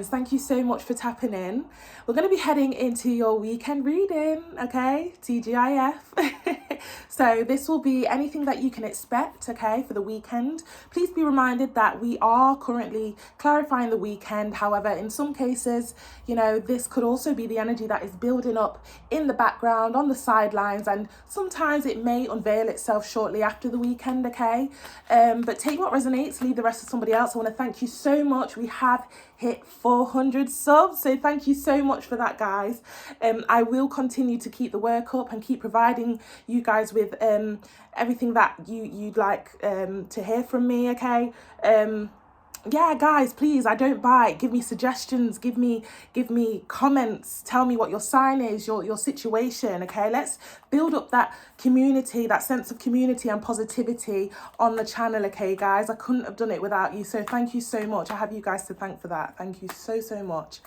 guys, thank you so much for tapping in. We're going to be heading into your weekend reading, okay? TGIF. So this will be anything that you can expect, okay, for the weekend. Please be reminded that we are currently clarifying the weekend. However, in some cases, you know, this could also be the energy that is building up in the background, on the sidelines, and sometimes it may unveil itself shortly after the weekend, okay? But take what resonates, leave the rest to somebody else. I want to thank you so much. We have hit 400 subs, so thank you so much for that, guys. I will continue to keep the work up and keep providing you guys with everything that you'd like to hear from me, okay? Yeah, guys, please, I don't bite. Give me suggestions, give me comments, tell me what your sign is, your situation, okay? Let's build up that community, that sense of community and positivity on the channel, okay, guys? I couldn't have done it without you, so thank you so much. I have you guys to thank for that. Thank you so much.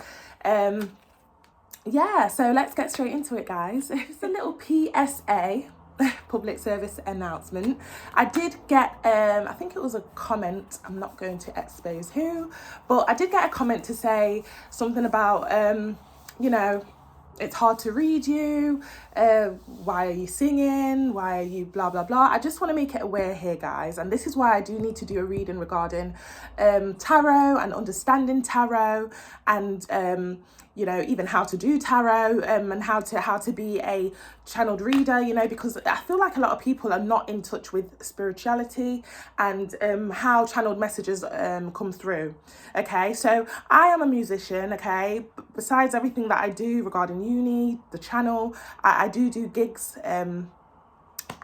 Yeah, so let's get straight into it, guys. It's a little PSA. Public service announcement. I did get I think it was a comment, I'm not going to expose who, but I did get a comment to say something about you know, it's hard to read you, why are you singing, why are you blah blah blah. I just want to make it aware here, guys, and this is why I do need to do a reading regarding tarot and understanding tarot, and you know, even how to do tarot, and how to be a channeled reader, you know, because I feel like a lot of people are not in touch with spirituality and how channeled messages come through. Okay, so I am a musician, okay, besides everything that I do regarding uni, the channel, I do gigs.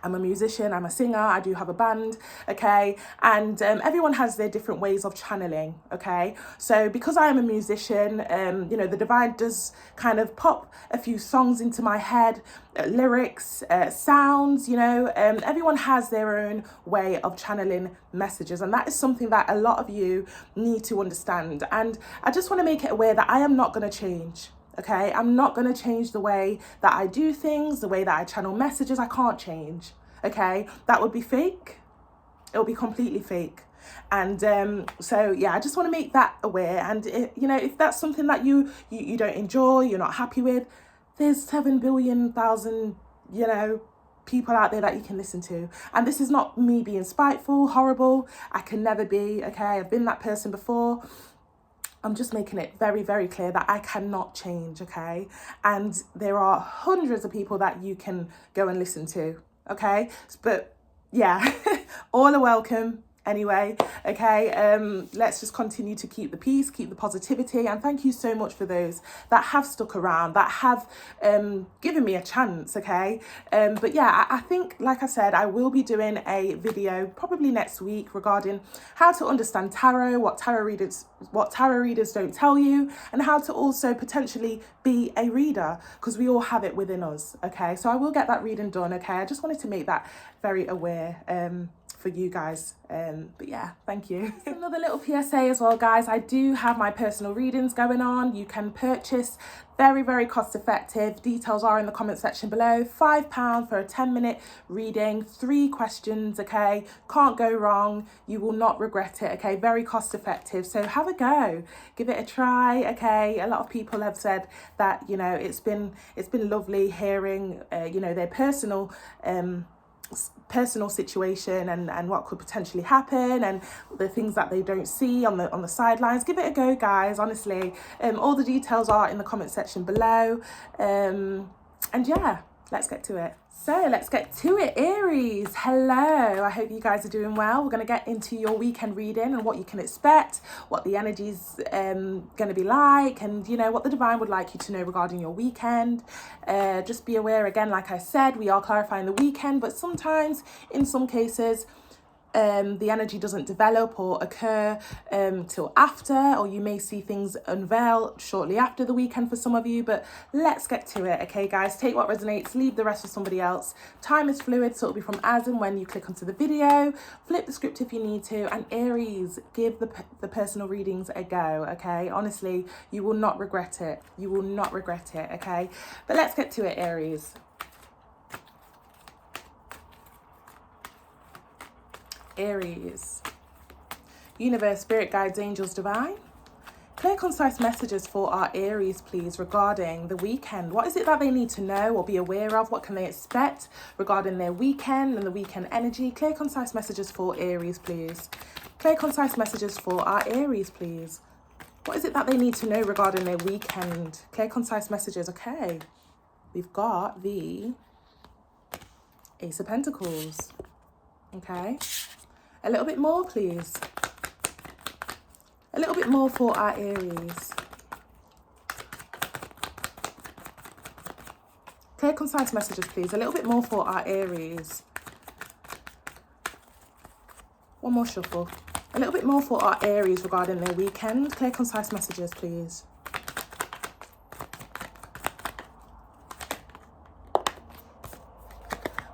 I'm a musician, I'm a singer, I do have a band, okay, and everyone has their different ways of channeling, okay. So because I am a musician, you know, the divine does kind of pop a few songs into my head, lyrics, sounds, you know, everyone has their own way of channeling messages, and that is something that a lot of you need to understand. And I just want to make it aware that I am not going to change. Okay, I'm not going to change the way that I do things, the way that I channel messages. I can't change. Okay, that would be fake. It will be completely fake. And so yeah, I just want to make that aware. And you know, if that's something that you don't enjoy, you're not happy with, there's 7 billion thousand, you know, people out there that you can listen to. And this is not me being spiteful, horrible. I can never be. Okay, I've been that person before. I'm just making it very, very clear that I cannot change, okay? And there are hundreds of people that you can go and listen to, okay? But yeah, all are welcome anyway, okay? Let's just continue to keep the peace, keep the positivity, and thank you so much for those that have stuck around, that have given me a chance, okay? But yeah, I think, like I said, I will be doing a video probably next week regarding how to understand tarot, what tarot readers don't tell you, and how to also potentially be a reader, because we all have it within us, okay? So I will get that reading done, okay? I just wanted to make that very aware for you guys, but yeah, thank you. Another little PSA as well, guys. I do have my personal readings going on. You can purchase, very, very cost effective. Details are in the comment section below. £5 for a 10-minute reading, 3 questions, okay? Can't go wrong. You will not regret it, okay? Very cost effective. So have a go, give it a try, okay? A lot of people have said that, you know, it's been lovely hearing, you know, their personal situation and what could potentially happen, and the things that they don't see on the sidelines. Give it a go, guys, honestly. All the details are in the comment section below, and yeah, let's get to it. So let's get to it, Aries. Hello, I hope you guys are doing well. We're going to get into your weekend reading and what you can expect, what the energy's going to be like, and you know what the divine would like you to know regarding your weekend. Just be aware, again, like I said, we are clarifying the weekend, but sometimes in some cases the energy doesn't develop or occur till after, or you may see things unveil shortly after the weekend for some of you. But let's get to it, okay, guys? Take what resonates, leave the rest for somebody else. Time is fluid, so it'll be from as and when you click onto the video. Flip the script if you need to. And Aries, give the personal readings a go, okay? Honestly, you will not regret it. You will not regret it, okay? But let's get to it, Aries. Aries, universe, spirit guides, angels, divine, Clear, concise messages for our Aries, please, regarding the weekend. What is it that they need to know or be aware of? What can they expect regarding their weekend and the weekend energy? Clear, concise messages for Aries, please. Clear, concise messages for our Aries, please. What is it that they need to know regarding their weekend? Clear, concise messages. Okay. We've got the Ace of Pentacles. Okay. A little bit more, please. A little bit more for our Aries. Clear, concise messages, please. A little bit more for our Aries. One more shuffle. A little bit more for our Aries regarding their weekend. Clear, concise messages, please.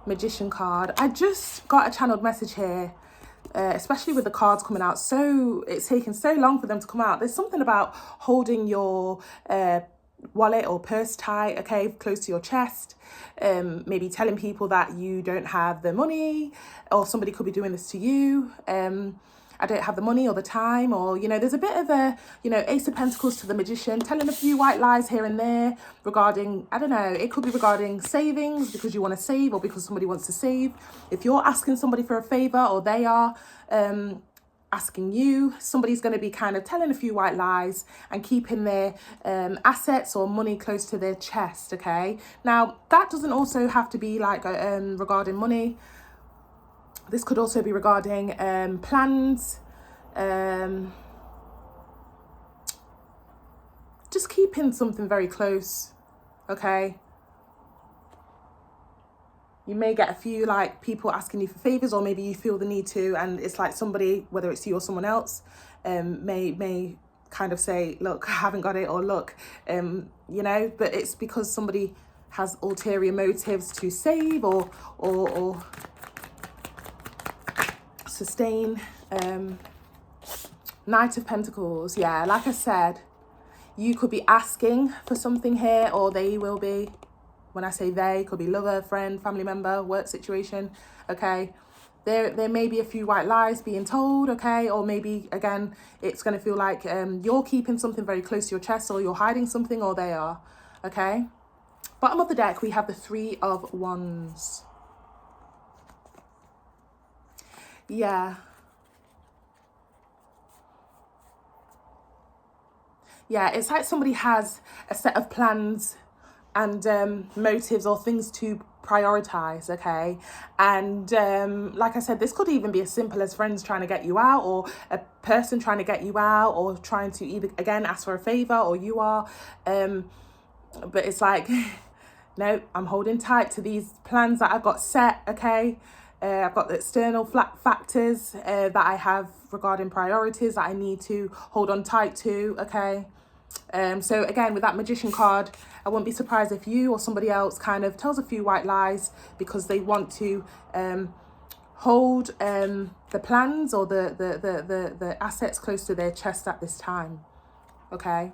Magician card. I just got a channeled message here. Especially with the cards coming out, so it's taken so long for them to come out. There's something about holding your wallet or purse tight, okay, close to your chest, maybe telling people that you don't have the money, or somebody could be doing this to you. I don't have the money or the time, or, you know, there's a bit of a, you know, Ace of Pentacles to the Magician, telling a few white lies here and there regarding, I don't know, it could be regarding savings because you want to save or because somebody wants to save. If you're asking somebody for a favor or they are asking you, somebody's going to be kind of telling a few white lies and keeping their assets or money close to their chest, okay? Now, that doesn't also have to be like regarding money. This could also be regarding plans, just keeping something very close, okay? You may get a few like people asking you for favors, or maybe you feel the need to, and it's like somebody, whether it's you or someone else, may kind of say, look, I haven't got it, or look, you know, but it's because somebody has ulterior motives to save or sustain. Knight of Pentacles. Yeah, like I said, you could be asking for something here, or they will be. When I say they, could be lover, friend, family member, work situation, okay? There may be a few white lies being told, okay? Or maybe, again, it's going to feel like you're keeping something very close to your chest, or you're hiding something, or they are, okay? Bottom of the deck, we have the Three of Wands. Yeah. Yeah, it's like somebody has a set of plans and motives or things to prioritize, okay? And like I said, this could even be as simple as friends trying to get you out, or a person trying to get you out, or trying to either, again, ask for a favor, or you are. But it's like, no, I'm holding tight to these plans that I've got set, okay? I've got the external factors that I have regarding priorities that I need to hold on tight to, okay? So again, with that Magician card, I wouldn't be surprised if you or somebody else kind of tells a few white lies because they want to hold the plans or the assets close to their chest at this time, okay?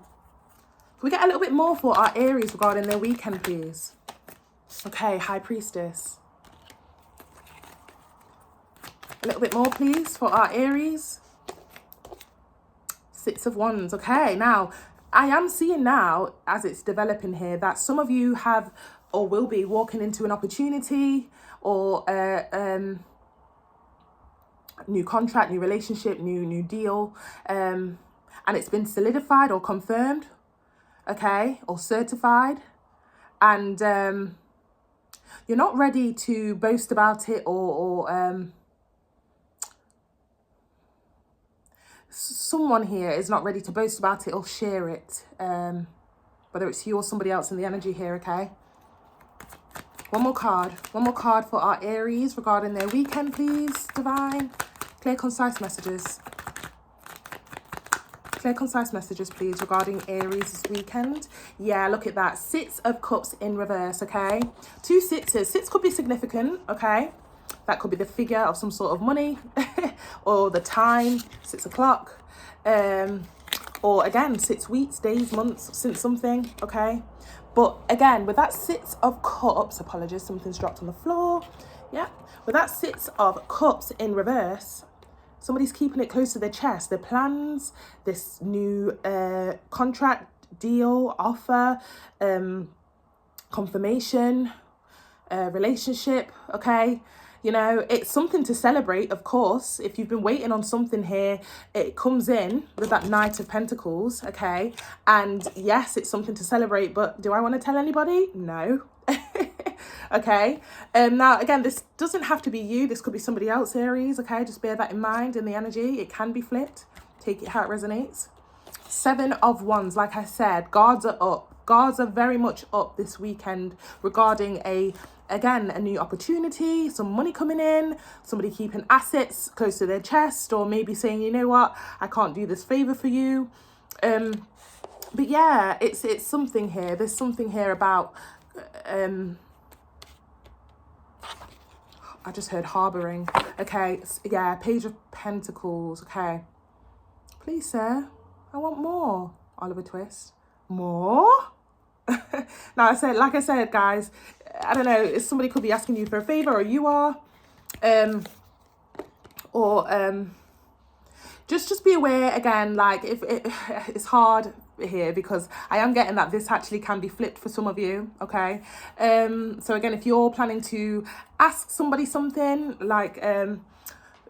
Can we get a little bit more for our Aries regarding their weekend, please? Okay, High Priestess. A little bit more, please, for our Aries. Six of Wands. Okay, now, I am seeing now, as it's developing here, that some of you have or will be walking into an opportunity or new contract, new relationship, new deal, and it's been solidified or confirmed, okay, or certified, and you're not ready to boast about it or someone here is not ready to boast about it or share it, whether it's you or somebody else in the energy here, okay? One more card for our Aries regarding their weekend, please, Divine. Clear, concise messages. Clear, concise messages, please, regarding Aries' weekend. Yeah, look at that. Six of Cups in reverse, okay? Two sixes. Six could be significant, okay? That could be the figure of some sort of money or the time, 6 o'clock. Or again, 6 weeks, days, months, since something, okay? But again, with that 6 of Cups, something's dropped on the floor. Yeah, with that 6 of Cups in reverse, Somebody's keeping it close to their chest. Their plans, this new contract, deal, offer, confirmation, relationship, okay? You know, it's something to celebrate, of course. If you've been waiting on something here, it comes in with that Knight of Pentacles, okay? And yes, it's something to celebrate, but do I want to tell anybody? No. Okay. Now, again, this doesn't have to be you. This could be somebody else, Aries, okay? Just bear that in mind in the energy. It can be flipped. Take it how it resonates. 7 of Wands, like I said, guards are up. Guards are very much up this weekend regarding a new opportunity, some money coming in, somebody keeping assets close to their chest, or maybe saying, you know what, I can't do this favor for you. But yeah, it's something here. There's something here about I just heard harboring. Okay, yeah, Page of Pentacles. Okay, please, sir, I want more. Oliver Twist. More? Now, like I said, guys, I don't know, somebody could be asking you for a favor, or you are, just be aware again, like if it's hard here because I am getting that this actually can be flipped for some of you, okay? So again, if you're planning to ask somebody something, like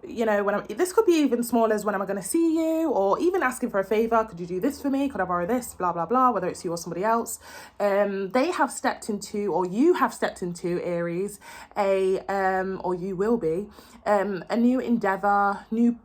you know, this could be even small as when am I going to see you, or even asking for a favor. Could you do this for me? Could I borrow this? Blah, blah, blah, whether it's you or somebody else. They have stepped into, or you have stepped into, Aries, or you will be, a new endeavor, new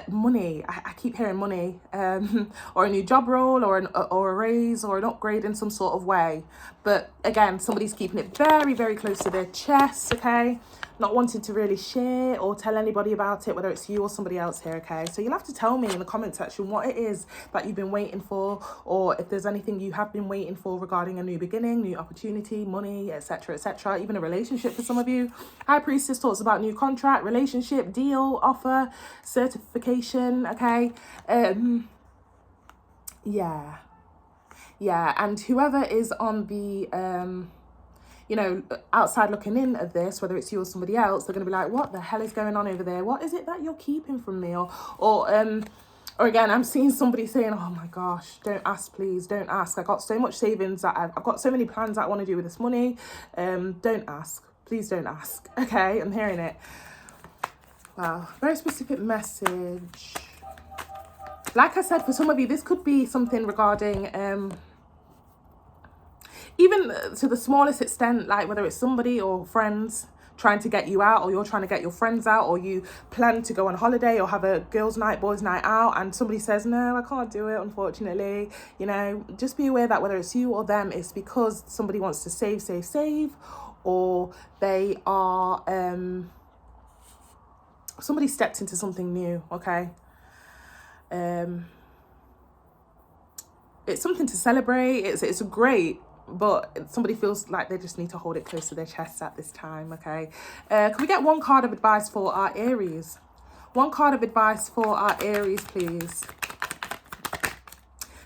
money. I keep hearing money, or a new job role, or a raise, or an upgrade in some sort of way. But again, somebody's keeping it very, very close to their chest, okay? Not wanting to really share or tell anybody about it, whether it's you or somebody else here, okay? So you'll have to tell me in the comment section what it is that you've been waiting for, or if there's anything you have been waiting for regarding a new beginning, new opportunity, money, etc., etc., even a relationship for some of you. High Priestess talks about new contract, relationship, deal, offer, certification, okay? Yeah, and whoever is on the you know, outside looking in of this, whether it's you or somebody else, they're going to be like, what the hell is going on over there? What is it that you're keeping from me? Or again, I'm seeing somebody saying, oh my gosh, don't ask, please, don't ask. I got so much savings that I've got so many plans that I want to do with this money. Don't ask, please don't ask. Okay, I'm hearing it. Wow, very specific message. Like I said, for some of you, this could be something regarding, even to the smallest extent, like whether it's somebody or friends trying to get you out, or you're trying to get your friends out, or you plan to go on holiday or have a girls' night, boys' night out, and somebody says, no, I can't do it, unfortunately. You know, just be aware that whether it's you or them, it's because somebody wants to save, or they are, somebody stepped into something new, okay? It's something to celebrate. It's a great, but somebody feels like they just need to hold it close to their chest at this time, okay? Can we get one card of advice for our Aries? One card of advice for our Aries, please.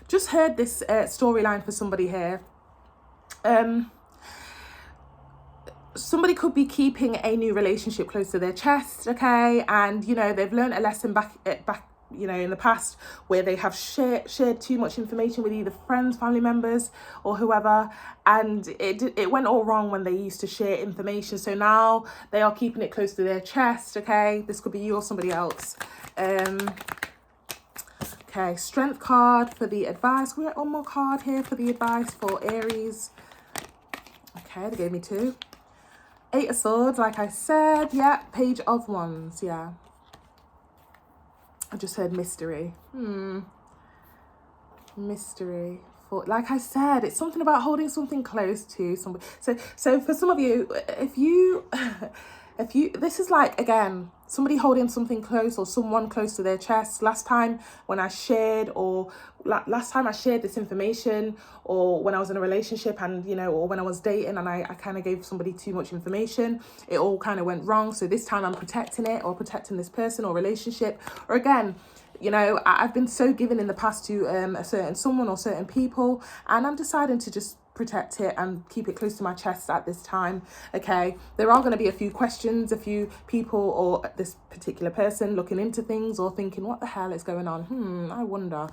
Just heard this storyline for somebody here. Somebody could be keeping a new relationship close to their chest, okay? And, you know, they've learned a lesson back, you know, in the past, where they have shared too much information with either friends, family members, or whoever, and it went all wrong when they used to share information. So now they are keeping it close to their chest, okay? This could be you or somebody else. Okay, Strength card for the advice. We have one more card here for the advice for Aries. Okay, they gave me 2. 8 of Swords, like I said. Yeah, Page of Wands, yeah. I just heard mystery. Mystery. For, like I said, it's something about holding something close to somebody. So for some of you, if you, this is like, again, somebody holding something close, or someone close to their chest. Last time when I shared, this information, or when I was in a relationship, and, you know, or when I was dating and I kind of gave somebody too much information, it all kind of went wrong. So this time I'm protecting it, or protecting this person or relationship. Or again, you know, I've been so given in the past to a certain someone or certain people, and I'm deciding to just protect it and keep it close to my chest at this time. Okay, there are going to be a few questions, a few people or this particular person looking into things or thinking, what the hell is going on? I wonder.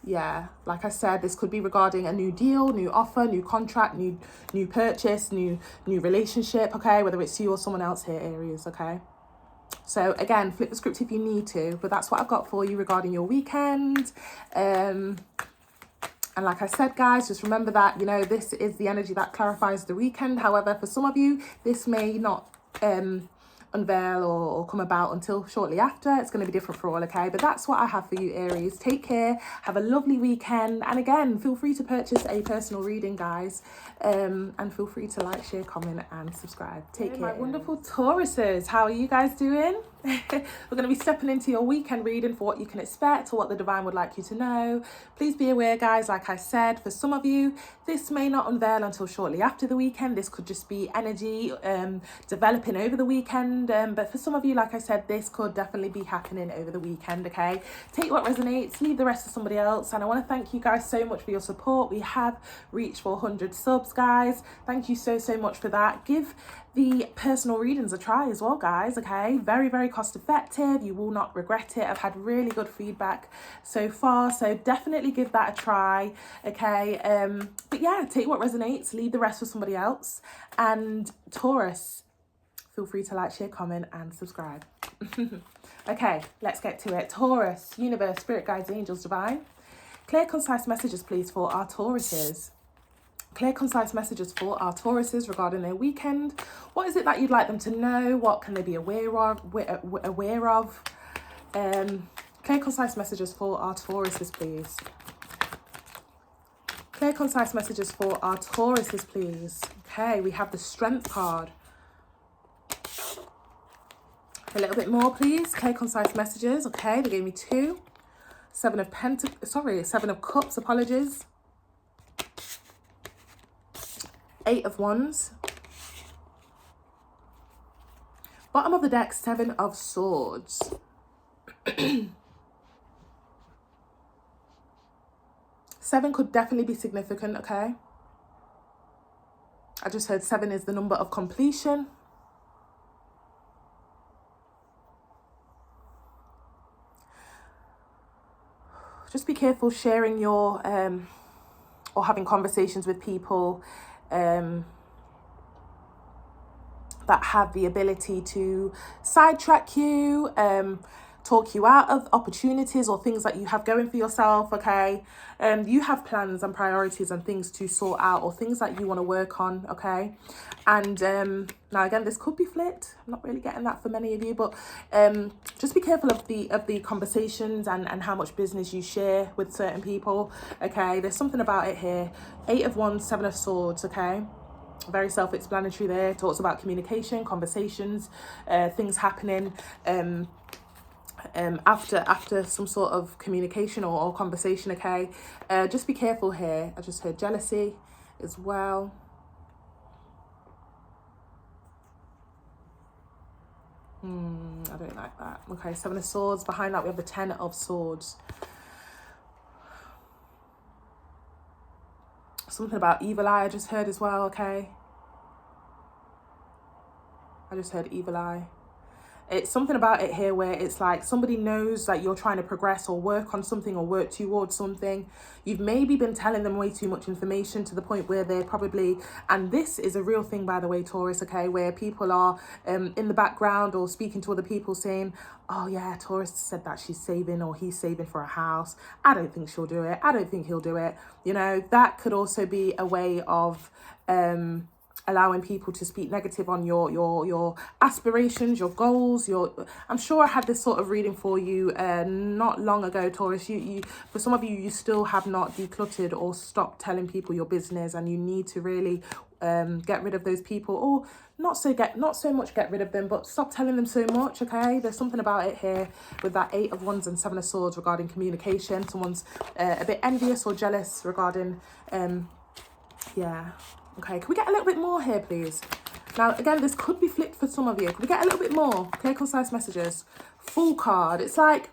Yeah, like I said, this could be regarding a new deal, new offer, new contract, new purchase, new relationship, okay? Whether it's you or someone else here, Aries, okay? So again, flip the script if you need to, but that's what I've got for you regarding your weekend. And like I said, guys, just remember that, you know, this is the energy that clarifies the weekend. However, for some of you, this may not unveil or come about until shortly after. It's going to be different for all, okay? But that's what I have for you, Aries. Take care, have a lovely weekend, and again, feel free to purchase a personal reading, guys, and feel free to like, share, comment and subscribe. Take care, my wonderful Tauruses. How are you guys doing? We're going to be stepping into your weekend reading for what you can expect or what the divine would like you to know. Please be aware, guys, like I said, for some of you, this may not unveil until shortly after the weekend. This could just be energy developing over the weekend. But for some of you, like I said, this could definitely be happening over the weekend, okay? Take what resonates, leave the rest to somebody else. And I want to thank you guys so much for your support. We have reached 400 subs, guys. Thank you so much for that. Give the personal readings a try as well, guys, okay? Very, very cost effective. You will not regret it. I've had really good feedback so far, so definitely give that a try, okay? But yeah, take what resonates, leave the rest for somebody else. And Taurus, feel free to like, share, comment and subscribe. Okay, let's get to it. Taurus, universe, spirit guides, angels, divine. Clear, concise messages, please, for our Tauruses. Clear, concise messages for our Tauruses regarding their weekend. What is it that you'd like them to know? What can they be aware of? Clear, concise messages for our Tauruses, please. Clear, concise messages for our Tauruses, please. Okay, we have the Strength card. A little bit more, please. Clear, concise messages. Okay, they gave me 2. Seven of Cups, apologies. 8 of Wands. Bottom of the deck, 7 of Swords. 7 could definitely be significant, okay? I just heard 7 is the number of completion. Just be careful sharing your, or having conversations with people that have the ability to sidetrack you, talk you out of opportunities or things that you have going for yourself, okay? You have plans and priorities and things to sort out or things that you want to work on, okay? And now again, this could be flipped. I'm not really getting that for many of you, but just be careful of the conversations and how much business you share with certain people, okay? There's something about it here. 8 of Wands, 7 of Swords, okay? Very self-explanatory there. Talks about communication, conversations, things happening after some sort of communication or conversation, okay? Just be careful here. I just heard jealousy as well. I don't like that. Okay, 7 of Swords. Behind that we have the 10 of Swords. Something about evil eye I just heard as well, okay? I just heard evil eye. It's something about it here where it's like somebody knows that you're trying to progress or work on something or work towards something. You've maybe been telling them way too much information to the point where they're probably, and this is a real thing, by the way, Taurus, okay, where people are in the background or speaking to other people saying, oh yeah, Taurus said that she's saving or he's saving for a house. I don't think she'll do it. I don't think he'll do it. You know, that could also be a way of allowing people to speak negative on your aspirations, your goals, I'm sure I had this sort of reading for you not long ago, Taurus. You for some of you, you still have not decluttered or stopped telling people your business, and you need to really get rid of those people, or not so much get rid of them, but stop telling them so much, okay? There's something about it here with that 8 of Wands and 7 of Swords regarding communication. Someone's a bit envious or jealous regarding yeah. Okay, can we get a little bit more here, please? Now, again, this could be flipped for some of you. Can we get a little bit more? Clear, concise messages. Full card. It's like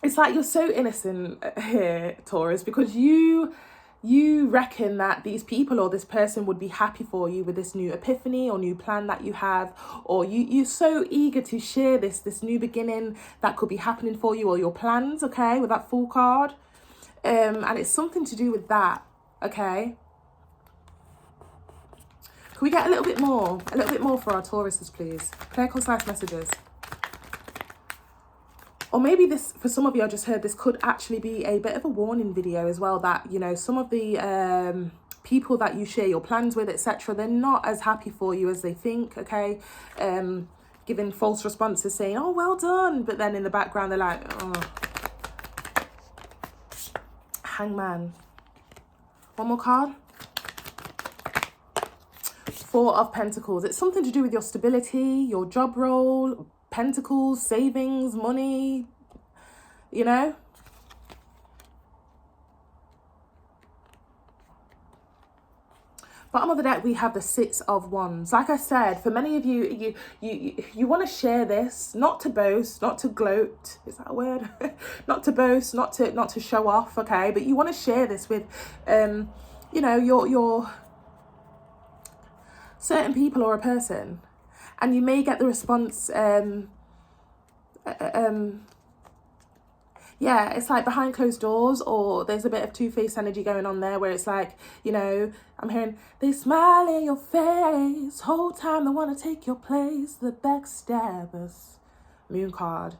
It's like you're so innocent here, Taurus, because you reckon that these people or this person would be happy for you with this new epiphany or new plan that you have, or you're so eager to share this new beginning that could be happening for you, or your plans, okay, with that Fool card. And it's something to do with that, okay? Can we get a little bit more for our Tauruses, please? Clear, concise messages. Or maybe this, for some of you, I just heard this could actually be a bit of a warning video as well, that, you know, some of the people that you share your plans with, etc., they're not as happy for you as they think, okay? Giving false responses, saying, oh, well done, but then in the background, they're like, oh. Hangman. One more card. Four of Pentacles. It's something to do with your stability, your job role, Pentacles, savings, money, you know. Bottom of the deck, we have the Six of Wands. Like I said, for many of you, you want to share this, not to boast, not to gloat. Is that a word? Not to boast, not to show off, okay? But you want to share this with, you know, your certain people or a person, and you may get the response, yeah, it's like behind closed doors, or there's a bit of two-faced energy going on there, where it's like, you know, I'm hearing, they smile in your face, whole time they want to take your place, the backstabbers. Moon card,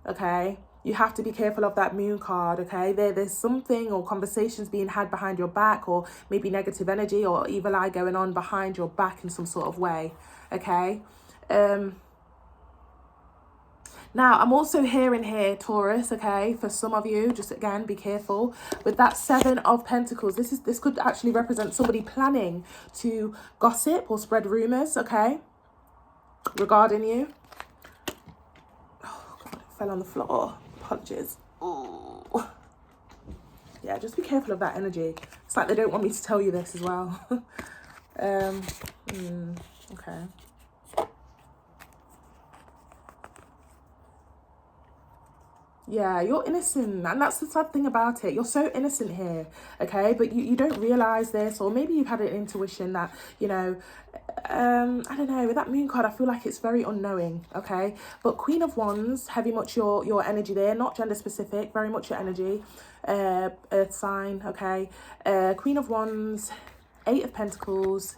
okay? You have to be careful of that Moon card, okay? There's something or conversations being had behind your back, or maybe negative energy or evil eye going on behind your back in some sort of way, okay? Now, I'm also hearing here, Taurus, okay, for some of you, just again, be careful. With that Seven of Pentacles, this could actually represent somebody planning to gossip or spread rumours, okay, regarding you. Oh, God, it fell on the floor. Apologies. Ooh. Yeah, just be careful of that energy. It's like they don't want me to tell you this as well. Okay. Yeah, you're innocent, and that's the sad thing about it. You're so innocent here, okay? But you don't realise this, or maybe you've had an intuition that, you know, I don't know, with that Moon card, I feel like it's very unknowing, okay? But Queen of Wands, heavy much your energy there, not gender specific, very much your energy, earth sign, okay? Queen of Wands, Eight of Pentacles,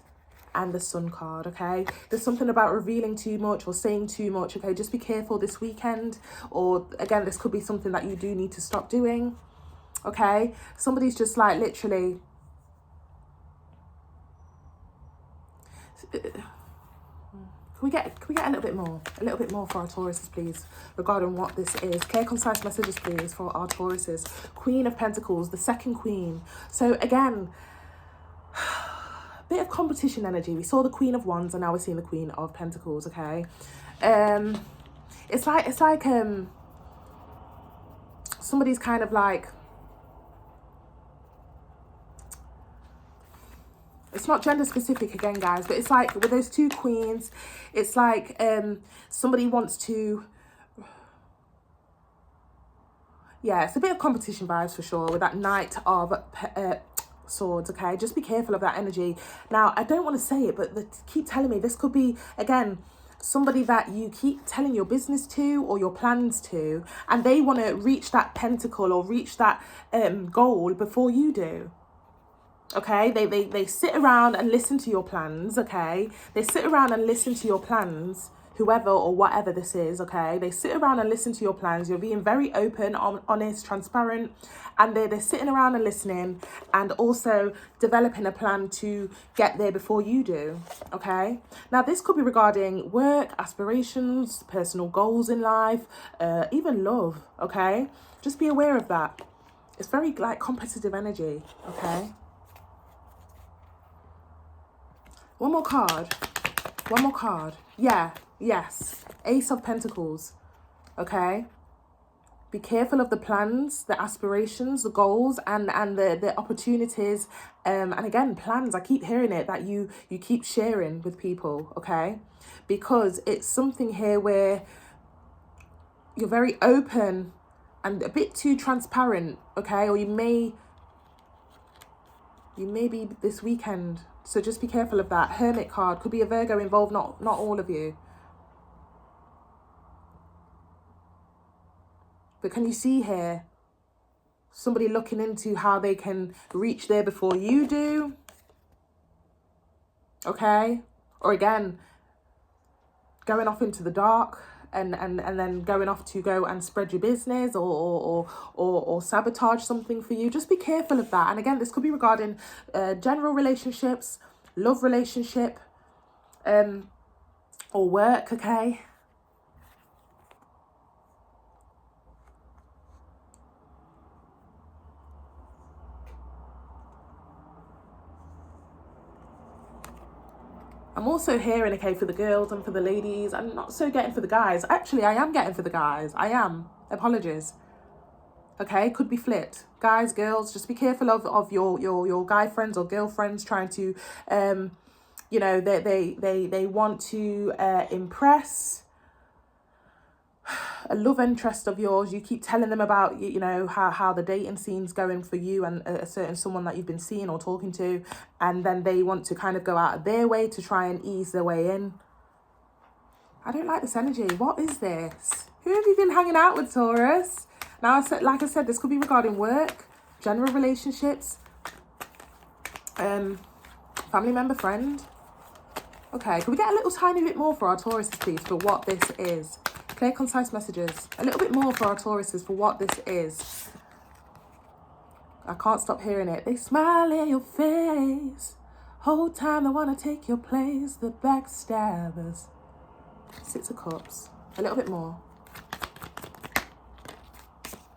and the Sun card, okay? There's something about revealing too much or saying too much, okay? Just be careful this weekend, or again, this could be something that you do need to stop doing, okay? Somebody's just like literally... Can we get a little bit more for our Tauruses, please, regarding what this is? Clear, concise messages, please, for our Tauruses. Queen of Pentacles, the second queen. So again, bit of competition energy. We saw the Queen of Wands, and now we're seeing the Queen of Pentacles, okay? It's like somebody's kind of like, it's not gender specific again, guys, but it's like with those two queens, it's like somebody wants to, yeah, it's a bit of competition vibes for sure with that Knight of Swords, okay? Just be careful of that energy. Now, I don't want to say it, but they keep telling me this could be, again, somebody that you keep telling your business to or your plans to, and they want to reach that pentacle or reach that goal before you do. Okay, they sit around and listen to your plans, okay? They sit around and listen to your plans, whoever or whatever this is, okay? They sit around and listen to your plans. You're being very open, honest, transparent, and they're sitting around and listening, and also developing a plan to get there before you do, okay? Now, this could be regarding work, aspirations, personal goals in life, even love, okay? Just be aware of that. It's very, like, competitive energy, okay? One more card. Yeah, yes. Ace of Pentacles, okay? Be careful of the plans, the aspirations, the goals, and the opportunities. And again, plans, I keep hearing it, that you keep sharing with people, okay? Because it's something here where you're very open and a bit too transparent, okay? Or you may be this weekend. So just be careful of that. Hermit card. Could be a Virgo involved, not all of you. But can you see here? Somebody looking into how they can reach there before you do. Okay? Or again, going off into the dark and then going off to go and spread your business or sabotage something for you. Just be careful of that. And again, this could be regarding general relationships, love relationship, or work, okay? I'm also hearing, okay, for the girls and for the ladies. I'm not so getting for the guys. Actually, I am getting for the guys. I am. Apologies. Okay, could be flipped. Guys, girls, just be careful of your guy friends or girlfriends trying to, you know, they want to impress a love interest of yours. You keep telling them about, you know, how the dating scene's going for you and a certain someone that you've been seeing or talking to, and then they want to kind of go out of their way to try and ease their way in. I don't like this energy. What is this? Who have you been hanging out with, Taurus? Now, like I said, this could be regarding work, general relationships, family member, friend. Okay, can we get a little tiny bit more for our Tauruses, please, for what this is? Clear, concise messages. A little bit more for our Tauruses for what this is. I can't stop hearing it. They smile in your face. Whole time they want to take your place. The backstabbers. 6 of Cups. A little bit more.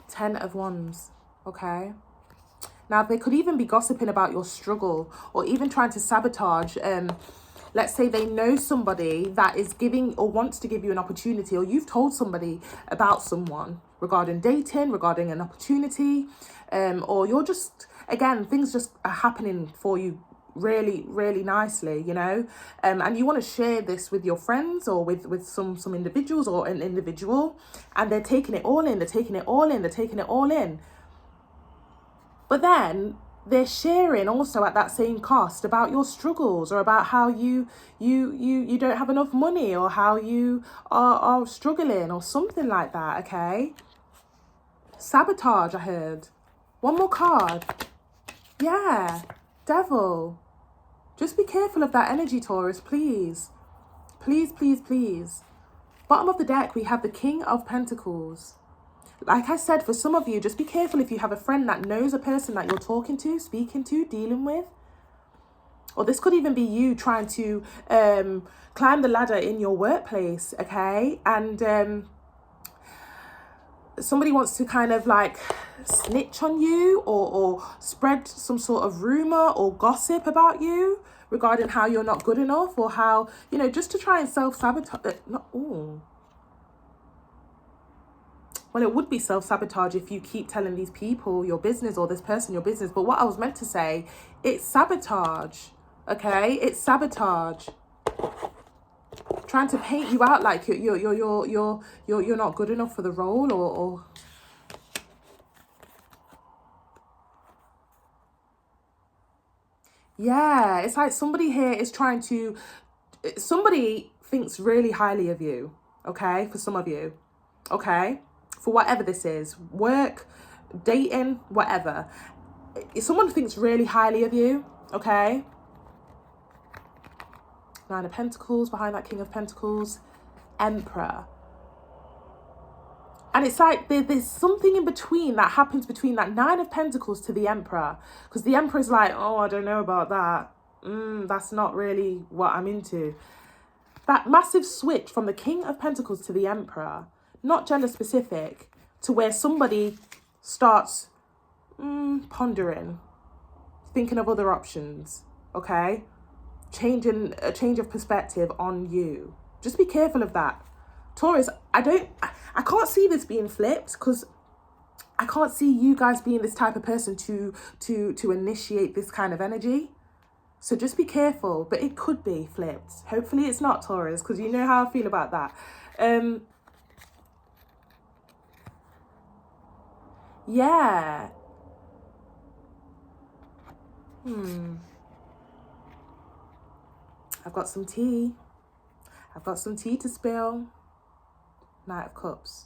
10 of Wands. Okay. Now, they could even be gossiping about your struggle or even trying to sabotage. Let's say they know somebody that is giving or wants to give you an opportunity, or you've told somebody about someone regarding dating, regarding an opportunity, or you're just, again, things just are happening for you really, really nicely, you know, and you want to share this with your friends or with some individuals or an individual, and they're taking it all in, they're taking it all in, they're taking it all in. But then they're sharing also at that same cost about your struggles or about how you don't have enough money or how you are struggling or something like that, okay? Sabotage, I heard. One more card. Yeah, Devil. Just be careful of that energy, Taurus, please. Please, please, please. Bottom of the deck, we have the King of Pentacles. Like I said, for some of you, just be careful if you have a friend that knows a person that you're talking to, speaking to, dealing with. Or this could even be you trying to climb the ladder in your workplace, okay? And somebody wants to kind of like snitch on you or spread some sort of rumor or gossip about you regarding how you're not good enough or how, you know, just to try and self-sabotage. Well, it would be self-sabotage if you keep telling these people your business or this person your business. But what I was meant to say, it's sabotage, okay? It's sabotage. Trying to paint you out like you're not good enough for the role or... Yeah, it's like somebody here is trying to... Somebody thinks really highly of you, okay? For some of you, okay? For whatever this is, work, dating, whatever. If someone thinks really highly of you, okay? 9 of Pentacles behind that King of Pentacles. Emperor. And it's like there's something in between that happens between that 9 of Pentacles to the Emperor. Because the Emperor is like, oh, I don't know about that. That's not really what I'm into. That massive switch from the King of Pentacles to the Emperor, not gender specific, to where somebody starts pondering, thinking of other options, okay? A change of perspective on you. Just be careful of that. Taurus, I can't see this being flipped because I can't see you guys being this type of person to initiate this kind of energy. So just be careful, but it could be flipped. Hopefully it's not, Taurus, because you know how I feel about that. Yeah. I've got some tea. I've got some tea to spill. Knight of Cups.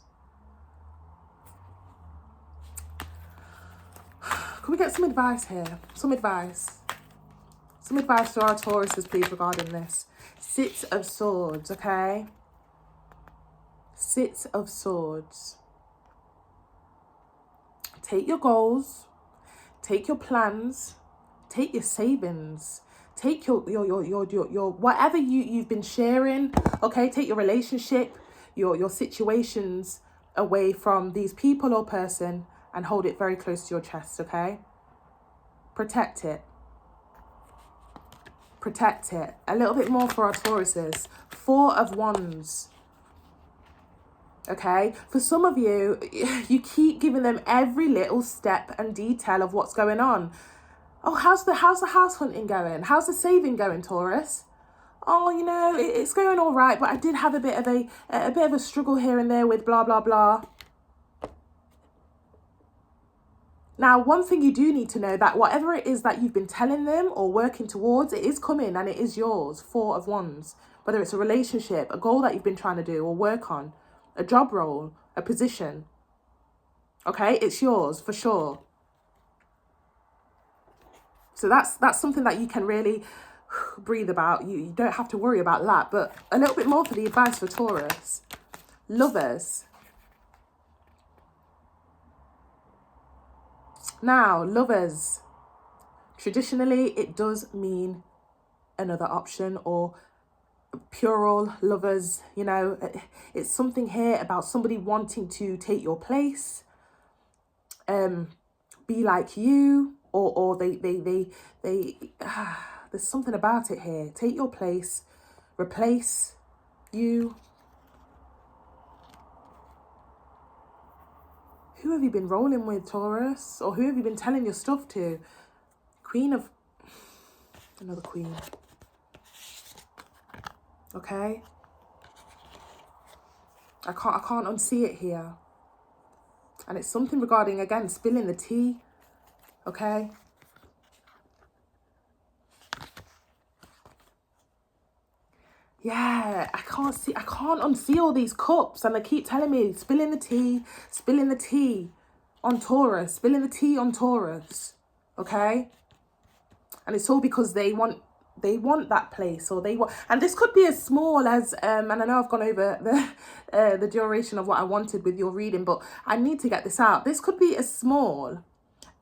Can we get some advice here? Some advice. Some advice to our Tauruses, please, regarding this. Six of Swords, okay? Six of Swords. Take your goals. Take your plans. Take your savings. Take your whatever you've been sharing, okay? Take your relationship, your situations away from these people or person and hold it very close to your chest, okay? Protect it. Protect it. A little bit more for our Tauruses. Four of Wands. Okay, for some of you, you keep giving them every little step and detail of what's going on. Oh, how's the house hunting going? How's the saving going, Taurus? Oh, you know, it's going all right, but I did have a bit of a struggle here and there with blah blah blah. Now, one thing you do need to know, that whatever it is that you've been telling them or working towards, it is coming and it is yours. Four of Wands. Whether it's a relationship, a goal that you've been trying to do or work on, a job role, a position. Okay, it's yours for sure. So that's something that you can really breathe about. You don't have to worry about that. But a little bit more for the advice for Taurus. Lovers. Now, lovers. Traditionally, it does mean another option or plural lovers. You know, it's something here about somebody wanting to take your place, be like you, or they there's something about it here. Take your place, replace you. Who have you been rolling with, Taurus? Or who have you been telling your stuff to? Queen of... Another queen. Okay? I can't unsee it here. And it's something regarding, again, spilling the tea. Okay? Yeah, I can't unsee all these cups. And they keep telling me, spilling the tea on Taurus, spilling the tea on Taurus. Okay? And it's all because they want that place, or they want, and this could be as small as and I know I've gone over the duration of what I wanted with your reading, but I need to get this out. This could be as small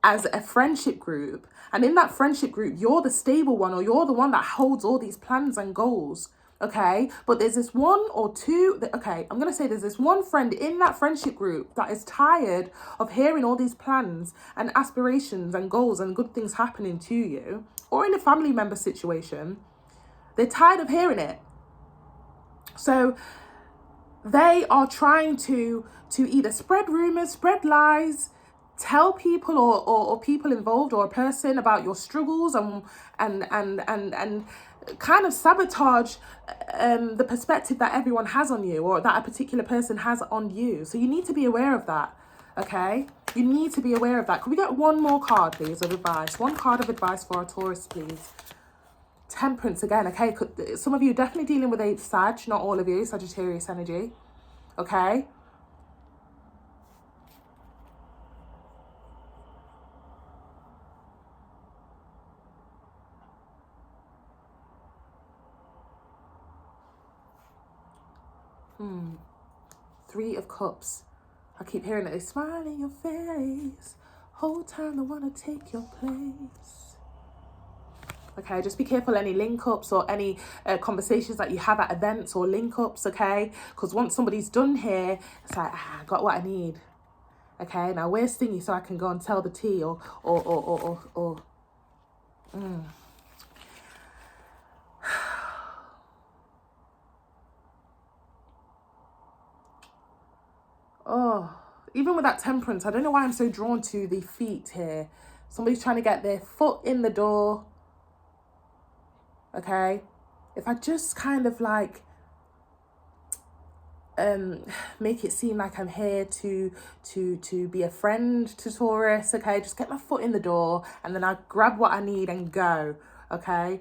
as a friendship group, and in that friendship group you're the stable one, or you're the one that holds all these plans and goals. Okay, but there's this one or two, okay, I'm going to say there's this one friend in that friendship group that is tired of hearing all these plans and aspirations and goals and good things happening to you, or in a family member situation. They're tired of hearing it. So they are trying to either spread rumors, spread lies, tell people or people involved or a person about your struggles and kind of sabotage the perspective that everyone has on you, or that a particular person has on you. So you need to be aware of that. Okay, you need to be aware of that. Could we get one more card, please, of advice? One card of advice for our Taurus, please. Temperance again. Okay, some of you are definitely dealing with a Sag, not all of you, Sagittarius energy. Okay. Three of Cups. I keep hearing it. They smile in your face. Whole time they want to take your place. Okay, just be careful any link-ups or any conversations that you have at events or link-ups, okay? Because once somebody's done here, it's like, I got what I need. Okay, now where's Stingy so I can go and tell the tea or Oh, even with that Temperance, I don't know why I'm so drawn to the feet here. Somebody's trying to get their foot in the door. Okay, if I just kind of like make it seem like I'm here to be a friend to Taurus, okay? Just get my foot in the door and then I grab what I need and go, okay?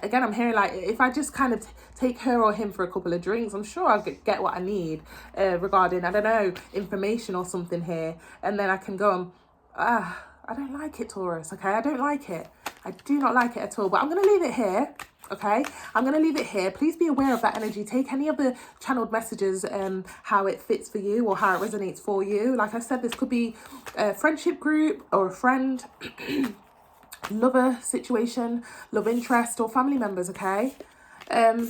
Again, I'm hearing like, if I just kind of take her or him for a couple of drinks, I'm sure I'll get what I need regarding, I don't know, information or something here. And then I can go and, I don't like it, Taurus, okay? I don't like it. I do not like it at all, but I'm going to leave it here. Okay, I'm going to leave it here. Please be aware of that energy. Take any of the channeled messages, how it fits for you or how it resonates for you. Like I said, this could be a friendship group or a friend, lover situation, love interest, or family members, okay? But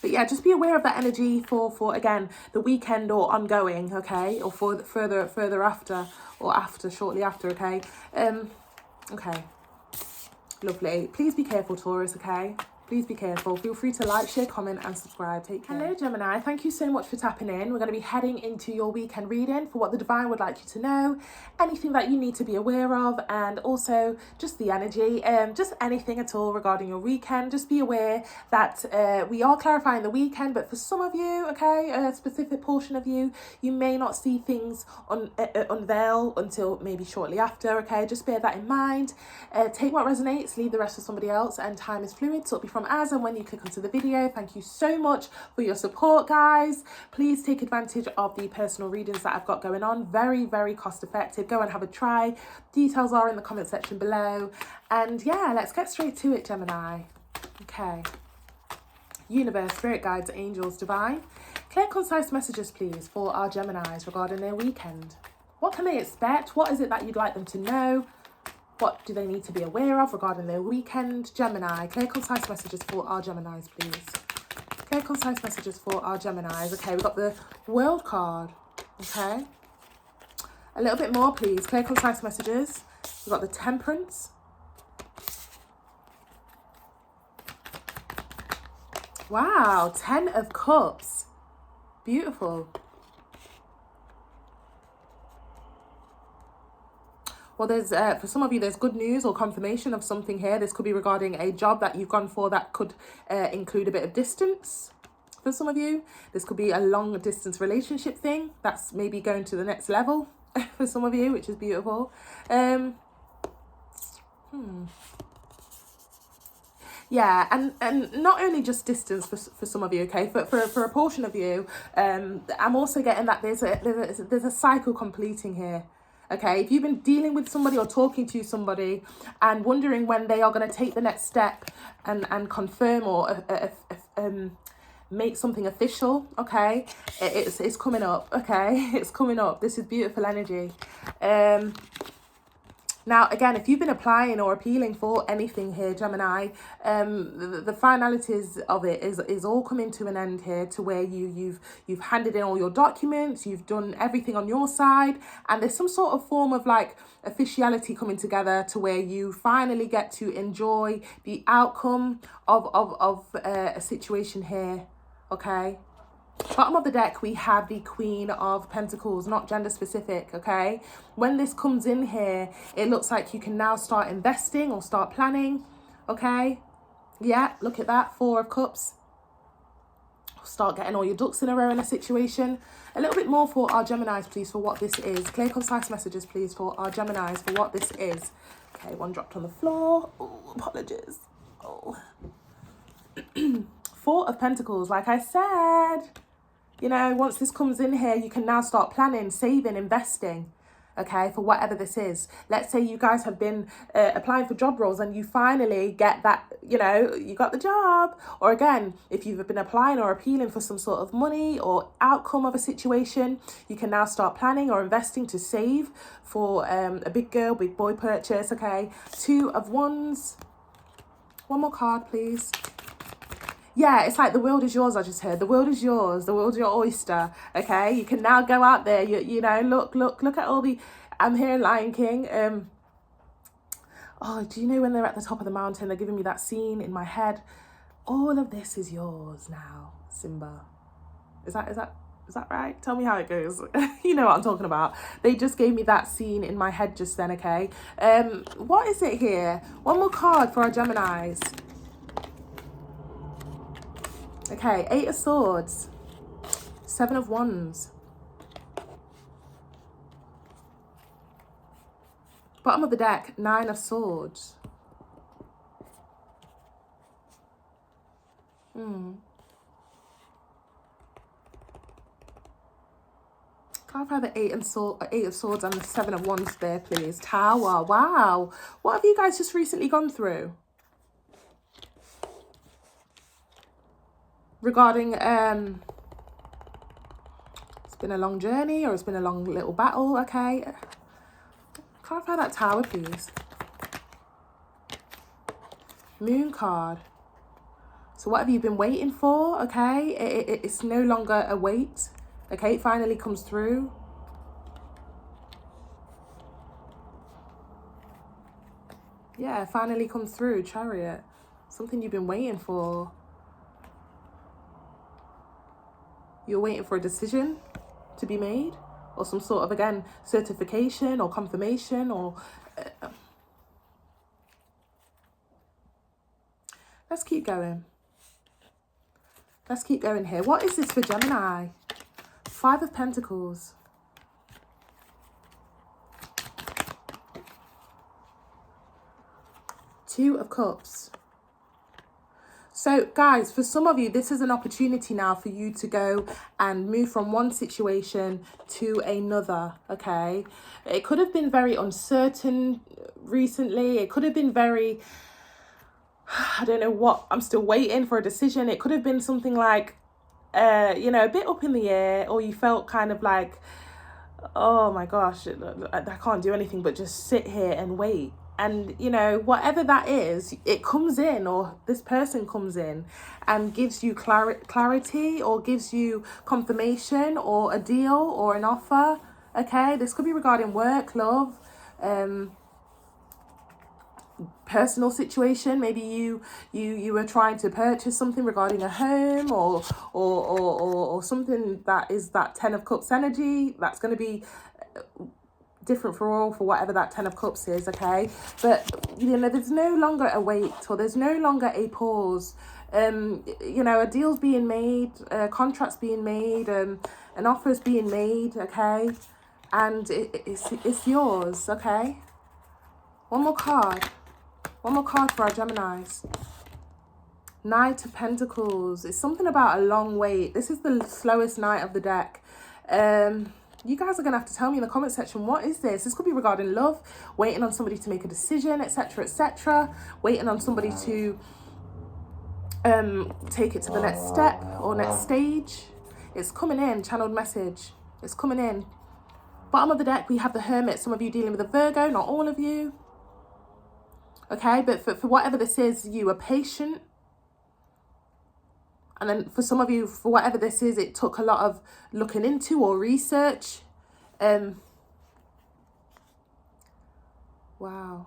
yeah, just be aware of that energy for again, the weekend or ongoing, okay? Or for further after or shortly after, okay? Okay. Lovely. Please be careful, Taurus, okay? Please be careful. Feel free to like, share, comment and subscribe. Take care. Hello, Gemini. Thank you so much for tapping in. We're going to be heading into your weekend reading for what the divine would like you to know, anything that you need to be aware of, and also just the energy, just anything at all regarding your weekend. Just be aware that we are clarifying the weekend, but for some of you, okay, a specific portion of you, you may not see things unveil until maybe shortly after, okay? Just bear that in mind. Take what resonates, leave the rest for somebody else, and time is fluid, so it'll be from as and when you click onto the video. Thank you so much for your support, guys. Please take advantage of the personal readings that I've got going on. Very, very cost effective. Go and have a try. Details are in the comment section below. And yeah, let's get straight to it, Gemini. Okay. Universe, spirit guides, angels, divine. Clear, concise messages, please, for our Geminis regarding their weekend. What can they expect? What is it that you'd like them to know? What do they need to be aware of regarding their weekend? Gemini, clear, concise messages for our Geminis, please. Clear, concise messages for our Geminis. Okay, we've got the World card. Okay. A little bit more, please. Clear, concise messages. We've got the Temperance. Wow, 10 of Cups. Beautiful. Well, there's for some of you, there's good news or confirmation of something here. This could be regarding a job that you've gone for that could include a bit of distance. For some of you, this could be a long distance relationship thing that's maybe going to the next level for some of you, which is beautiful. Yeah, and not only just distance for some of you, okay, for a portion of you, I'm also getting that there's a cycle completing here. Okay, if you've been dealing with somebody or talking to somebody and wondering when they are going to take the next step and confirm or make something official, okay, it's coming up, okay, it's coming up. This is beautiful energy. Now, again, if you've been applying or appealing for anything here, Gemini, the finalities of it is all coming to an end here, to where you've handed in all your documents, you've done everything on your side, and there's some sort of form of like officiality coming together to where you finally get to enjoy the outcome of a situation here, okay? Bottom of the deck, we have the Queen of Pentacles, not gender specific, okay? When this comes in here, it looks like you can now start investing or start planning, okay? Yeah, look at that, 4 of Cups. Start getting all your ducks in a row in a situation. A little bit more for our Geminis, please, for what this is. Clear, concise messages, please, for our Geminis for what this is. Okay, one dropped on the floor. Oh, apologies. Oh. 4 of Pentacles, like I said. You know, once this comes in here, you can now start planning, saving, investing, okay, for whatever this is. Let's say you guys have been applying for job roles and you finally get that, you know, you got the job. Or again, if you've been applying or appealing for some sort of money or outcome of a situation, you can now start planning or investing to save for a big girl, big boy purchase, okay. 2 of Wands. One more card, please. Yeah, it's like the world is yours, I just heard. The world is yours. The world's your oyster, okay? You can now go out there, you know, look at all the... I'm hearing Lion King. Oh, do you know when they're at the top of the mountain, they're giving me that scene in my head? All of this is yours now, Simba. Is that right? Tell me how it goes. You know what I'm talking about. They just gave me that scene in my head just then, okay? What is it here? One more card for our Geminis. Okay, 8 of Swords. Seven of Wands. Bottom of the deck, Nine of Swords. Clarify the Eight of Swords and the Seven of Wands there, please. Tower. Wow. What have you guys just recently gone through? Regarding, it's been a long journey or it's been a long little battle, okay? Clarify that Tower, please. Moon card. So what have you been waiting for, okay? It's no longer a wait. Okay, it finally comes through. Yeah, it finally comes through. Chariot. Something you've been waiting for. You're waiting for a decision to be made. Or some sort of, again, certification or confirmation or... Let's keep going. Let's keep going here. What is this for Gemini? Five of Pentacles. Two of Cups. So, guys, for some of you, this is an opportunity now for you to go and move from one situation to another, okay? It could have been very uncertain recently. It could have been very, I don't know what, I'm still waiting for a decision. It could have been something like, you know, a bit up in the air, or you felt kind of like, oh my gosh, I can't do anything but just sit here and wait. And, you know, whatever that is, it comes in, or this person comes in and gives you clarity or gives you confirmation or a deal or an offer, okay? This could be regarding work, love, personal situation. Maybe you were trying to purchase something regarding a home or something that is that Ten of Cups energy. That's going to be different for all, for whatever that Ten of Cups is, okay? But, you know, there's no longer a wait, or there's no longer a pause. You know, a deal's being made, a contract's being made, an offer's being made, okay? And it's yours, okay? One more card for our Geminis. Knight of Pentacles. It's something about a long wait. This is the slowest knight of the deck. You guys are going to have to tell me in the comment section, what is this? This could be regarding love, waiting on somebody to make a decision, etc., etc. Waiting on somebody to take it to the next step or next stage. It's coming in, channeled message. It's coming in. Bottom of the deck, we have the Hermit. Some of you dealing with a Virgo, not all of you. Okay, but for whatever this is, you are patient. And then for some of you, for whatever this is, it took a lot of looking into or research. Wow.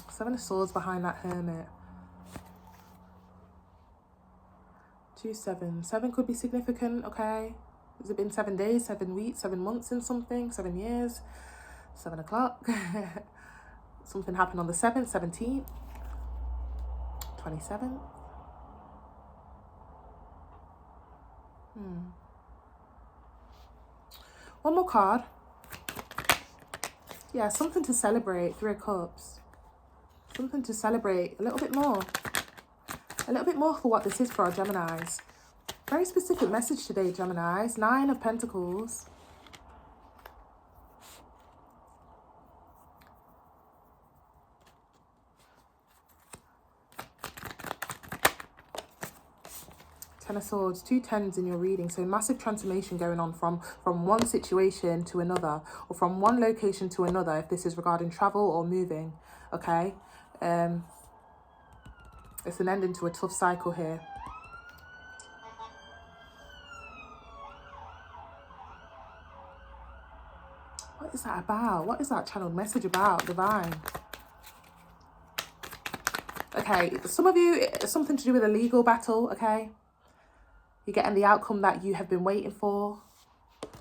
Seven of Swords behind that Hermit. 2 7. 7 could be significant, okay? Has it been 7 days, 7 weeks, 7 months in something, 7 years? 7 o'clock. Something happened on the 7th, 17th, 27th. One more card. Yeah, something to celebrate. 3 of Cups. Something to celebrate. A little bit more. A little bit more for what this is for our Geminis. Very specific message today, Geminis. 9 of Pentacles. Ten of Swords, 2 10s in your reading. So massive transformation going on from one situation to another, or from one location to another, if this is regarding travel or moving, okay? It's an ending to a tough cycle here. What is that about? What is that channeled message about, Divine? Okay, some of you, it's something to do with a legal battle, okay? You're getting the outcome that you have been waiting for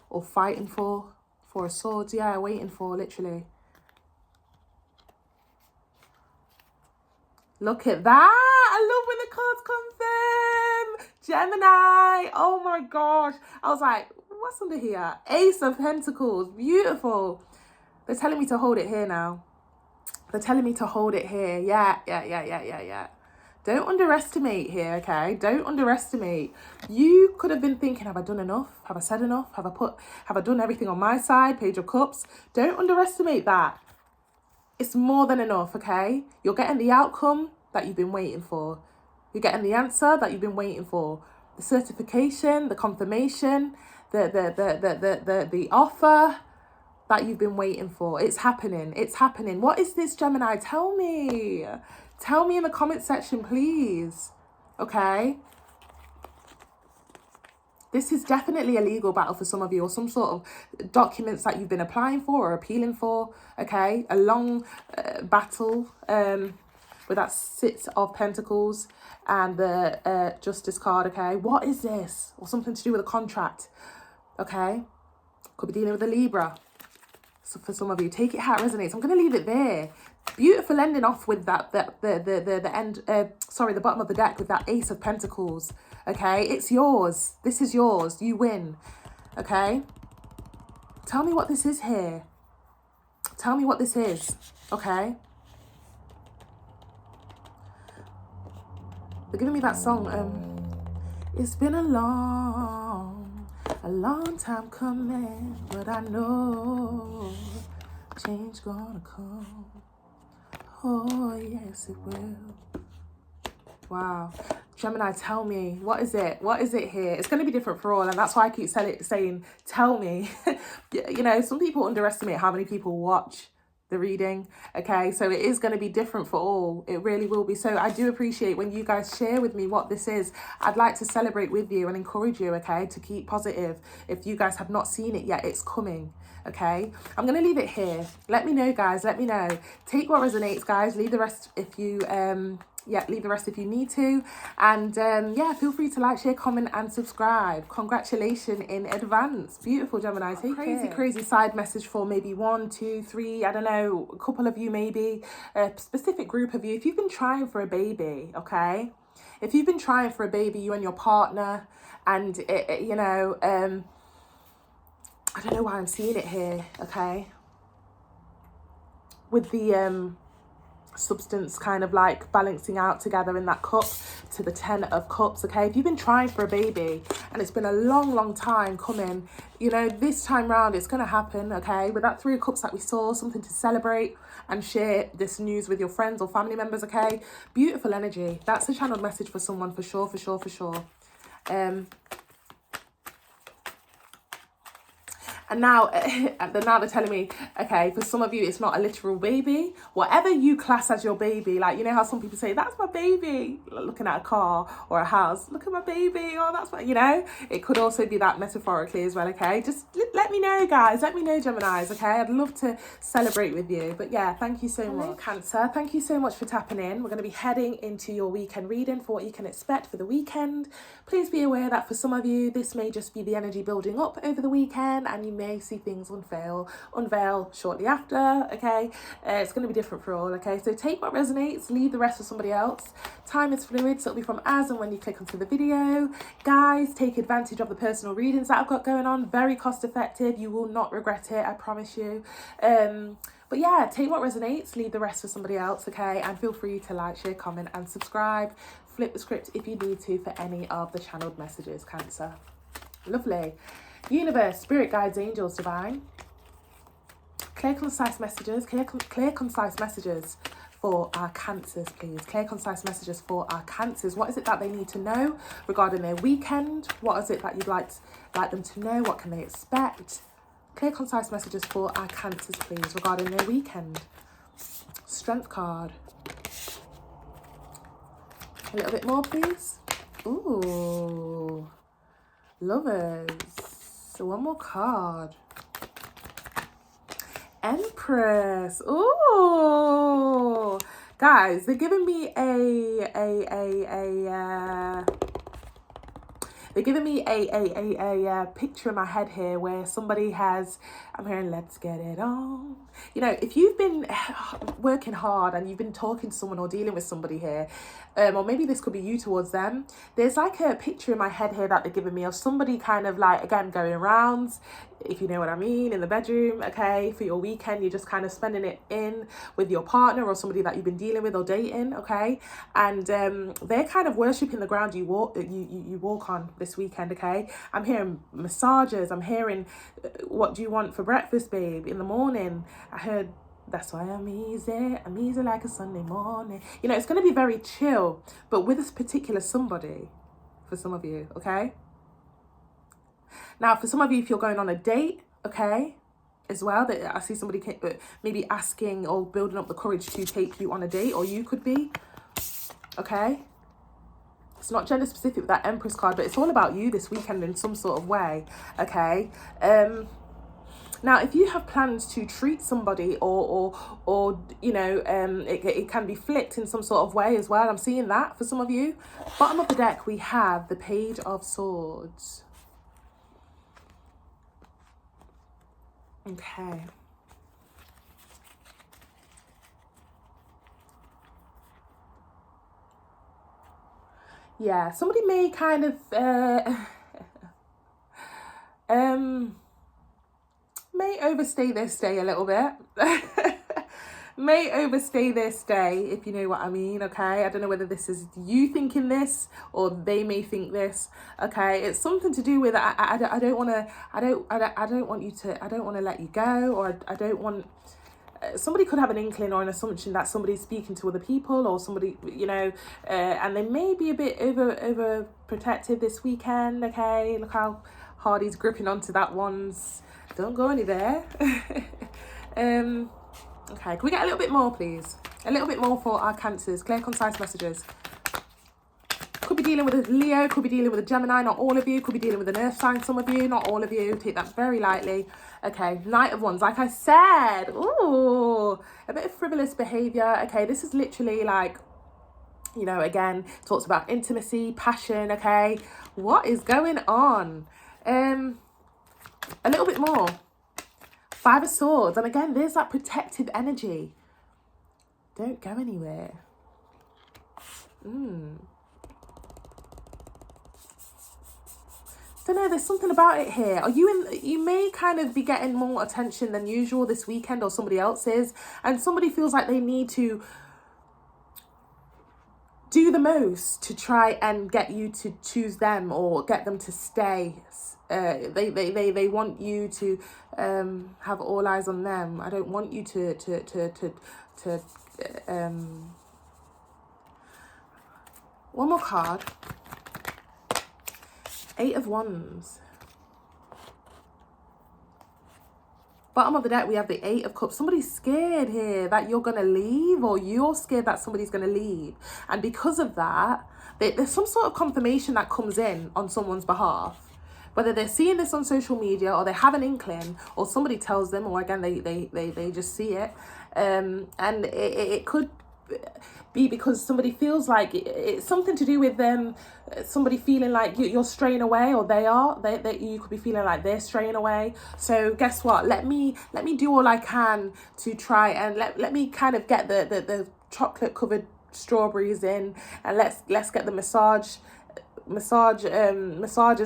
or fighting for. 4 of Swords, yeah, waiting for, literally. Look at that. I love when the cards confirm. Gemini. Oh my gosh. I was like, what's under here? Ace of Pentacles. Beautiful. They're telling me to hold it here now. They're telling me to hold it here. Yeah. Don't underestimate here, okay? Don't underestimate. You could have been thinking, have I done enough? Have I said enough? Have I done everything on my side? Page of Cups. Don't underestimate that. It's more than enough, okay? You're getting the outcome that you've been waiting for. You're getting the answer that you've been waiting for. The certification, the confirmation, the offer that you've been waiting for. It's happening. It's happening. What is this, Gemini? Tell me. Tell me in the comment section, please. Okay? This is definitely a legal battle for some of you, or some sort of documents that you've been applying for or appealing for, okay? A long battle with that Six of Pentacles and the Justice card, okay? What is this? Or something to do with a contract, okay? Could be dealing with a Libra. So for some of you, take it how it resonates. I'm going to leave it there. Beautiful ending off with that, the bottom of the deck with that Ace of Pentacles. Okay, it's yours. This is yours. You win. Okay. Tell me what this is here. Tell me what this is. Okay. They're giving me that song. It's been a long time coming, but I know change gonna come. Oh, yes, it will. Wow. Gemini, tell me, what is it? What is it here? It's going to be different for all, and that's why I keep saying, tell me. You know, some people underestimate how many people watch the reading, okay? So it is going to be different for all. It really will be. So I do appreciate when you guys share with me what this is. I'd like to celebrate with you and encourage you, okay, to keep positive. If you guys have not seen it yet, it's coming. Okay, I'm going to leave it here. Let me know, guys. Let me know. Take what resonates, guys. Leave the rest if you leave the rest if you need to. And feel free to like, share, comment and subscribe. Congratulations in advance. Beautiful, Gemini. Take crazy side message for maybe 1, 2, 3, I don't know, a couple of you, maybe a specific group of you. If you've been trying for a baby, okay, if you've been trying for a baby, you and your partner, and I don't know why I'm seeing it here, okay? With the substance kind of like balancing out together in that cup to the 10 of Cups, okay? If you've been trying for a baby and it's been a long time coming, you know, this time round it's going to happen, okay? With that 3 of Cups that we saw, something to celebrate and share this news with your friends or family members, okay? Beautiful energy. That's a channeled message for someone for sure. And now they're telling me, okay, for some of you, it's not a literal baby. Whatever you class as your baby, like, you know how some people say, that's my baby, looking at a car or a house, look at my baby, oh, that's my, you know, it could also be that metaphorically as well, okay? Just let me know, guys. Let me know, Geminis, okay? I'd love to celebrate with you. But yeah, thank you so much. Cancer, thank you so much for tapping in. We're going to be heading into your weekend reading for what you can expect for the weekend. Please be aware that for some of you, this may just be the energy building up over the weekend, and you may see things unveil shortly after, okay? It's going to be different for all, okay? So take what resonates, leave the rest for somebody else. Time is fluid, so it'll be from as and when you click onto the video. Guys, take advantage of the personal readings that I've got going on. Very cost effective. You will not regret it, I promise you. But yeah, take what resonates, leave the rest for somebody else, okay? And feel free to like, share, comment and subscribe. Flip the script if you need to for any of the channeled messages, Cancer. Lovely. Universe, spirit guides, angels, divine. Clear, concise messages. Clear, concise messages for our Cancers, please. Clear, concise messages for our Cancers. What is it that they need to know regarding their weekend? What is it that you'd like them to know? What can they expect? Clear, concise messages for our Cancers, please, regarding their weekend. Strength card. A little bit more, please. Ooh. Lovers. So one more card. Empress. Ooh. Guys, they're giving me They're giving me a picture in my head here where somebody has, I'm hearing, let's get it on. You know, if you've been working hard and you've been talking to someone or dealing with somebody here, or maybe this could be you towards them, there's like a picture in my head here that they're giving me of somebody kind of like, again, going rounds, if you know what I mean, in the bedroom, okay, for your weekend, you're just kind of spending it in with your partner or somebody that you've been dealing with or dating, okay, and they're kind of worshipping the ground you walk on this weekend, okay. I'm hearing massages, I'm hearing, what do you want for breakfast, babe, in the morning. I heard, that's why I'm easy like a Sunday morning. You know, it's going to be very chill, but with this particular somebody, for some of you, okay? Now, for some of you, if you're going on a date, okay, as well, that I see somebody maybe asking or building up the courage to take you on a date, or you could be, okay? It's not gender specific with that Empress card, but it's all about you this weekend in some sort of way, okay? Now, if you have plans to treat somebody or you know, it can be flipped in some sort of way as well. I'm seeing that for some of you. Bottom of the deck, we have the Page of Swords. Okay. Yeah, somebody may kind of may overstay their stay a little bit. May overstay their stay, if you know what I mean, okay? I don't know whether this is you thinking this or they may think this, okay? It's something to do with, I don't want to let you go, or I don't want, somebody could have an inkling or an assumption that somebody's speaking to other people or somebody, you know, and they may be a bit over protective this weekend, okay? Look how hard he's gripping onto that one's, don't go anywhere. Okay, can we get a little bit more, please? A little bit more for our Cancers. Clear, concise messages. Could be dealing with a Leo, could be dealing with a Gemini, not all of you. Could be dealing with an earth sign, some of you, not all of you. Take that very lightly. Okay, Knight of Wands, like I said. Ooh, a bit of frivolous behaviour. Okay, this is literally like, you know, again, talks about intimacy, passion, okay? What is going on? A little bit more. Five of Swords. And again, there's that protective energy. Don't go anywhere. Don't know, there's something about it here. You may kind of be getting more attention than usual this weekend, or somebody else is, and somebody feels like they need to do the most to try and get you to choose them or get them to stay. They want you to have all eyes on them. I don't want you to one more card. Eight of Wands. Bottom of the deck, we have the Eight of Cups. Somebody's scared here that you're going to leave, or you're scared that somebody's going to leave. And because of that, there's some sort of confirmation that comes in on someone's behalf. Whether they're seeing this on social media, or they have an inkling, or somebody tells them, or again, they just see it. And it could be because somebody feels like it's something to do with them, somebody feeling like you're straying away, or you could be feeling like they're straying away. So guess what, let me do all I can to try and let me kind of get the chocolate covered strawberries in, and let's get the massages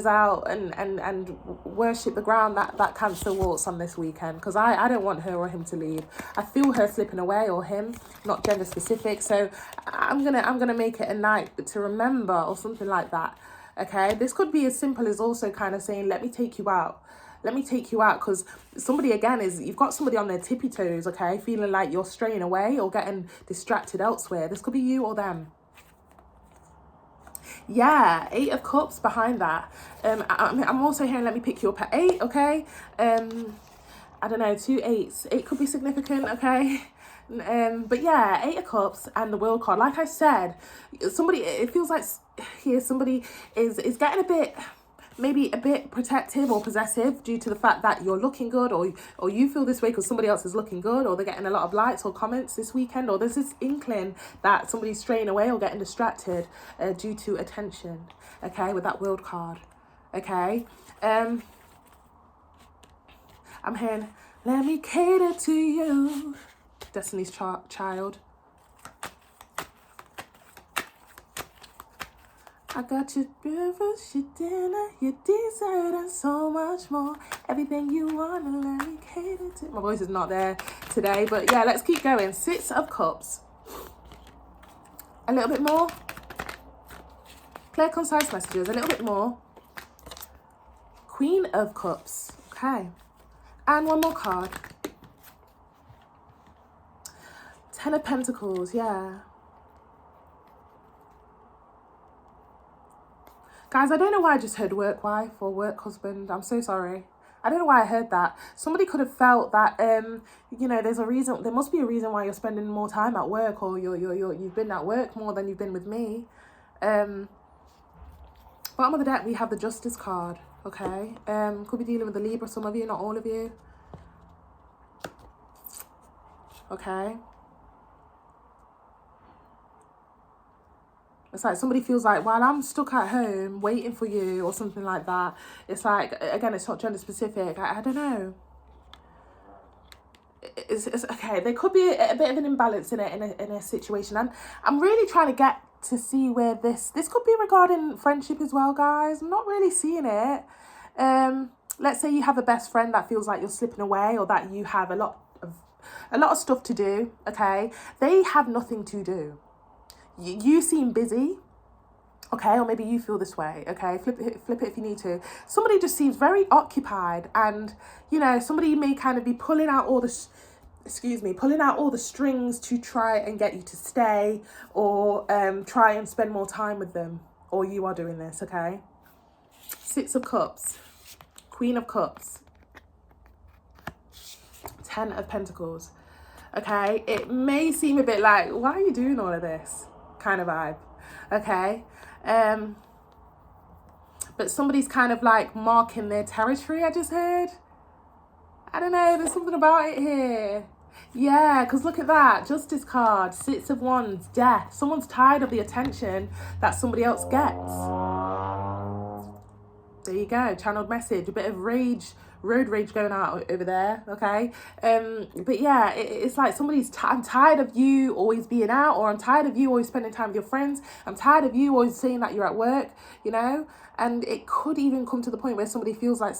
out and worship the ground that Cancer walks on this weekend, because I don't want her or him to leave. I feel her slipping away, or him, not gender specific. So I'm gonna make it a night to remember, or something like that. Okay, this could be as simple as also kind of saying, let me take you out, because somebody, again, you've got somebody on their tippy toes, okay, feeling like you're straying away or getting distracted elsewhere. This could be you or them. Yeah, Eight of Cups behind that. I'm also hearing, let me pick you up at 8, okay? I don't know, 2 8s. 8 could be significant, okay? But yeah, 8 of Cups and the World card. Like I said, it feels like here somebody is getting a bit, maybe a bit protective or possessive due to the fact that you're looking good, or you feel this way because somebody else is looking good, or they're getting a lot of likes or comments this weekend, or there's this inkling that somebody's straying away or getting distracted due to attention, okay, with that World card. okay? I'm hearing, let me cater to you. Destiny's Child. I got your breakfast, your dinner, your dessert, and so much more. Everything you want, and let me cater to. My voice is not there today, but yeah, let's keep going. Six of Cups. A little bit more. Clear, concise messages. A little bit more. Queen of Cups. Okay. And one more card. Ten of Pentacles. Yeah. Guys, I don't know why I just heard work wife or work husband. I'm so sorry. I don't know why I heard that. Somebody could have felt that, you know, there's a reason. There must be a reason why you're spending more time at work, or you've been at work more than you've been with me. Bottom of the deck, we have the Justice card. Okay. Could be dealing with the Libra. Some of you, not all of you. Okay. It's like somebody feels like, while I'm stuck at home waiting for you or something like that, it's like, again, it's not gender specific. I don't know. It's okay. There could be a bit of an imbalance in a situation. And I'm really trying to get to see where this could be regarding friendship as well, guys. I'm not really seeing it. Let's say you have a best friend that feels like you're slipping away, or that you have a lot of stuff to do. Okay. They have nothing to do. You seem busy, okay, or maybe you feel this way, okay, flip it if you need to. Somebody just seems very occupied, and, you know, somebody may kind of be pulling out all the strings to try and get you to stay, or try and spend more time with them, or you are doing this, okay. Six of Cups, Queen of Cups, Ten of Pentacles, okay. It may seem a bit like, why are you doing all of this kind of vibe, okay. But somebody's kind of like marking their territory, I just heard. I don't know, there's something about it here. Yeah, because look at that, Justice card, Six of Wands, Death. Someone's tired of the attention that somebody else gets. There you go, channeled message. A bit of road rage going out over there, okay. But yeah, it's like somebody's I'm tired of you always being out, or I'm tired of you always spending time with your friends. I'm tired of you always saying that you're at work, you know. And it could even come to the point where somebody feels like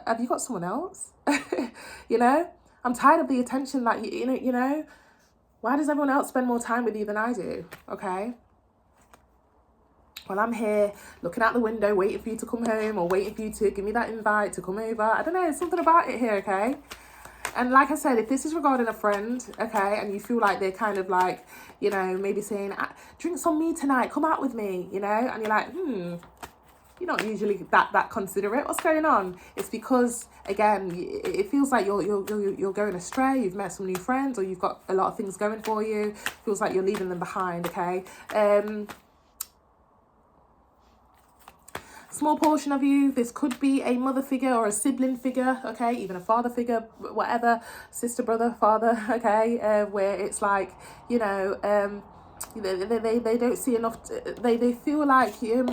have you got someone else? You know, I'm tired of the attention that you know, why does everyone else spend more time with you than I do? Okay. Well, I'm here looking out the window, waiting for you to come home, or waiting for you to give me that invite to come over. I don't know, there's something about it here, okay? And like I said, if this is regarding a friend, okay, and you feel like they're kind of like, you know, maybe saying, drinks on me tonight, come out with me, you know, and you're like, you're not usually that considerate. What's going on? It's because, again, it feels like you're going astray. You've met some new friends, or you've got a lot of things going for you. It feels like you're leaving them behind, okay? Small portion of you, this could be a mother figure or a sibling figure, okay, even a father figure, whatever, sister, brother, father, okay, where it's like, you know, they don't see enough, they feel like you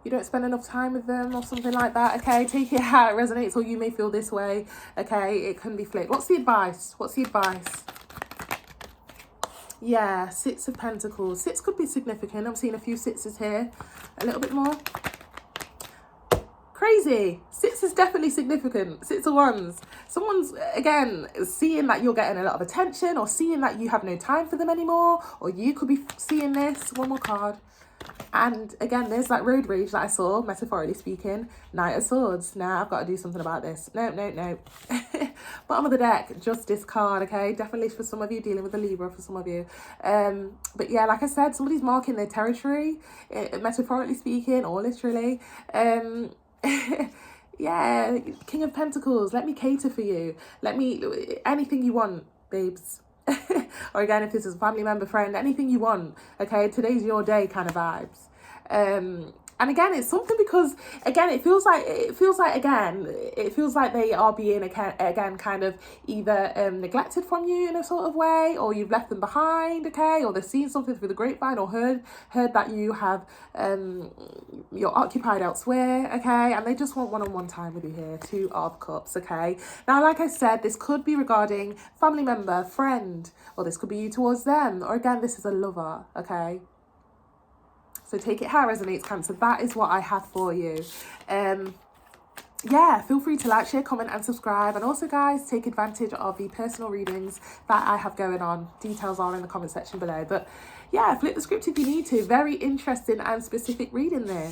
don't spend enough time with them, or something like that, okay. Take it how it resonates, or you may feel this way, okay. It can be flipped. What's the advice? Yeah, Six of Pentacles. Six could be significant. I'm seeing a few sixes here. A little bit more. Crazy. Six is definitely significant. Six of Wands. Someone's, again, seeing that you're getting a lot of attention, or seeing that you have no time for them anymore, or you could be seeing this. One more card. And again, there's that road rage that I saw, metaphorically speaking. Knight of Swords. Now I've got to do something about this. No. Bottom of the deck, Justice card, okay? Definitely for some of you, dealing with the Libra for some of you. But yeah, like I said, somebody's marking their territory, metaphorically speaking, or literally. Yeah, King of Pentacles, let me cater for you. Anything you want, babes. Or again, if this is a family member, friend, anything you want, okay? Today's your day kind of vibes. And And again, it's something because again, it feels like they are being again kind of either neglected from you in a sort of way, or you've left them behind, okay, or they've seen something through the grapevine, or heard that you have you're occupied elsewhere, okay, and they just want one-on-one time with you here. 2 of Cups, okay. Now, like I said, this could be regarding family member, friend, or this could be you towards them, or again, this is a lover, okay. So take it how it resonates, Cancer. That is what I have for you. Yeah, feel free to like, share, comment and subscribe. And also, guys, take advantage of the personal readings that I have going on. Details are in the comment section below. But yeah, flip the script if you need to. Very interesting and specific reading there.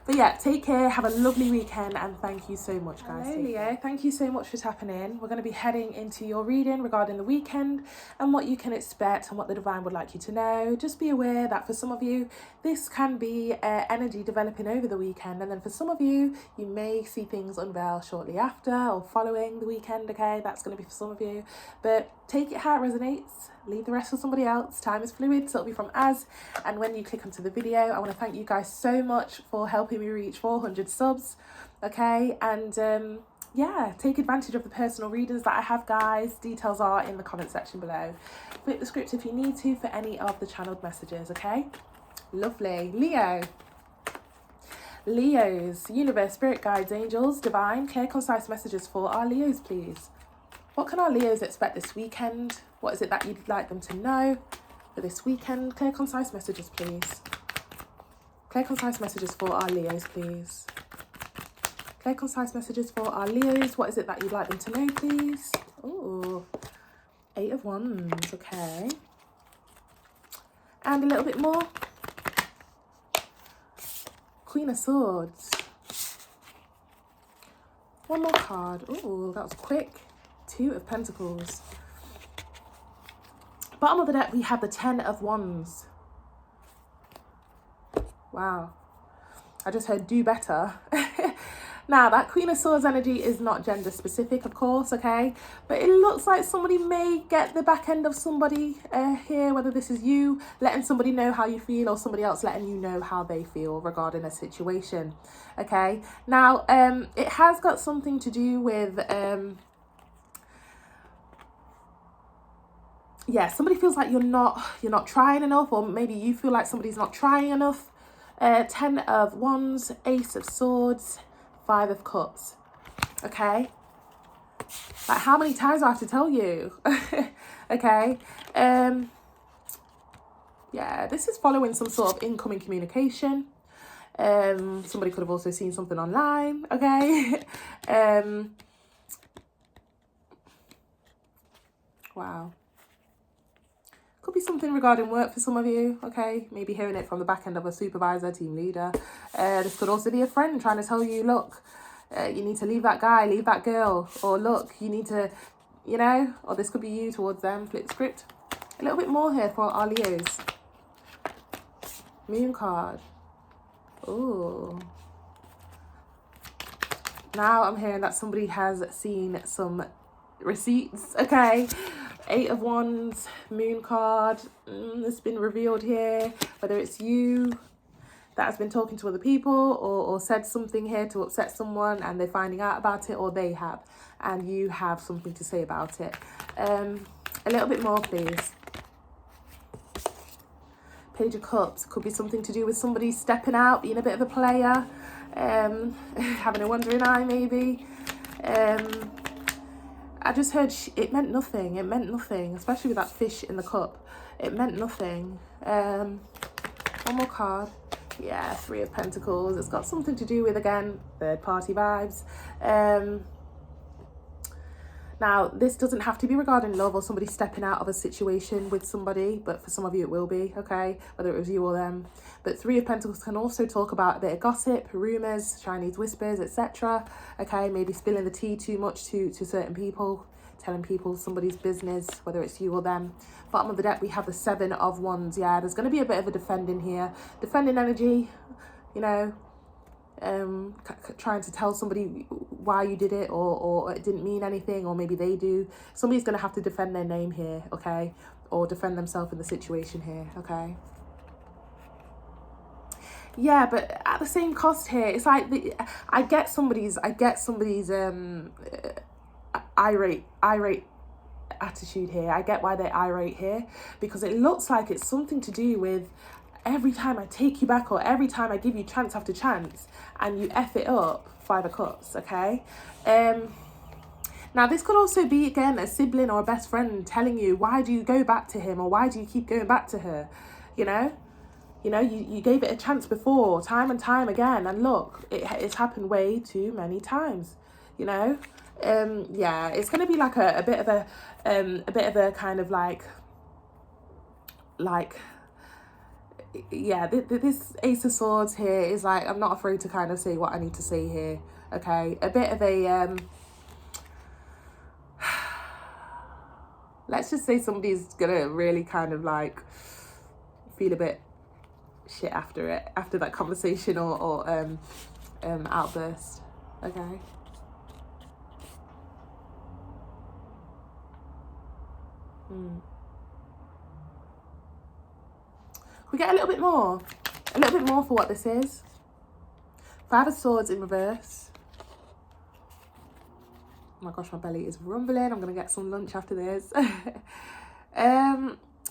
But yeah, take care, have a lovely weekend, and thank you so much, guys. Hello, Leo. Thank you so much for tapping in. We're going to be heading into your reading regarding the weekend and what you can expect and what the divine would like you to know. Just be aware that for some of you, this can be energy developing over the weekend, and then for some of you, you may see things unveil shortly after or following the weekend, okay? That's going to be for some of you. But take it how it resonates. Leave the rest for somebody else. Time is fluid, so it'll be from us. And when you click onto the video, I want to thank you guys so much for helping me reach 400 subs, okay? And yeah, take advantage of the personal readings that I have, guys. Details are in the comment section below. Flip the script if you need to for any of the channeled messages, okay? Lovely. Leo. Leos, universe, spirit guides, angels, divine, clear, concise messages for our Leos, please. What can our Leos expect this weekend? What is it that you'd like them to know for this weekend? Clear, concise messages, please. Clear, concise messages for our Leos, please. Clear, concise messages for our Leos. What is it that you'd like them to know, please? Oh, 8 of Wands, okay. And a little bit more. Queen of Swords. One more card. Oh, that was quick. 2 of Pentacles. Bottom of the deck, we have the 10 of Wands. Wow. I just heard do better. Now, that Queen of Swords energy is not gender specific, of course, okay? But it looks like somebody may get the back end of somebody here, whether this is you letting somebody know how you feel or somebody else letting you know how they feel regarding a situation, okay? Now, it has got something to do with... yeah, somebody feels like you're not trying enough, or maybe you feel like somebody's not trying enough. 10 of Wands, Ace of Swords, 5 of Cups. Okay? Like, how many times do I have to tell you? Okay? Yeah, this is following some sort of incoming communication. Somebody could have also seen something online, okay? Wow. Could be something regarding work for some of you, okay? Maybe hearing it from the back end of a supervisor, team leader. This could also be a friend trying to tell you, look, you need to leave that guy, leave that girl. Or look, you need to, you know, or this could be you towards them. Flip the script. A little bit more here for our Leos. Moon card. Ooh. Now I'm hearing that somebody has seen some receipts, okay? 8 of Wands, Moon card. It's been revealed here, whether it's you that has been talking to other people or said something here to upset someone and they're finding out about it, or they have and you have something to say about it. A little bit more, please. Page of Cups. Could be something to do with somebody stepping out, being a bit of a player, having a wandering eye maybe. I just heard it meant nothing. It meant nothing, especially with that fish in the cup. It meant nothing. One more card. Yeah, 3 of Pentacles. It's got something to do with, again, third party vibes. Now, this doesn't have to be regarding love or somebody stepping out of a situation with somebody, but for some of you it will be, okay? Whether it was you or them. But 3 of Pentacles can also talk about a bit of gossip, rumours, Chinese whispers, etc. Okay, maybe spilling the tea too much to certain people, telling people somebody's business, whether it's you or them. Bottom of the deck, we have the 7 of Wands. Yeah, there's going to be a bit of a defending here. Defending energy, you know, trying to tell somebody why you did it, or it didn't mean anything, or maybe they do. Somebody's going to have to defend their name here, okay? Or defend themselves in the situation here, okay? Yeah, but at the same cost here, it's like I get somebody's irate attitude here. I get why they're irate here, because it looks like it's something to do with every time I take you back, or every time I give you chance after chance and you F it up. 5 of Cups, okay? Now this could also be, again, a sibling or a best friend telling you, why do you go back to him, or why do you keep going back to her? You know, you gave it a chance before, time and time again, and look, it's happened way too many times, you know. Yeah, it's going to be like a bit of a kind of like yeah, this Ace of Swords here is like, I'm not afraid to kind of say what I need to say here, okay? A bit of a let's just say somebody's gonna really kind of like feel a bit shit after that conversation or outburst, okay? We get a little bit more for what this is. 5 of Swords in reverse. Oh my gosh, my belly is rumbling. I'm gonna get some lunch after this.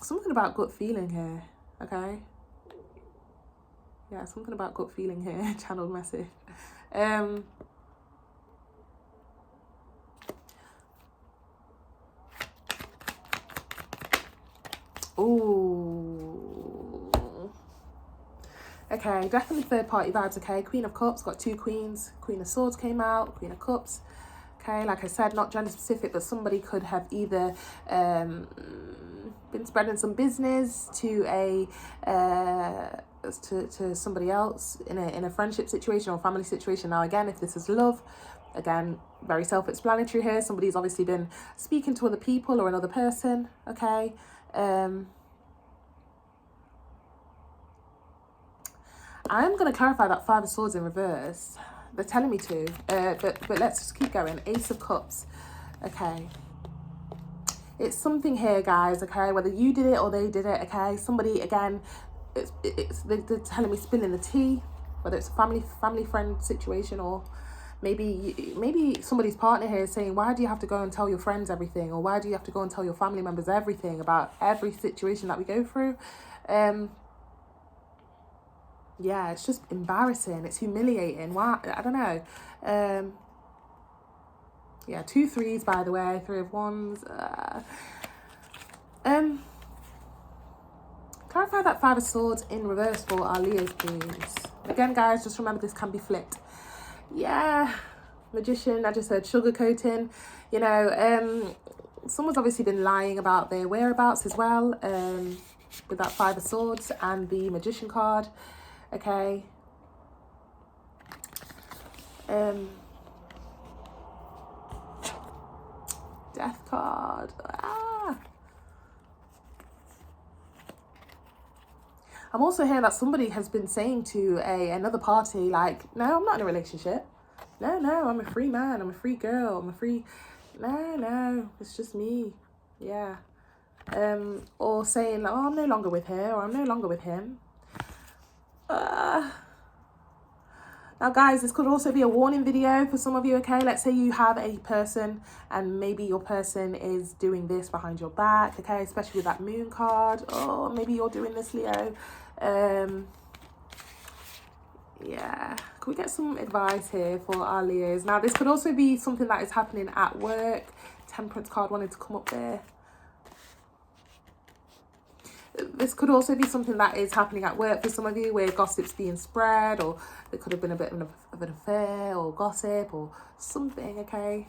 Something about gut feeling here, okay? Yeah, something about gut feeling here. Channeled message. Ooh. Okay, definitely third party vibes, okay? Queen of Cups, got 2 queens. Queen of Swords came out, Queen of Cups. Okay, like I said, not gender specific, but somebody could have either been spreading some business to to somebody else in a friendship situation or family situation. Now again, if this is love, again, very self-explanatory here. Somebody's obviously been speaking to other people or another person, okay? I'm going to clarify that 5 of Swords in reverse. They're telling me to, but let's just keep going. Ace of Cups, okay. It's something here, guys, okay? Whether you did it or they did it, okay? Somebody, again, they're telling me spilling the tea, whether it's a family friend situation, or maybe somebody's partner here is saying, why do you have to go and tell your friends everything, or why do you have to go and tell your family members everything about every situation that we go through? Yeah, it's just embarrassing. It's humiliating. Why? I don't know. Yeah, 2 3s, by the way. 3 of Wands. Clarify that 5 of Swords in reverse for our Leos, please. Again, guys, just remember this can be flipped. Yeah, Magician. I just heard sugarcoating. You know, someone's obviously been lying about their whereabouts as well. With that 5 of Swords and the Magician card. Okay. Death card. I'm also hearing that somebody has been saying to another party, like, no, I'm not in a relationship. No, I'm a free man. I'm a free girl. I'm a free... No, it's just me. Yeah. Or saying, oh, I'm no longer with her, or I'm no longer with him. Now guys, this could also be a warning video for some of you, okay? Let's say you have a person and maybe your person is doing this behind your back, okay? Especially with that moon card. Or maybe you're doing this, Leo. Yeah, can we get some advice here for our Leos? Now this could also be something that is happening at work. Temperance card wanted to come up there. This could also be something that is happening at work for some of you, where gossip's being spread, or there could have been a bit of an affair or gossip or something, okay?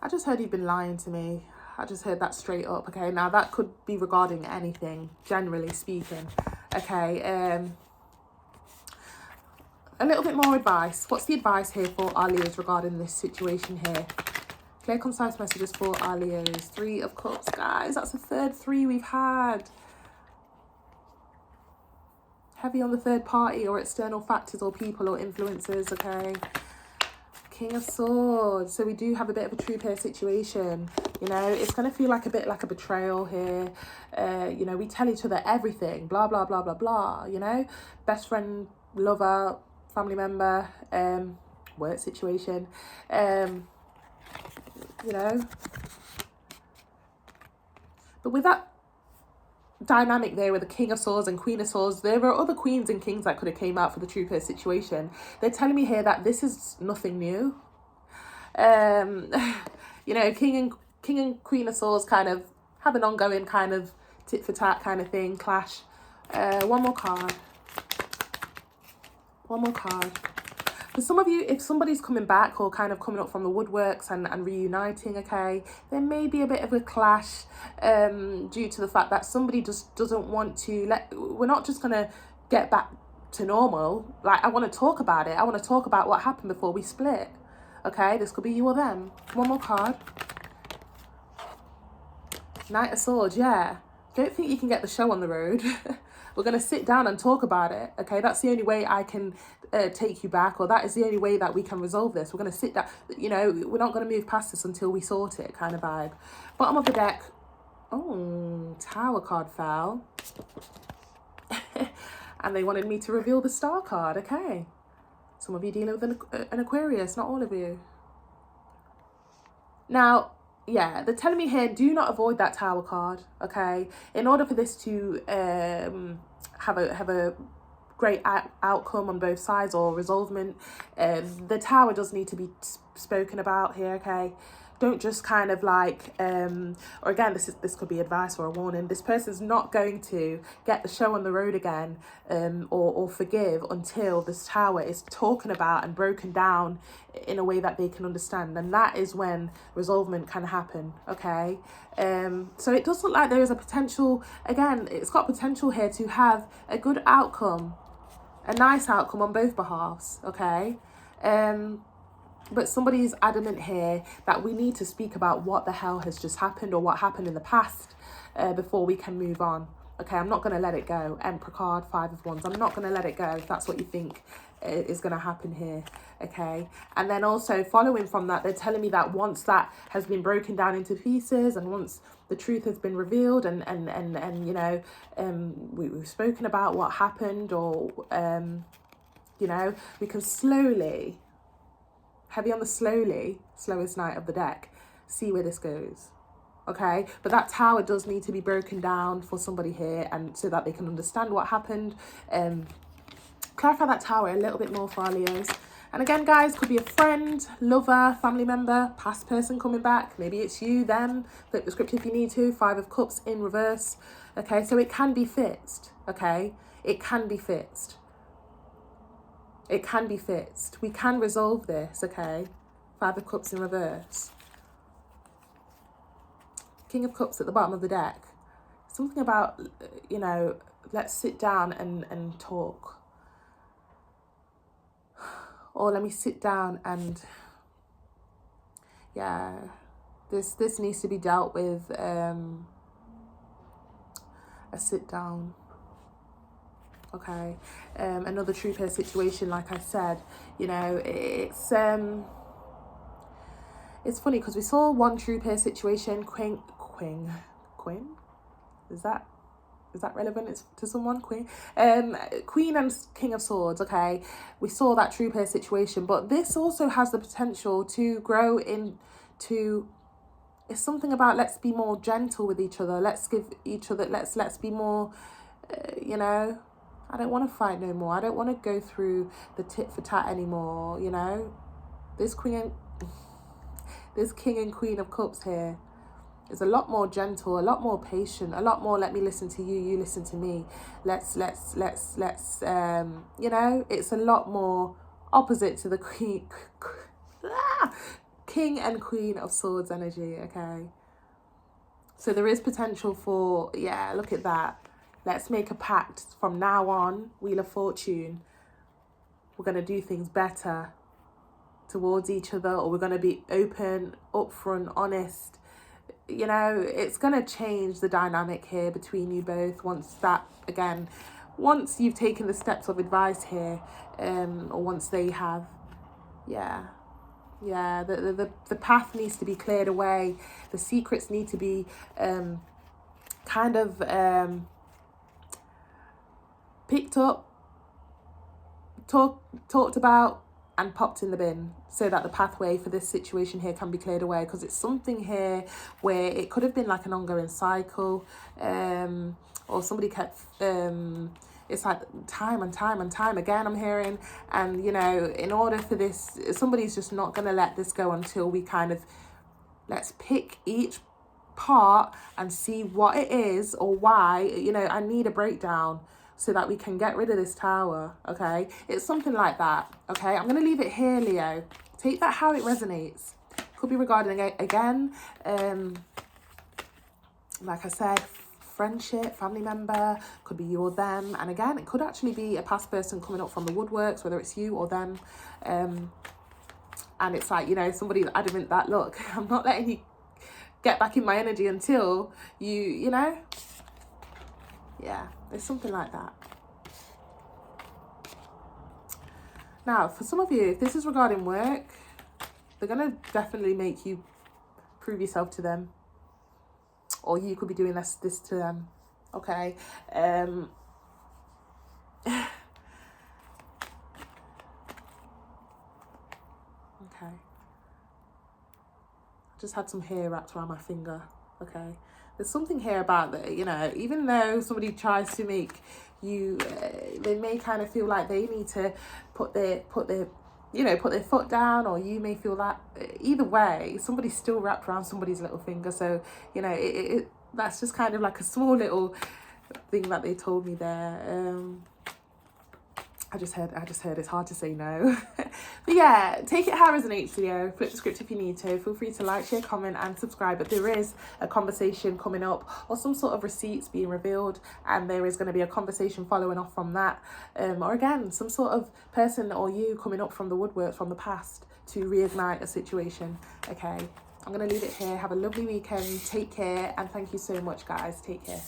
I just heard you've been lying to me. I just heard that straight up, okay? Now that could be regarding anything, generally speaking, okay? A little bit more advice. What's the advice here for our Leos regarding this situation here? Clear, concise messages for our Leos. 3 of Cups, guys. That's the third 3 we've had. Heavy on the third party or external factors or people or influences, okay? King of Swords. So we do have a bit of a true pair situation. You know, it's going to feel like a bit like a betrayal here. You know, we tell each other everything, blah, blah, blah, blah, blah, you know. Best friend, lover, family member, work situation, you know. But with that dynamic there with the King of Swords and Queen of Swords, there are other queens and kings that could have came out for the true pair situation. They're telling me here that this is nothing new. You know, King and Queen of Swords kind of have an ongoing kind of tit for tat kind of thing, clash. One more card. For some of you, if somebody's coming back or kind of coming up from the woodworks and reuniting, okay, there may be a bit of a clash due to the fact that somebody just doesn't want to we're not just going to get back to normal. Like, I want to talk about it. I want to talk about what happened before we split. Okay, this could be you or them. One more card. Knight of Swords, yeah. Don't think you can get the show on the road. We're going to sit down and talk about it, okay? That's the only way I can take you back, or that is the only way that we can resolve this. We're going to sit down, you know, we're not going to move past this until we sort it, kind of vibe. Bottom of the deck. Oh, Tower card fell. And they wanted me to reveal the Star card, okay. Some of you dealing with an Aquarius, not all of you. Now, yeah, they're telling me here, do not avoid that Tower card, okay? In order for this to have a great outcome on both sides or resolvement, the Tower does need to be spoken about here, okay? Don't just kind of like, or again, this could be advice or a warning. This person's not going to get the show on the road again, or forgive until this Tower is talking about and broken down in a way that they can understand. And that is when resolvement can happen, okay? So it does look like there is a potential, again, it's got potential here to have a good outcome, a nice outcome on both behalves, okay? But somebody is adamant here that we need to speak about what the hell has just happened or what happened in the past before we can move on. Okay, I'm not going to let it go. Emperor card, 5 of Wands. I'm not going to let it go if that's what you think is going to happen here. Okay, and then also following from that, they're telling me that once that has been broken down into pieces and once the truth has been revealed and you know, we've spoken about what happened, or, you know, we can slowly... heavy on the slowest night of the deck, see where this goes, okay? But that Tower does need to be broken down for somebody here, and so that they can understand what happened. Clarify that Tower a little bit more for our Leos. And again, guys, could be a friend, lover, family member, past person coming back. Maybe it's you, them. Flip the script if you need to. 5 of Cups in reverse, okay? So it can be fixed, okay? It can be fixed. It can be fixed. We can resolve this, okay? 5 of Cups in reverse. King of Cups at the bottom of the deck. Something about, you know, let's sit down and talk. Or let me sit down and, yeah, this needs to be dealt with, a sit down. Okay, another true pair situation, like I said, you know, it's funny because we saw one true pair situation, Queen, is that relevant to someone? Queen and King of Swords, okay, we saw that true pair situation, but this also has the potential to grow into, it's something about let's be more gentle with each other, let's give each other, let's be more, you know, I don't want to fight no more. I don't want to go through the tit for tat anymore, you know. This King and Queen of Cups here is a lot more gentle, a lot more patient, a lot more let me listen to you, you listen to me. Let's you know, it's a lot more opposite to the King and Queen of Swords energy, okay. So there is potential for, yeah, look at that. Let's make a pact from now on, Wheel of Fortune. We're going to do things better towards each other, or we're going to be open, upfront, honest. You know, it's going to change the dynamic here between you both once that, again, once you've taken the steps of advice here, or once they have, yeah. Yeah, the path needs to be cleared away. The secrets need to be kind of picked up, talked about, and popped in the bin, so that the pathway for this situation here can be cleared away, because it's something here where it could have been like an ongoing cycle, or somebody kept it's like time and time and time again I'm hearing. And you know, in order for this, somebody's just not going to let this go until we kind of, let's pick each part and see what it is or why. You know, I need a breakdown so that we can get rid of this tower, okay? It's something like that, okay? I'm going to leave it here, Leo. Take that how it resonates. Could be regarding, again, like I said, friendship, family member, could be you or them. And again, it could actually be a past person coming up from the woodworks, whether it's you or them. And it's like, you know, somebody's adamant that, look, I'm not letting you get back in my energy until you know. Yeah, it's something like that. Now, for some of you, if this is regarding work, they're going to definitely make you prove yourself to them. Or you could be doing this to them. Okay. Okay. I just had some hair wrapped around my finger. Okay. There's something here about that, you know, even though somebody tries to make you, they may kind of feel like they need to put their foot down, or you may feel that, either way, somebody's still wrapped around somebody's little finger. So, you know, that's just kind of like a small little thing that they told me there. I just heard it's hard to say no. But yeah, take it how it resonates, Leo. Flip the script if you need to. Feel free to like, share, comment and subscribe. But there is a conversation coming up, or some sort of receipts being revealed, and there is going to be a conversation following off from that. Or again, some sort of person or you coming up from the woodwork from the past to reignite a situation. Okay, I'm going to leave it here. Have a lovely weekend. Take care. And thank you so much, guys. Take care.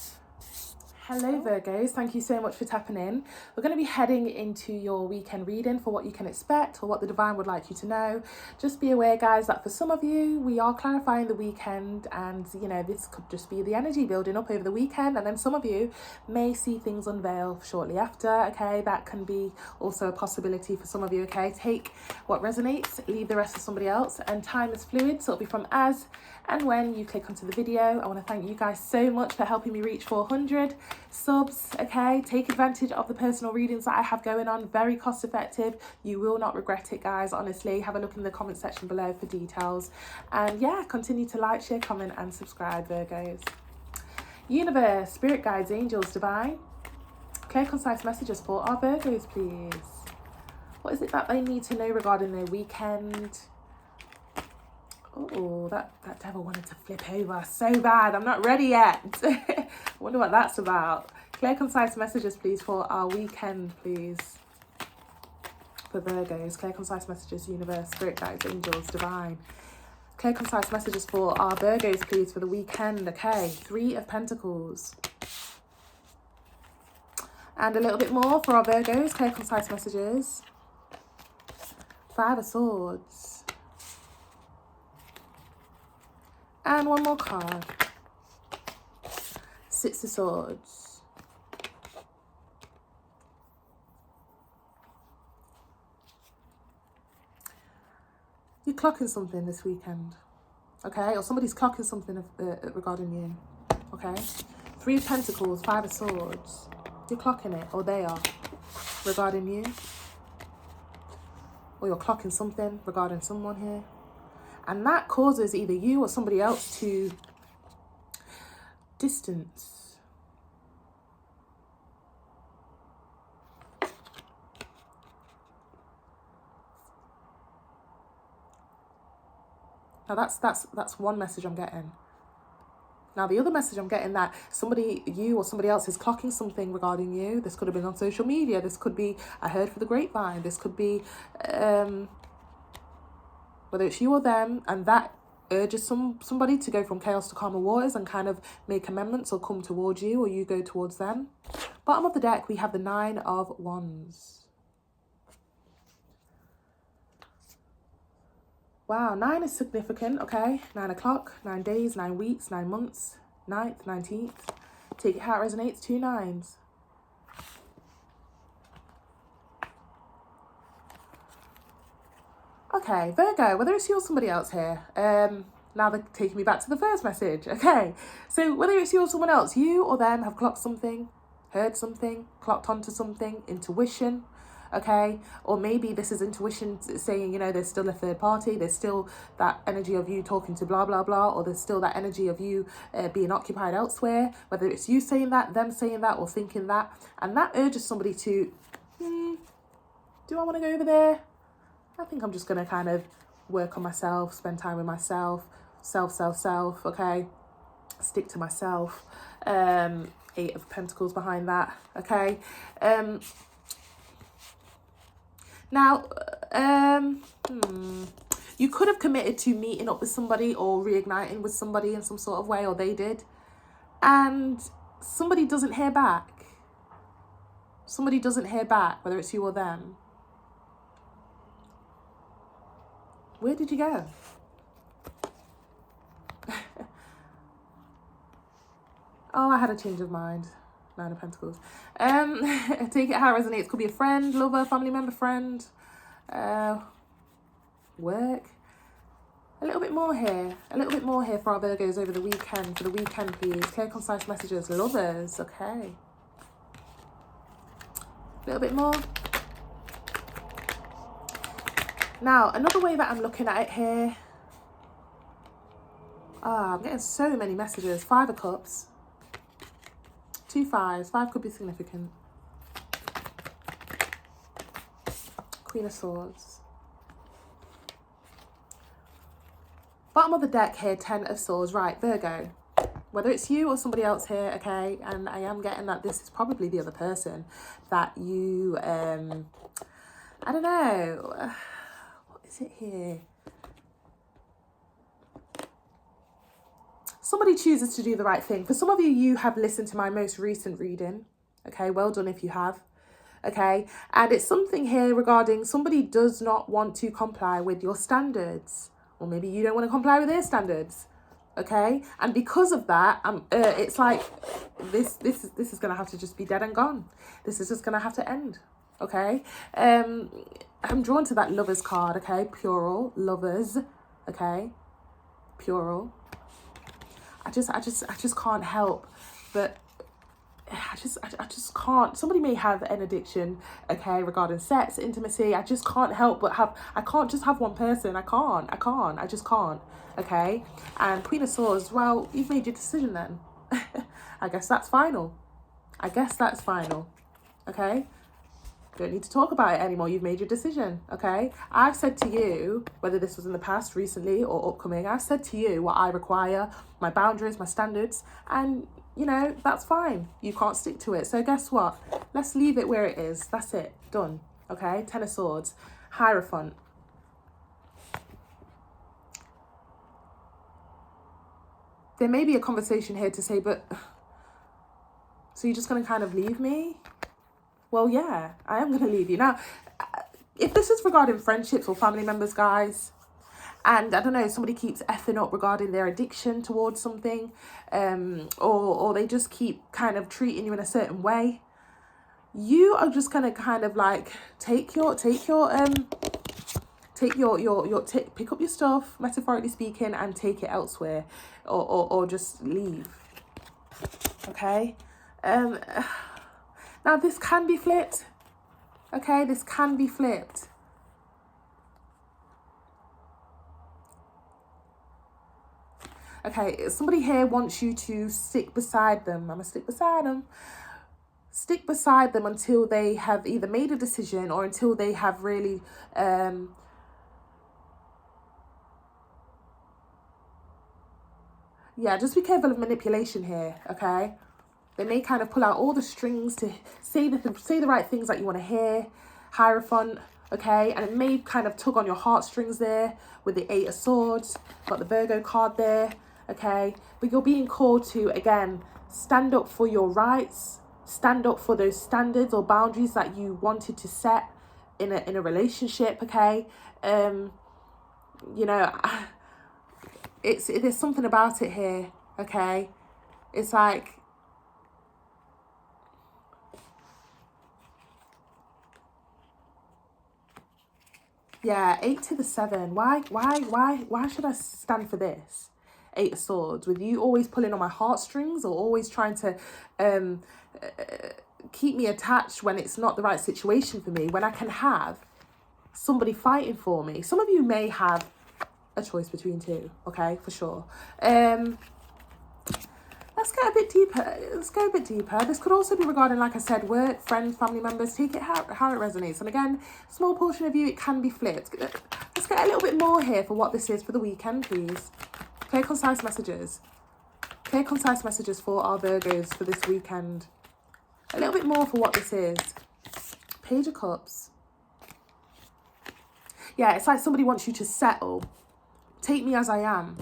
Hello Virgos, thank you so much for tapping in. We're going to be heading into your weekend reading for what you can expect, or what the divine would like you to know. Just be aware, guys, that for some of you, we are clarifying the weekend, and you know, this could just be the energy building up over the weekend, and then some of you may see things unveil shortly after. Okay, that can be also a possibility for some of you. Okay, take what resonates, leave the rest to somebody else, and time is fluid, so it'll be from as and when you click onto the video. I want to thank you guys so much for helping me reach 400 subs. Okay, take advantage of the personal readings that I have going on, very cost effective. You will not regret it, guys, honestly. Have a look in the comment section below for details, and yeah, continue to like, share, comment and subscribe, Virgos. Universe, spirit guides, angels, divine, clear concise messages for our Virgos, please. What is it that they need to know regarding their weekend? Oh, that devil wanted to flip over so bad. I'm not ready yet. I wonder what that's about. Clear, concise messages, please, for our weekend, please. For Virgos, clear, concise messages, universe, spirit guides, angels, divine. Clear, concise messages for our Virgos, please, for the weekend. Okay, 3 of Pentacles. And a little bit more for our Virgos, clear, concise messages. 5 of Swords. And one more card. 6 of Swords. You're clocking something this weekend, okay? Or somebody's clocking something regarding you, okay? 3 of Pentacles, 5 of Swords. You're clocking it, or they are, regarding you. Or you're clocking something regarding someone here. And that causes either you or somebody else to distance. Now that's one message I'm getting. Now the other message I'm getting, that somebody, you or somebody else, is clocking something regarding you. This could have been on social media. This could be, I heard for the grapevine. This could be whether it's you or them, and that urges somebody to go from chaos to calmer waters and kind of make amendments or come towards you, or you go towards them. Bottom of the deck, we have the 9 of Wands. Wow, 9 is significant, okay? 9 o'clock, 9 days, 9 weeks, 9 months, 9th, 19th. Take it how it resonates, 2 9s. Okay, Virgo, whether it's you or somebody else here, now they're taking me back to the first message, okay? So whether it's you or someone else, you or them have clocked something, heard something, clocked onto something, intuition, okay? Or maybe this is intuition saying, you know, there's still a third party, there's still that energy of you talking to blah, blah, blah, or there's still that energy of you being occupied elsewhere, whether it's you saying that, them saying that, or thinking that, and that urges somebody to, do I want to go over there? I think I'm just going to kind of work on myself, spend time with myself, self, okay? Stick to myself. 8 of Pentacles behind that, okay? Now, you could have committed to meeting up with somebody or reigniting with somebody in some sort of way, or they did, and somebody doesn't hear back. Somebody doesn't hear back, whether it's you or them. Where did you go? Oh, I had a change of mind. 9 of Pentacles. Take it how it resonates. Could be a friend, lover, family member, friend. Work. A little bit more here. A little bit more here for our Virgos over the weekend. For the weekend, please. Clear, concise messages. Lovers. Okay. A little bit more. Now, another way that I'm looking at it here. I'm getting so many messages. 5 of Cups. 2 5s. 5 could be significant. Queen of Swords. Bottom of the deck here, 10 of Swords. Right, Virgo. Whether it's you or somebody else here, okay, and I am getting that this is probably the other person that you, I don't know. What is it here? Somebody chooses to do the right thing. For some of you, you have listened to my most recent reading. Okay, well done if you have. Okay, and it's something here regarding somebody does not want to comply with your standards. Or maybe you don't want to comply with their standards. Okay, and because of that, it's like this is going to have to just be dead and gone. This is just going to have to end. Okay, I'm drawn to that lovers card. Okay, plural, lovers. Okay, plural. I just can't help but I just can't. Somebody may have an addiction, okay, regarding sex, intimacy. I just can't help but I can't just have one person. I just can't, okay? And Queen of Swords, well, you've made your decision then. I guess that's final, okay? Don't need to talk about it anymore. You've made your decision, okay? I've said to you, whether this was in the past, recently, or upcoming, I've said to you what I require, my boundaries, my standards, and, you know, that's fine. You can't stick to it. So guess what? Let's leave it where it is. That's it. Done, okay? 10 of Swords. Hierophant. There may be a conversation here to say, but, so you're just going to kind of leave me? Well, yeah, I am going to leave you. Now, if this is regarding friendships or family members, guys, and I don't know, somebody keeps effing up regarding their addiction towards something, or they just keep kind of treating you in a certain way, you are just going to kind of like pick up your stuff, metaphorically speaking, and take it elsewhere, or just leave. Okay. Now, this can be flipped, okay? This can be flipped. Okay, somebody here wants you to stick beside them. I'm going to stick beside them. Stick beside them until they have either made a decision or until they have really... yeah, just be careful of manipulation here, okay? They may kind of pull out all the strings to say the right things that you want to hear. Hierophant, okay? And it may kind of tug on your heartstrings there with the 8 of Swords. Got the Virgo card there, okay? But you're being called to, again, stand up for your rights. Stand up for those standards or boundaries that you wanted to set in a relationship, okay? you know, there's something about it here, okay? It's like, yeah, 8 to the 7. Why should I stand for this? 8 of Swords, with you always pulling on my heartstrings or always trying to keep me attached when it's not the right situation for me, when I can have somebody fighting for me. Some of you may have a choice between two, okay, for sure. Let's get a bit deeper. Let's go a bit deeper. This could also be regarding, like I said, work, friends, family members. Take it how it resonates. And again, small portion of you, it can be flipped. Let's get a little bit more here for what this is for the weekend, please. Clear, concise messages. Clear, concise messages for our Virgos for this weekend. A little bit more for what this is. Page of Cups. Yeah, it's like somebody wants you to settle. Take me as I am.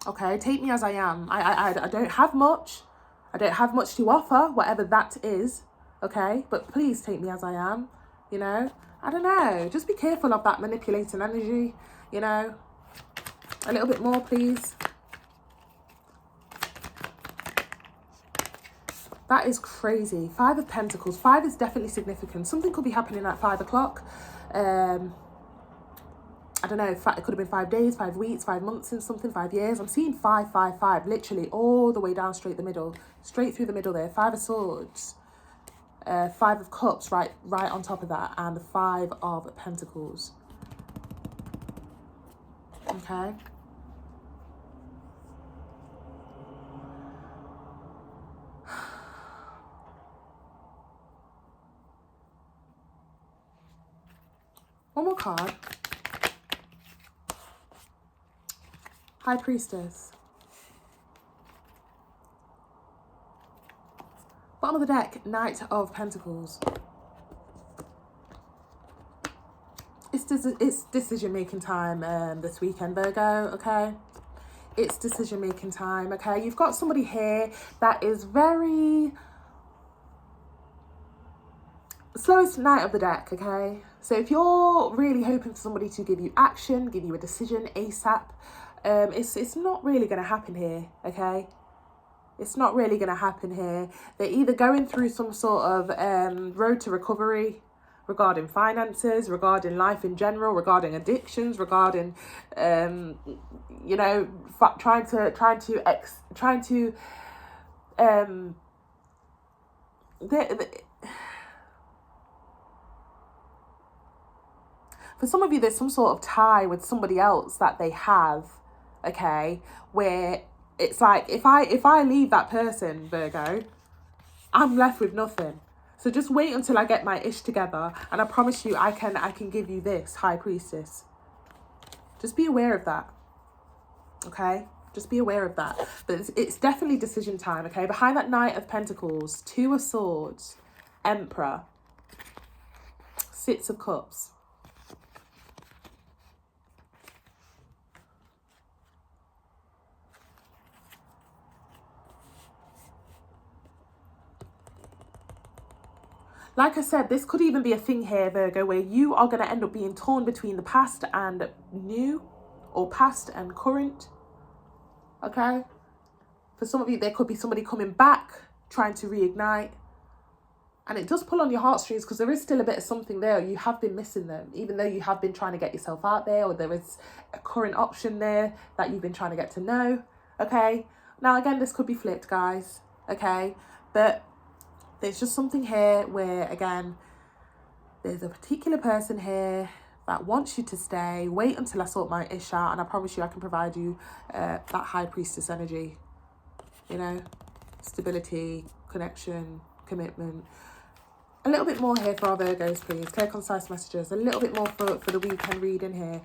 Okay, take me as I am. I don't have much. I don't have much to offer, whatever that is. Okay, but please take me as I am. You know, I don't know. Just be careful of that manipulating energy. You know, a little bit more, please. That is crazy. 5 of Pentacles. 5 is definitely significant. Something could be happening at 5 o'clock. I don't know, it could have been 5 days, 5 weeks, 5 months and something, 5 years. I'm seeing 5, 5, 5, literally all the way down straight the middle, straight through the middle there. 5 of Swords, 5 of Cups right on top of that, and the 5 of Pentacles. Okay. One more card. High Priestess. Bottom of the deck, Knight of Pentacles. It's decision-making time this weekend, Virgo, okay? It's decision-making time, okay? You've got somebody here that is very... slowest Knight of the deck, okay? So if you're really hoping for somebody to give you action, give you a decision ASAP, it's not really going to happen here, okay? It's not really going to happen here. They're either going through some sort of road to recovery regarding finances, regarding life in general, regarding addictions, regarding, you know, trying to for some of you, there's some sort of tie with somebody else that they have, okay, where it's like, if I leave that person, Virgo, I'm left with nothing. So just wait until I get my ish together, and I promise you I can give you this, High Priestess. Just be aware of that, okay? Just be aware of that. But it's definitely decision time, okay? Behind that Knight of Pentacles, 2 of Swords, Emperor, 6 of Cups. Like I said, this could even be a thing here, Virgo, where you are going to end up being torn between the past and new, or past and current, okay? For some of you, there could be somebody coming back, trying to reignite. And it does pull on your heartstrings because there is still a bit of something there. You have been missing them, even though you have been trying to get yourself out there, or there is a current option there that you've been trying to get to know, okay? Now, again, this could be flipped, guys, okay? But there's just something here where, again, there's a particular person here that wants you to stay. Wait until I sort my ish out, and I promise you I can provide you that High Priestess energy. You know, stability, connection, commitment. A little bit more here for our Virgos, please. Clear, concise messages. A little bit more for the weekend reading here.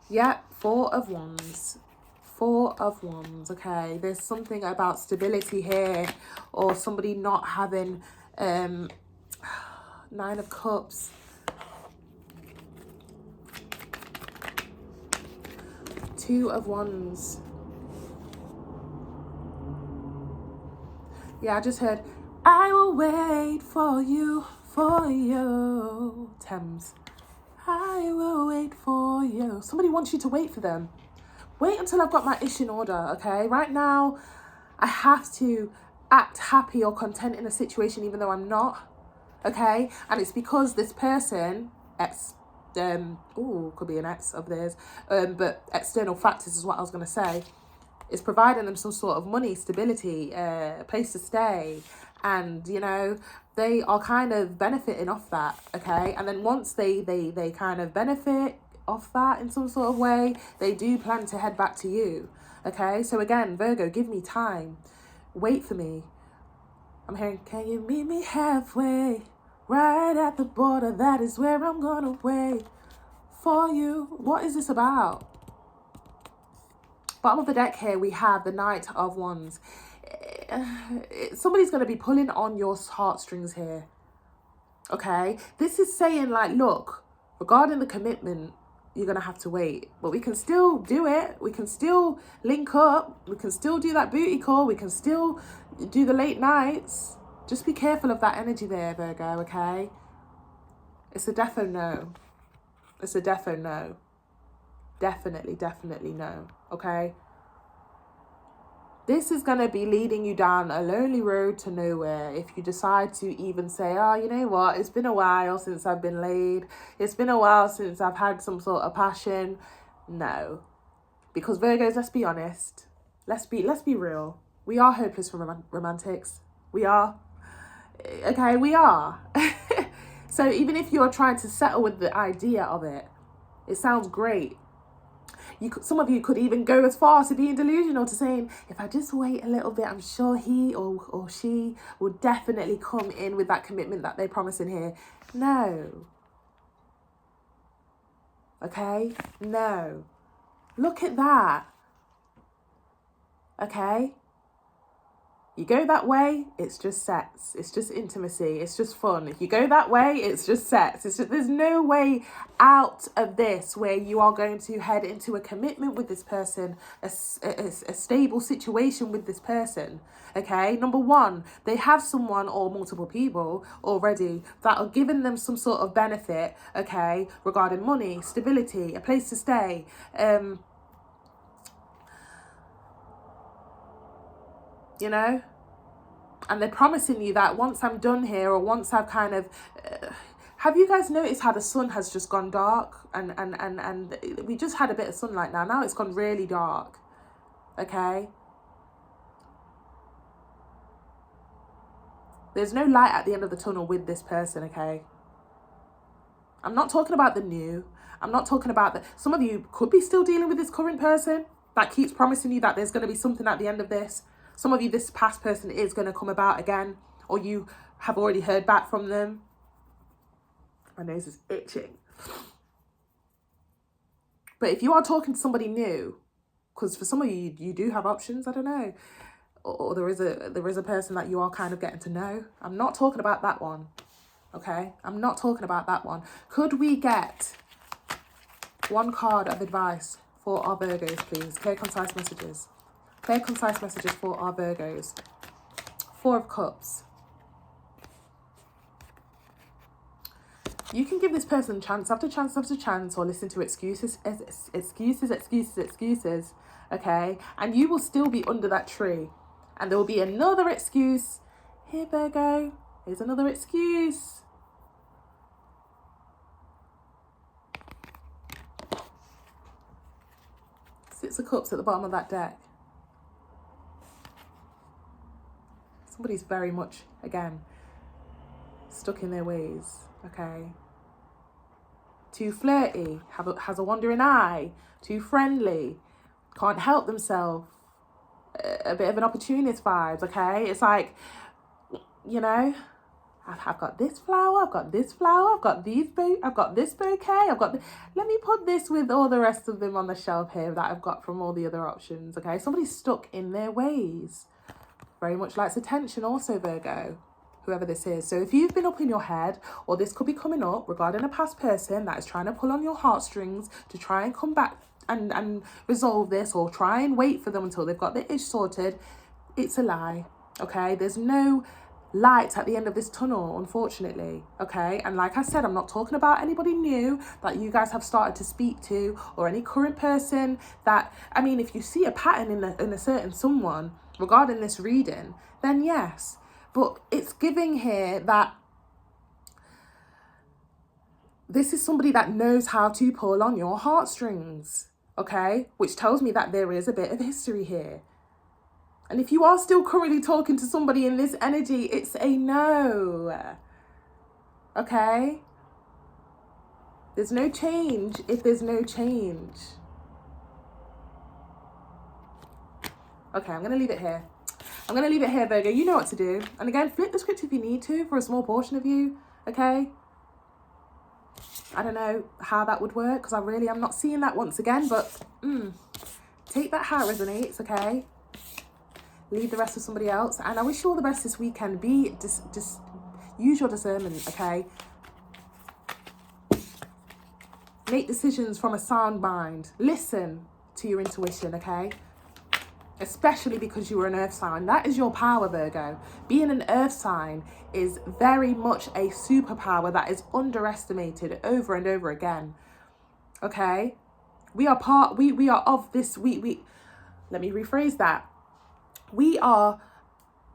Yeah, 4 of Wands. 4 of Wands, okay. There's something about stability here, or somebody not having 9 of Cups. 2 of Wands. Yeah, I just heard, I will wait for you, Thames. I will wait for you. Somebody wants you to wait for them. Wait until I've got my ish in order, okay? Right now, I have to act happy or content in a situation even though I'm not, okay? And it's because this person, could be an ex of theirs, but external factors is what I was going to say, is providing them some sort of money, stability, place to stay, and, you know, they are kind of benefiting off that, okay? And then once they kind of benefit off that in some sort of way, they do plan to head back to you, okay? So again, Virgo, give me time. Wait for me. I'm hearing, can you meet me halfway? Right at the border, that is where I'm gonna wait for you. What is this about? Bottom of the deck here, we have the Knight of Wands. Somebody's going to be pulling on your heartstrings here, okay? This is saying, like, look, regarding the commitment, you're going to have to wait. But we can still do it. We can still link up. We can still do that booty call. We can still do the late nights. Just be careful of that energy there, Virgo, okay? It's a defo no. It's a defo no. Definitely no, okay? This is going to be leading you down a lonely road to nowhere if you decide to even say, oh, you know what, it's been a while since I've been laid. It's been a while since I've had some sort of passion. No. Because Virgos, let's be honest. Let's be real. We are hopeless romantics. We are. Okay, we are. So even if you're trying to settle with the idea of it, it sounds great. Some of you could even go as far to being delusional, to saying, if I just wait a little bit, I'm sure he or she will definitely come in with that commitment that they're promising here. No. Okay? No. Look at that. Okay? You go that way, it's just sex. It's just intimacy. It's just fun. If you go that way, it's just sex. There's no way out of this where you are going to head into a commitment with this person, a stable situation with this person. Okay? Number one, they have someone or multiple people already that are giving them some sort of benefit, okay, regarding money, stability, a place to stay, you know, and they're promising you that once I'm done here, or once I've kind of have you guys noticed how the sun has just gone dark, and we just had a bit of sunlight now it's gone really dark, okay? There's no light at the end of the tunnel with this person, okay? I'm not talking about the new. I'm not talking about some of you could be still dealing with this current person that keeps promising you that there's going to be something at the end of this. Some of you, this past person is going to come about again, or you have already heard back from them. My nose is itching. But if you are talking to somebody new, because for some of you, you do have options, I don't know, or there is a person that you are kind of getting to know. I'm not talking about that one, okay? I'm not talking about that one. Could we get one card of advice for our Virgos, please? Clear, concise messages. Clear, concise messages for our Virgos. 4 of Cups. You can give this person chance after chance after chance, or listen to excuses, okay? And you will still be under that tree. And there will be another excuse. Here, Virgo, here's another excuse. Six of Cups at the bottom of that deck. Somebody's very much, again, stuck in their ways, okay? Too flirty, has a wandering eye, too friendly, can't help themselves, a bit of an opportunist vibes, okay? It's like, you know, I've got this flower, I've got this flower, I've got this bouquet, let me put this with all the rest of them on the shelf here that I've got from all the other options, okay? Somebody's stuck in their ways. Very much likes attention also, Virgo, whoever this is. So if you've been up in your head, or this could be coming up regarding a past person that is trying to pull on your heartstrings to try and come back and resolve this, or try and wait for them until they've got their ish sorted, it's a lie, okay? There's no light at the end of this tunnel, unfortunately, okay? And like I said, I'm not talking about anybody new that you guys have started to speak to, or any current person that, I mean, if you see a pattern in a certain someone regarding this reading, then yes. But it's giving here that this is somebody that knows how to pull on your heartstrings, okay? Which tells me that there is a bit of history here. And if you are still currently talking to somebody in this energy, it's a no, okay? There's no change if there's no change. Okay, I'm going to leave it here. I'm going to leave it here, Virgo. You know what to do. And again, flip the script if you need to for a small portion of you, okay? I don't know how that would work because I really am not seeing that once again, but take that how it resonates, okay? Leave the rest to somebody else. And I wish you all the best this weekend. Just use your discernment, okay? Make decisions from a sound mind. Listen to your intuition, okay? Especially because you are an earth sign. That is your power, Virgo. Being an earth sign is very much a superpower that is underestimated over and over again. Okay? We are of this, let me rephrase that. We are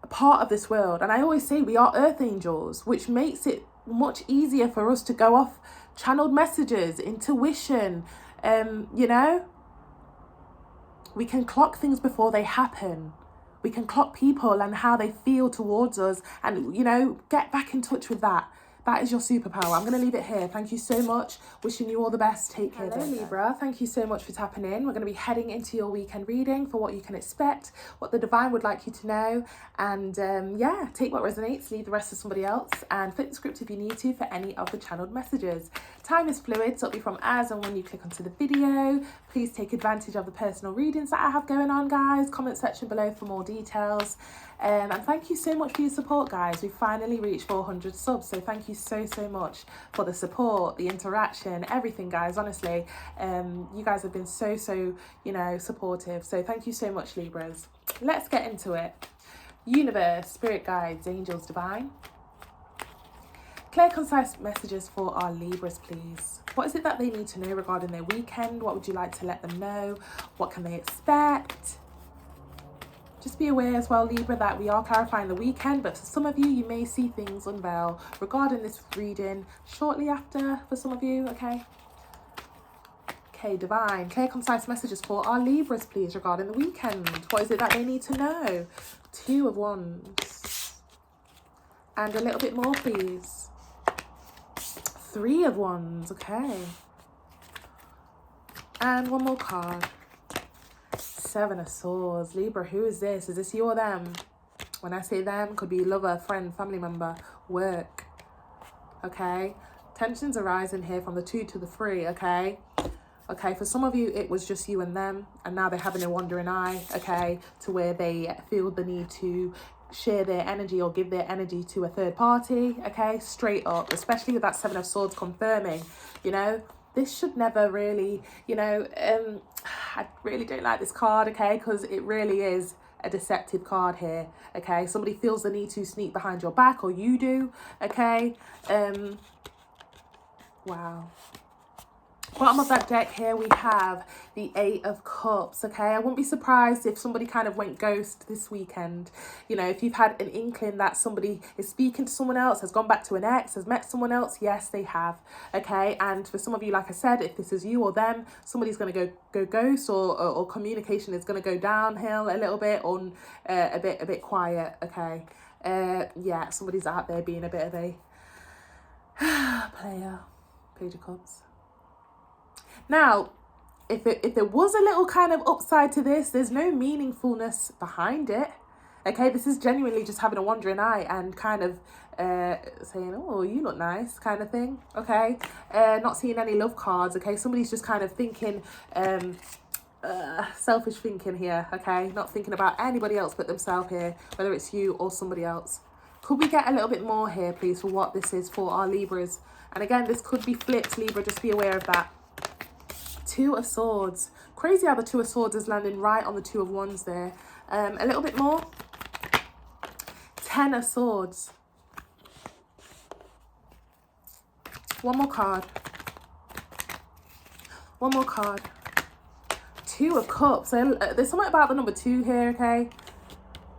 a part of this world. And I always say we are earth angels, which makes it much easier for us to go off channeled messages, intuition, you know? We can clock things before they happen. We can clock people and how they feel towards us and, you know, get back in touch with that. That is your superpower. I'm going to leave it here. Thank you so much. Wishing you all the best. Take care. Hello, Libra. Thank you so much for tapping in. We're going to be heading into your weekend reading for what you can expect, what the divine would like you to know. And yeah, take what resonates, leave the rest to somebody else, and flip the script if you need to for any of the channeled messages. Time is fluid, so it'll be from as and when you click onto the video. Please take advantage of the personal readings that I have going on, guys. Comment section below for more details. And thank you so much for your support, guys. We finally reached 400 subs, so thank you so much for the support, the interaction, everything, guys. Honestly, you guys have been so you know, supportive, so thank you so much, Libras. Let's get into it. Universe, spirit guides, angels, divine, clear, concise messages for our Libras, please. What is it that they need to know regarding their weekend? What would you like to let them know? What can they expect? Just be aware as well, Libra, that we are clarifying the weekend, but for some of you, you may see things unveil regarding this reading shortly after for some of you, okay? Okay, divine, clear, concise messages for our Libras, please, regarding the weekend. What is it that they need to know? 2 of Wands. And a little bit more, please. 3 of Wands, okay. And one more card. 7 of Swords. Libra, who is this? Is this you or them? When I say them, could be lover, friend, family member, work. Okay? Tensions arising here from the 2 to the 3, okay? Okay, for some of you, it was just you and them, and now they're having a wandering eye, okay, to where they feel the need to share their energy or give their energy to a third party, okay? Straight up, especially with that 7 of Swords confirming, you know, this should never really, you know, I really don't like this card, okay, because it really is a deceptive card here, okay? Somebody feels the need to sneak behind your back, or you do, okay? Wow. Bottom of that deck here, we have the 8 of Cups, okay? I wouldn't be surprised if somebody kind of went ghost this weekend. You know, if you've had an inkling that somebody is speaking to someone else, has gone back to an ex, has met someone else, yes, they have, okay? And for some of you, like I said, if this is you or them, somebody's going to go ghost, or communication is going to go downhill a little bit, or a bit quiet, okay? Yeah, somebody's out there being a bit of a player. Page of Cups. Now, if there was a little kind of upside to this, there's no meaningfulness behind it, okay? This is genuinely just having a wandering eye and kind of saying, oh, you look nice, kind of thing, okay? Not seeing any love cards, okay? Somebody's just kind of thinking, selfish thinking here, okay? Not thinking about anybody else but themselves here, whether it's you or somebody else. Could we get a little bit more here, please, for what this is for our Libras? And again, this could be flipped, Libra, just be aware of that. 2 of Swords. Crazy how the 2 of Swords is landing right on the 2 of Wands there. A little bit more. Ten of Swords. One more card. One more card. Two of Cups. So, there's something about the number 2 here, okay?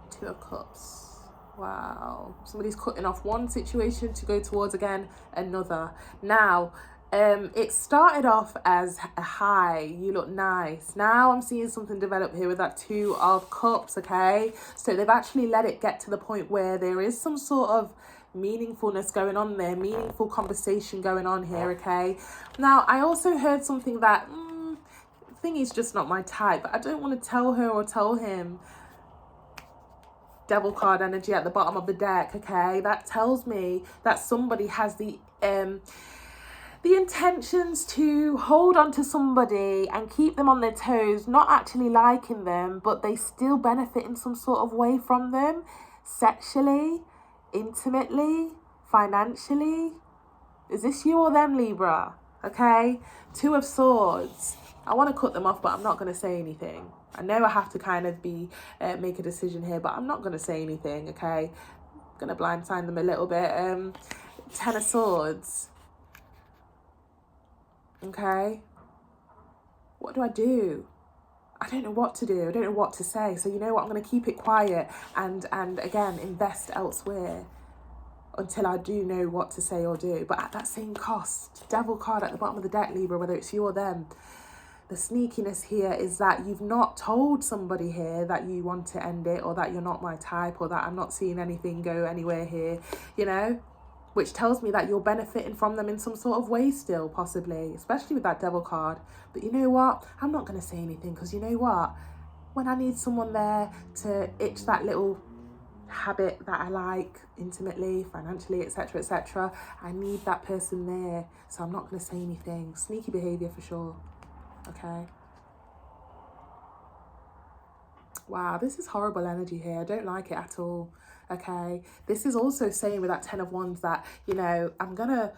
Two of Cups. Wow. Somebody's cutting off one situation to go towards, again, another. Now, it started off as a high. You look nice. Now I'm seeing something develop here with that Two of Cups, okay? So they've actually let it get to the point where there is some sort of meaningfulness going on there, meaningful conversation going on here, okay? Now, I also heard something that, thingy's just not my type. I don't want to tell her or tell him. Devil card energy at the bottom of the deck, okay? That tells me that somebody has the intentions to hold on to somebody and keep them on their toes, not actually liking them, but they still benefit in some sort of way from them, sexually, intimately, financially. Is this you or them, Libra? Okay? Two of Swords. I want to cut them off, but I'm not going to say anything. I know I have to kind of make a decision here, but I'm not going to say anything, okay? I'm going to blindside them a little bit. Ten of Swords. Okay? What do I do? I don't know what to do. I don't know what to say. So you know what? I'm going to keep it quiet and again, invest elsewhere until I do know what to say or do. But at that same cost, Devil card at the bottom of the deck, Libra, whether it's you or them, the sneakiness here is that you've not told somebody here that you want to end it, or that you're not my type, or that I'm not seeing anything go anywhere here, you know, which tells me that you're benefiting from them in some sort of way still, possibly, especially with that Devil card. But you know what? I'm not going to say anything, because you know what? When I need someone there to itch that little habit that I like intimately, financially, etc., I need that person there. So I'm not going to say anything. Sneaky behavior for sure. Okay. Wow, this is horrible energy here. I don't like it at all. Okay. This is also saying with that Ten of Wands that, you know, I'm gonna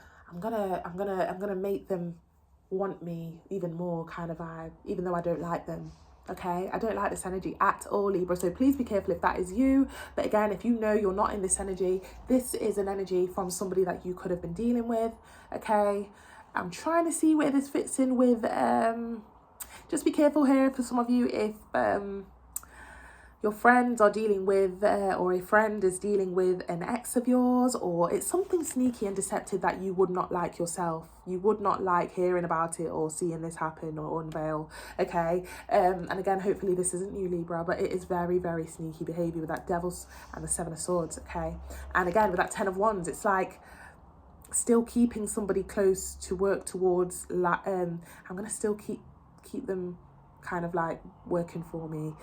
make them want me even more kind of vibe, even though I don't like them. Okay, I don't like this energy at all, Libra, so please be careful if that is you. But again, if you know you're not in this energy, this is an energy from somebody that you could have been dealing with. Okay, I'm trying to see where this fits in with just be careful here for some of you if your friends are dealing with or a friend is dealing with an ex of yours, or it's something sneaky and deceptive that you would not like yourself. You would not like hearing about it or seeing this happen or unveil, okay? And again, hopefully this isn't you, Libra, but it is very, very sneaky behavior with that Devil and the Seven of Swords, okay? And again, with that Ten of Wands, it's like still keeping somebody close to work towards, I'm going to still keep them kind of like working for me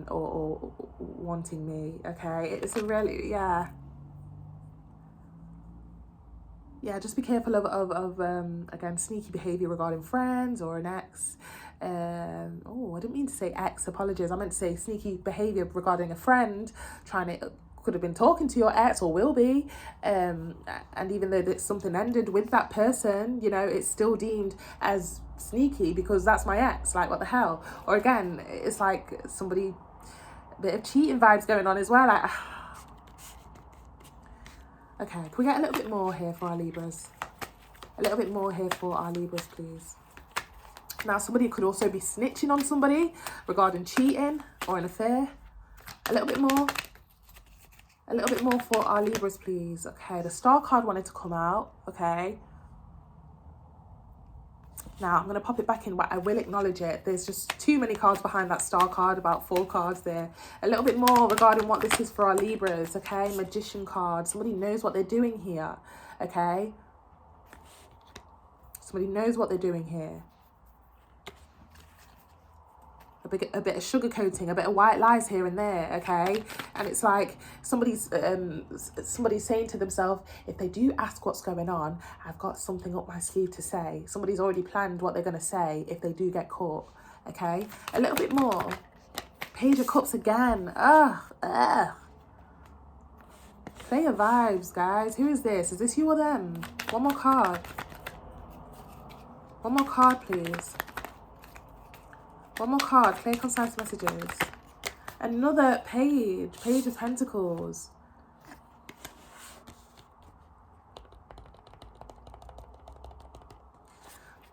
or wanting me, okay? It's a really, yeah, just be careful of again, sneaky behavior regarding friends or an ex. I didn't mean to say ex, apologies. I meant to say sneaky behavior regarding a friend could have been talking to your ex or will be, and even though something ended with that person, you know, it's still deemed as sneaky because that's my ex. Like, what the hell? Or again, it's like somebody, a bit of cheating vibes going on as well. Like, okay, can we get a little bit more here for our Libras? A little bit more here for our Libras, please. Now, somebody could also be snitching on somebody regarding cheating or an affair. A little bit more. A little bit more for our Libras, please. Okay, the Star card wanted to come out, okay? Now, I'm going to pop it back in, but I will acknowledge it. There's just too many cards behind that Star card, about 4 cards there. A little bit more regarding what this is for our Libras, okay? Magician card. Somebody knows what they're doing here, okay? Somebody knows what they're doing here. A bit of sugarcoating, a bit of white lies here and there, okay? And it's like somebody's saying to themselves, if they do ask what's going on, I've got something up my sleeve to say. Somebody's already planned what they're going to say if they do get caught, okay? A little bit more. Page of Cups again. Play your vibes, guys. Who is this? Is this you or them? One more card. One more card, please. One more card, clear, concise messages. Another page of Pentacles.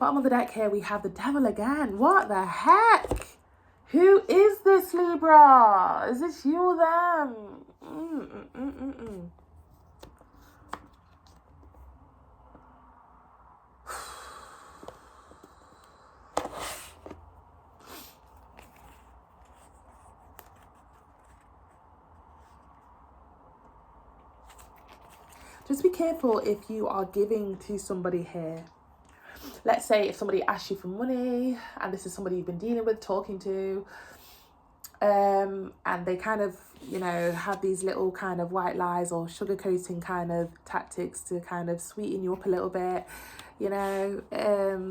Bottom of the deck here, we have the devil again. What the heck? Who is this, Libra? Is this you or them? Just be careful if you are giving to somebody here. Let's say if somebody asks you for money and this is somebody you've been dealing with, talking to, and they kind of, you know, have these little kind of white lies or sugarcoating kind of tactics to kind of sweeten you up a little bit, you know,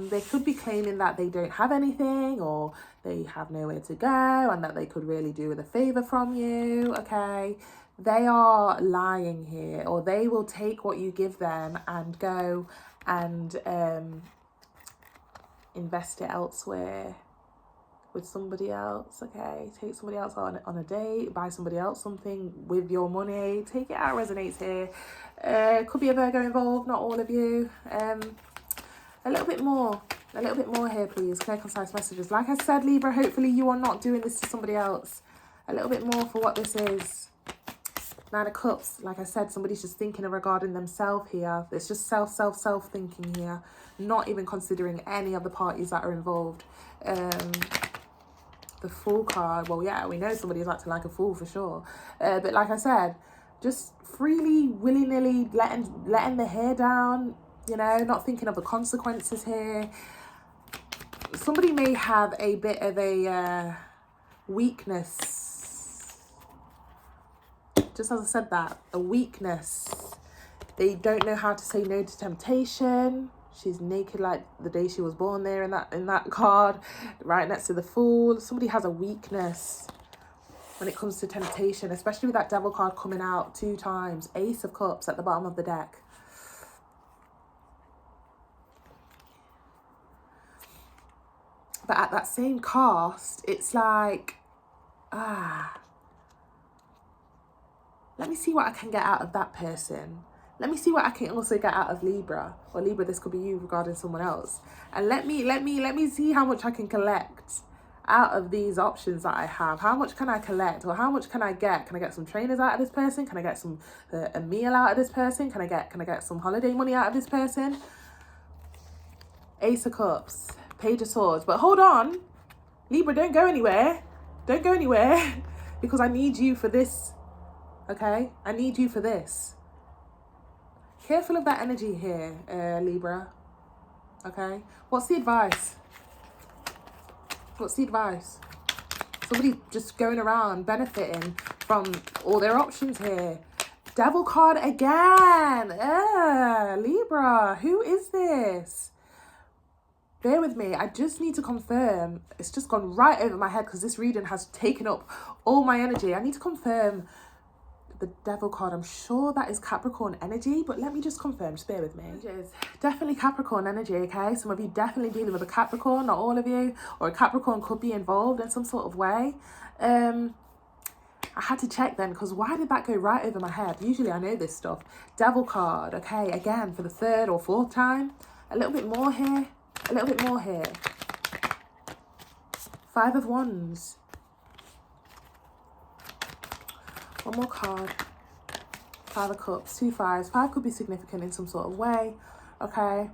they could be claiming that they don't have anything or they have nowhere to go and that they could really do with a favor from you, okay? They are lying here, or they will take what you give them and go and invest it elsewhere with somebody else, okay? Take somebody else on a date, buy somebody else something with your money. Take it out, resonates here. Could be a Virgo involved, not all of you. A little bit more here, please. Clear, concise messages. Like I said, Libra, hopefully you are not doing this to somebody else. A little bit more for what this is. Nine of Cups, like I said, somebody's just thinking regarding themselves here. It's just self thinking here. Not even considering any of the parties that are involved. The Fool card, well, yeah, we know somebody's acting like a fool for sure. But like I said, just freely, willy-nilly letting the hair down, you know, not thinking of the consequences here. Somebody may have a bit of a weakness. Just as I said that, a weakness. They don't know how to say no to temptation. She's naked like the day she was born there in that card, right next to the Fool. Somebody has a weakness when it comes to temptation, especially with that Devil card coming out 2 times. Ace of Cups at the bottom of the deck. But at that same cast, it's like, let me see what I can get out of that person. Let me see what I can also get out of Libra. Or Libra, this could be you regarding someone else. And let me see how much I can collect out of these options that I have. How much can I collect? Or how much can I get? Can I get some trainers out of this person? Can I get some a meal out of this person? Can I get some holiday money out of this person? Ace of Cups, Page of Swords. But hold on, Libra, don't go anywhere. Don't go anywhere because I need you for this. Okay, I need you for this. Careful of that energy here, Libra. Okay, what's the advice? What's the advice? Somebody just going around benefiting from all their options here. Devil card again. Libra, who is this? Bear with me. I just need to confirm. It's just gone right over my head because this reading has taken up all my energy. I need to confirm the Devil card. I'm sure that is Capricorn energy, but let me just confirm. Just bear with me. It's definitely Capricorn energy, okay? Some of you definitely dealing with a Capricorn, not all of you, or a Capricorn could be involved in some sort of way. I had to check then because why did that go right over my head? Usually I know this stuff. Devil card, okay, again for the 3rd or 4th time. A little bit more here. A little bit more here. 5 of Wands. One more card. 5 of Cups, 2 5s. 5 could be significant in some sort of way. Okay.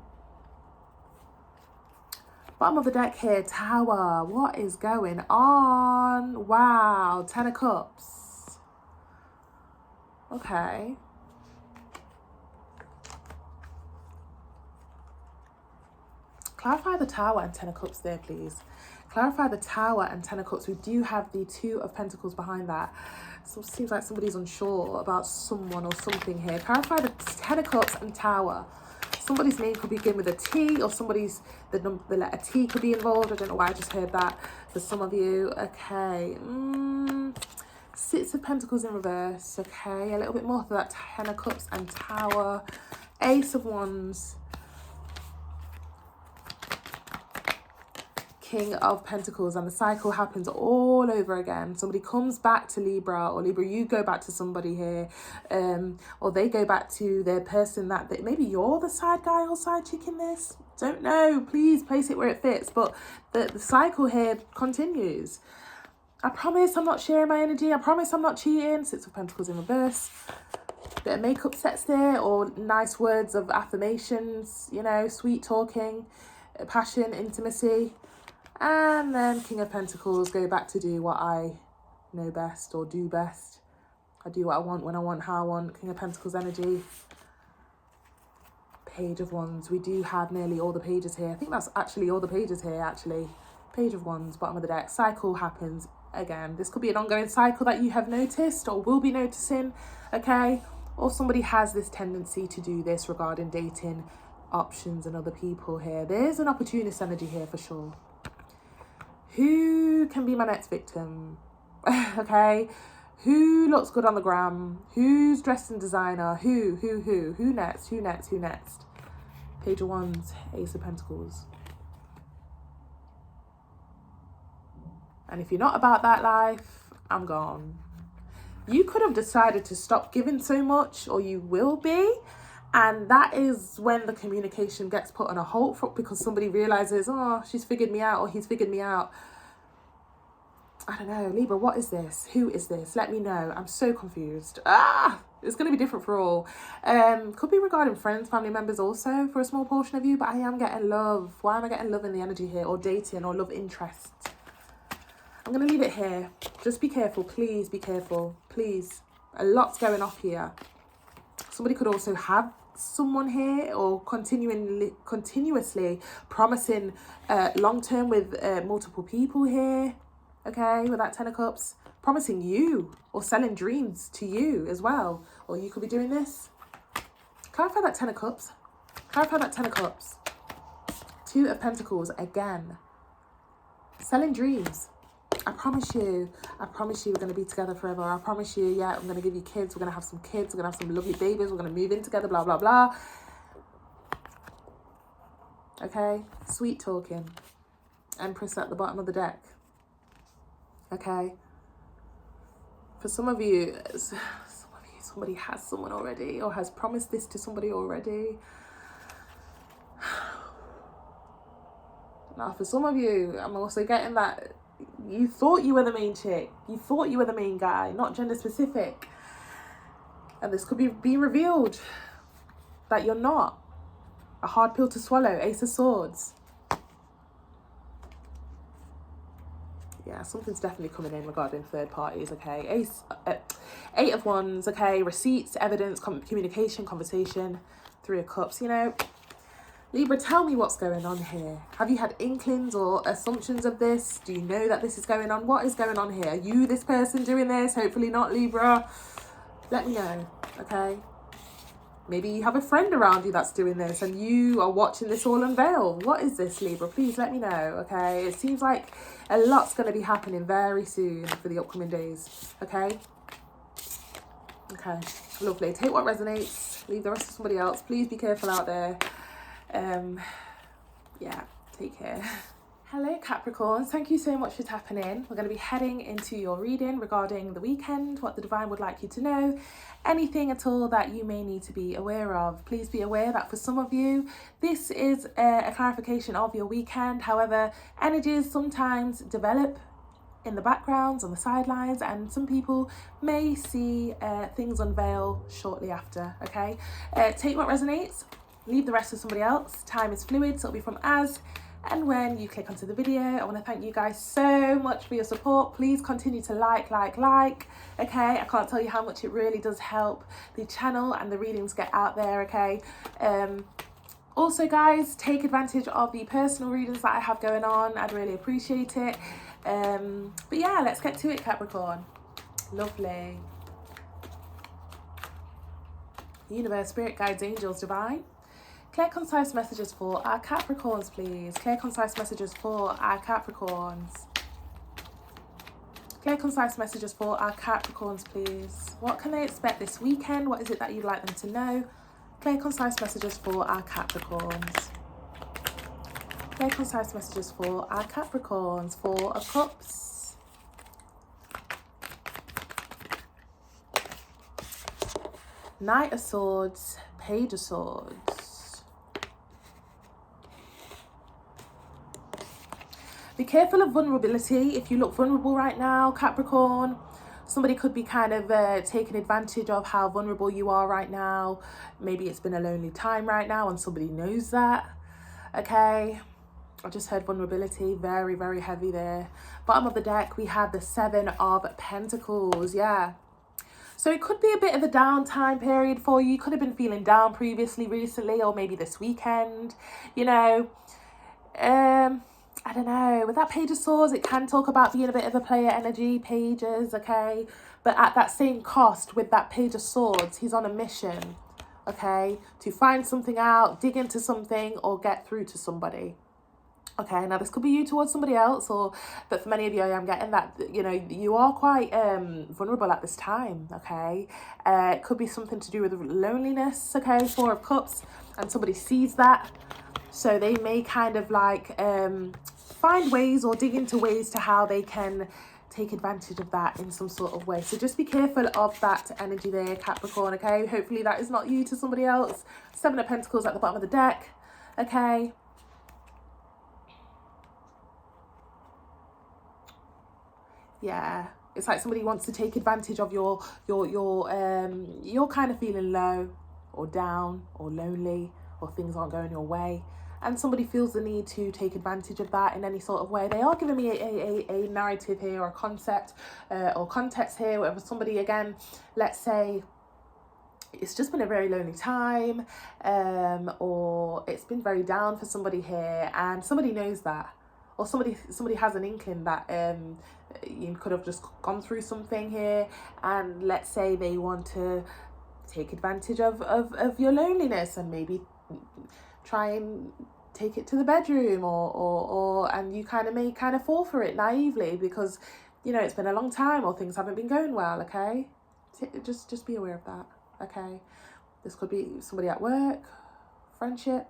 Bottom of the deck here, Tower. What is going on? Wow. 10 of Cups. Okay. Clarify the Tower and 10 of Cups there, please. Clarify the Tower and 10 of Cups. We do have the 2 of Pentacles behind that. So it seems like somebody's unsure about someone or something here. Clarify the 10 of Cups and Tower. Somebody's name could begin with a T, or somebody's, the letter T could be involved. I don't know why I just heard that for some of you. Okay. 6 of Pentacles in reverse. Okay. A little bit more for that 10 of Cups and Tower. Ace of Wands. King of Pentacles, and the cycle happens all over again. Somebody comes back to Libra, or Libra, you go back to somebody here, or they go back to their person that maybe you're the side guy or side chick in this. Don't know. Please place it where it fits. But the cycle here continues. I promise I'm not sharing my energy. I promise I'm not cheating. Six of Pentacles in reverse. Bit of makeup sets there, or nice words of affirmations, you know, sweet talking, passion, intimacy. And then King of Pentacles, go back to do what I know best or do best. I do what I want, when I want, how I want. King of Pentacles energy. Page of Wands. We do have nearly all the pages here. I think that's actually all the pages here, actually. Page of Wands, bottom of the deck. Cycle happens again. This could be an ongoing cycle that you have noticed or will be noticing, okay? Or somebody has this tendency to do this regarding dating options and other people here. There's an opportunist energy here for sure. Who can be my next victim? Okay? Who looks good on the gram? Who's dressed in designer? Who next? Who next? Who next? Page of Wands, Ace of Pentacles. And if you're not about that life, I'm gone. You could have decided to stop giving so much, or you will be. And that is when the communication gets put on a halt because somebody realizes, oh, she's figured me out or he's figured me out. I don't know, Libra, what is this? Who is this? Let me know. I'm so confused. It's going to be different for all. Could be regarding friends, family members also for a small portion of you, but I am getting love. Why am I getting love in the energy here, or dating, or love interest? I'm going to leave it here. Just be careful. Please be careful. Please. A lot's going off here. Somebody could also have someone here, or continuously promising long-term with multiple people here. Okay, with that Ten of Cups. Promising you, or selling dreams to you as well. Or you could be doing this. Clarify that Ten of Cups. Clarify that Ten of Cups. Two of Pentacles again. Selling dreams. I promise you we're going to be together forever. I promise you, yeah, I'm going to give you kids. We're going to have some kids. We're going to have some lovely babies. We're going to move in together, blah, blah, blah. Okay? Sweet talking. Empress at the bottom of the deck. Okay? For some of you, somebody has someone already, or has promised this to somebody already. Now, for some of you, I'm also getting that you thought you were the main chick. You thought you were the main guy, not gender specific. And this could be being revealed that you're not. A hard pill to swallow. Ace of Swords. Yeah, something's definitely coming in regarding third parties, okay? Eight of Wands, okay? Receipts, evidence, communication, conversation. Three of Cups, you know. Libra, tell me what's going on here. Have you had inklings or assumptions of this? Do you know that this is going on? What is going on here? Are you this person doing this? Hopefully not, Libra. Let me know, okay? Maybe you have a friend around you that's doing this and you are watching this all unveil. What is this, Libra? Please let me know, okay? It seems like a lot's going to be happening very soon for the upcoming days, okay? Okay, lovely. Take what resonates. Leave the rest to somebody else. Please be careful out there. Yeah, take care. Hello Capricorns, thank you so much for tapping in. We're going to be heading into your reading regarding the weekend, what the divine would like you to know, anything at all that you may need to be aware of. Please be aware that for some of you, this is a clarification of your weekend. However, energies sometimes develop in the backgrounds, on the sidelines, and some people may see things unveil shortly after, okay? Take what resonates. Leave the rest to somebody else. Time is fluid, so it'll be from as and when you click onto the video. I want to thank you guys so much for your support. Please continue to like, okay? I can't tell you how much it really does help the channel and the readings get out there, okay? Also, guys, take advantage of the personal readings that I have going on. I'd really appreciate it. But yeah, let's get to it, Capricorn. Lovely. Universe, spirit guides, angels, divine. Clear, concise messages for our Capricorns, please. Clear, concise messages for our Capricorns. Clear, concise messages for our Capricorns, please. What can they expect this weekend? What is it that you'd like them to know? Clear, concise messages for our Capricorns. Clear, concise messages for our Capricorns. Four of Cups. Knight of Swords. Page of Swords. Be careful of vulnerability. If you look vulnerable right now, Capricorn, somebody could be kind of taking advantage of how vulnerable you are right now. Maybe it's been a lonely time right now and somebody knows that. Okay, I just heard vulnerability, very, very heavy there. Bottom of the deck, we have the Seven of Pentacles, yeah. So it could be a bit of a downtime period for you. You could have been feeling down previously, recently, or maybe this weekend, you know. I don't know, with that Page of Swords, it can talk about being a bit of a player energy, pages, okay? But at that same cost, with that Page of Swords, he's on a mission, okay? To find something out, dig into something, or get through to somebody. Okay, now this could be you towards somebody else, but for many of you, I'm getting that, you know, you are quite vulnerable at this time, okay? It could be something to do with loneliness, okay? Four of Cups, and somebody sees that. So they may kind of like find ways or dig into ways to how they can take advantage of that in some sort of way. So just be careful of that energy there, Capricorn, okay? Hopefully that is not you to somebody else. Seven of Pentacles at the bottom of the deck, okay? Yeah, it's like somebody wants to take advantage of you're kind of feeling low or down or lonely, or things aren't going your way, and somebody feels the need to take advantage of that in any sort of way. They are giving me a narrative here, or a concept or context here, whatever. Somebody, again, let's say it's just been a very lonely time, or it's been very down for somebody here, and somebody knows that, or somebody has an inkling that you could have just gone through something here, and let's say they want to take advantage of your loneliness and maybe try and take it to the bedroom, or and you may fall for it naively because, you know, it's been a long time or things haven't been going well, okay? Just be aware of that, okay? This could be somebody at work, friendship.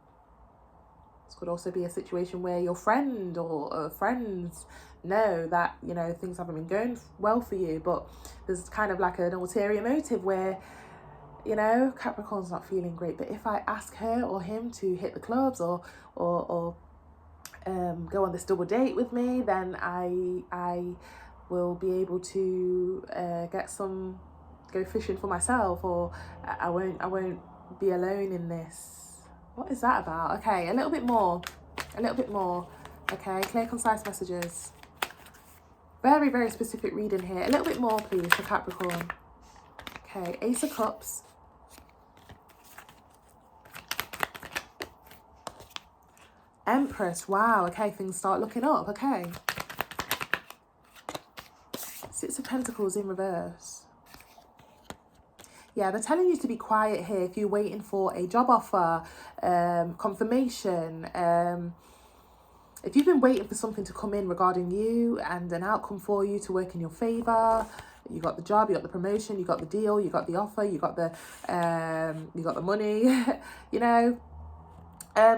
This could also be a situation where your friend or friends know that, you know, things haven't been going well for you, but there's kind of like an ulterior motive where, you know, Capricorn's not feeling great, but if I ask her or him to hit the clubs or go on this double date with me, then I will be able to go fishing for myself, or I won't be alone in this. What is that about? Okay, a little bit more. Okay, clear, concise messages. Very, very specific reading here. A little bit more, please, for Capricorn. Okay, Ace of Cups. Empress, wow, okay, things start looking up, okay. Six of Pentacles in reverse. Yeah, they're telling you to be quiet here if you're waiting for a job offer, confirmation. If you've been waiting for something to come in regarding you and an outcome for you to work in your favour, you got the job, you got the promotion, you got the deal, you got the offer, you got the money, you know.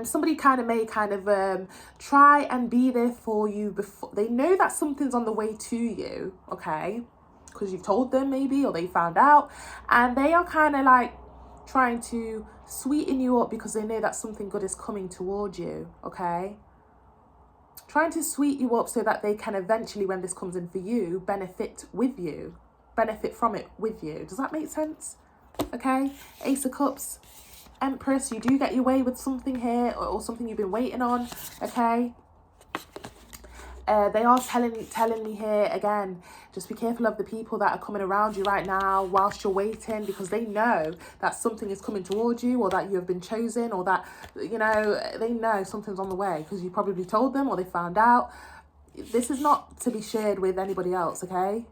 Somebody may try and be there for you before they know that something's on the way to you, okay? Because you've told them maybe, or they found out, and they are trying to sweeten you up because they know that something good is coming towards you, okay? Trying to sweeten you up so that they can eventually, when this comes in for you, benefit from it with you. Does that make sense? Okay, Ace of Cups, Empress, you do get your way with something here, or something you've been waiting on, okay? They are telling me here, again, just be careful of the people that are coming around you right now whilst you're waiting, because they know that something is coming towards you, or that you have been chosen, or that, you know, they know something's on the way because you probably told them or they found out. This is not to be shared with anybody else, okay?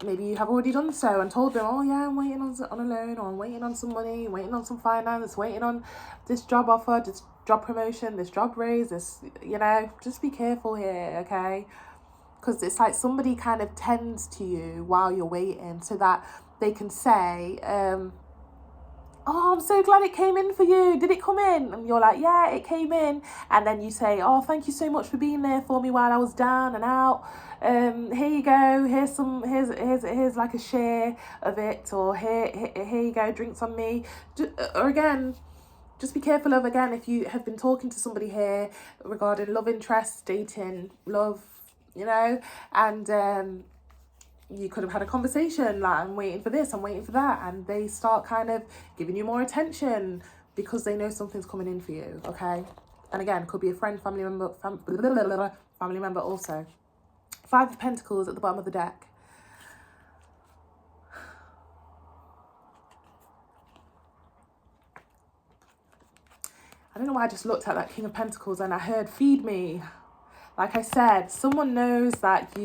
Maybe you have already done so and told them, oh yeah, I'm waiting on a loan, or I'm waiting on some money, waiting on some finance, waiting on this job offer, this job promotion, this job raise, this, you know, just be careful here, okay? Because it's like somebody tends to you while you're waiting so that they can say, oh, I'm so glad it came in for you. Did it come in? And you're like, yeah, it came in. And then you say, oh, thank you so much for being there for me while I was down and out. Here you go. Here's like a share of it, or here you go. Drinks on me. Or again, Just be careful of, again, if you have been talking to somebody here regarding love interest, dating, love, you know, and you could have had a conversation like, I'm waiting for this, I'm waiting for that, and they start kind of giving you more attention because they know something's coming in for you, okay? And again, could be a friend, family member, family member also. 5 of Pentacles at the bottom of the deck. I don't know why I just looked at that King of Pentacles and I heard feed me. Like I said, someone knows that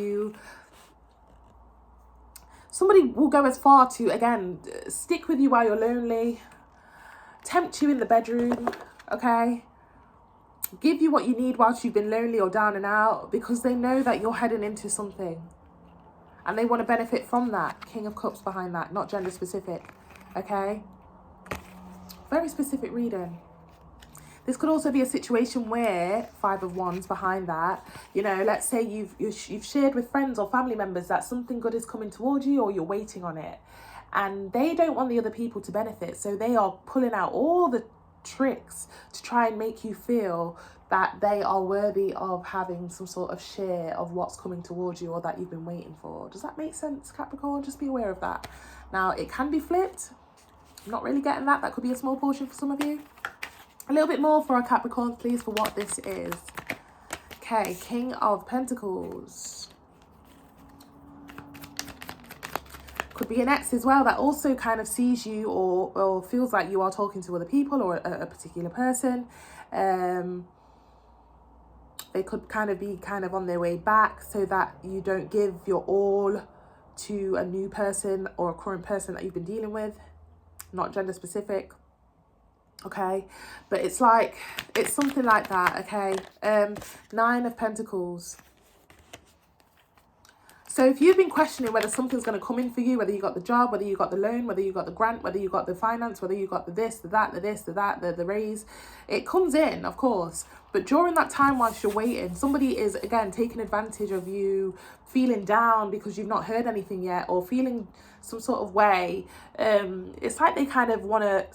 somebody will go as far to, again, stick with you while you're lonely, tempt you in the bedroom, okay? Give you what you need whilst you've been lonely or down and out, because they know that you're heading into something. And they want to benefit from that. King of Cups behind that, not gender specific, okay? Very specific reading. This could also be a situation where 5 of Wands behind that, you know, let's say you've shared with friends or family members that something good is coming towards you, or you're waiting on it, and they don't want the other people to benefit, so they are pulling out all the tricks to try and make you feel that they are worthy of having some sort of share of what's coming towards you or that you've been waiting for. Does that make sense, Capricorn? Just be aware of that. Now, it can be flipped. I'm not really getting that. That could be a small portion for some of you. A little bit more for our Capricorns, please, for what this is. Okay, King of Pentacles. Could be an ex as well that also kind of sees you or feels like you are talking to other people or a particular person. They could be on their way back so that you don't give your all to a new person or a current person that you've been dealing with. Not gender specific. Okay, but it's something like that, okay? 9 of Pentacles. So if you've been questioning whether something's going to come in for you, whether you got the job, whether you got the loan, whether you got the grant, whether you got the finance, whether you got the this, the that, the this, the that, the raise, it comes in, of course. But during that time whilst you're waiting, somebody is, again, taking advantage of you, feeling down because you've not heard anything yet, or feeling some sort of way. It's like they kind of want to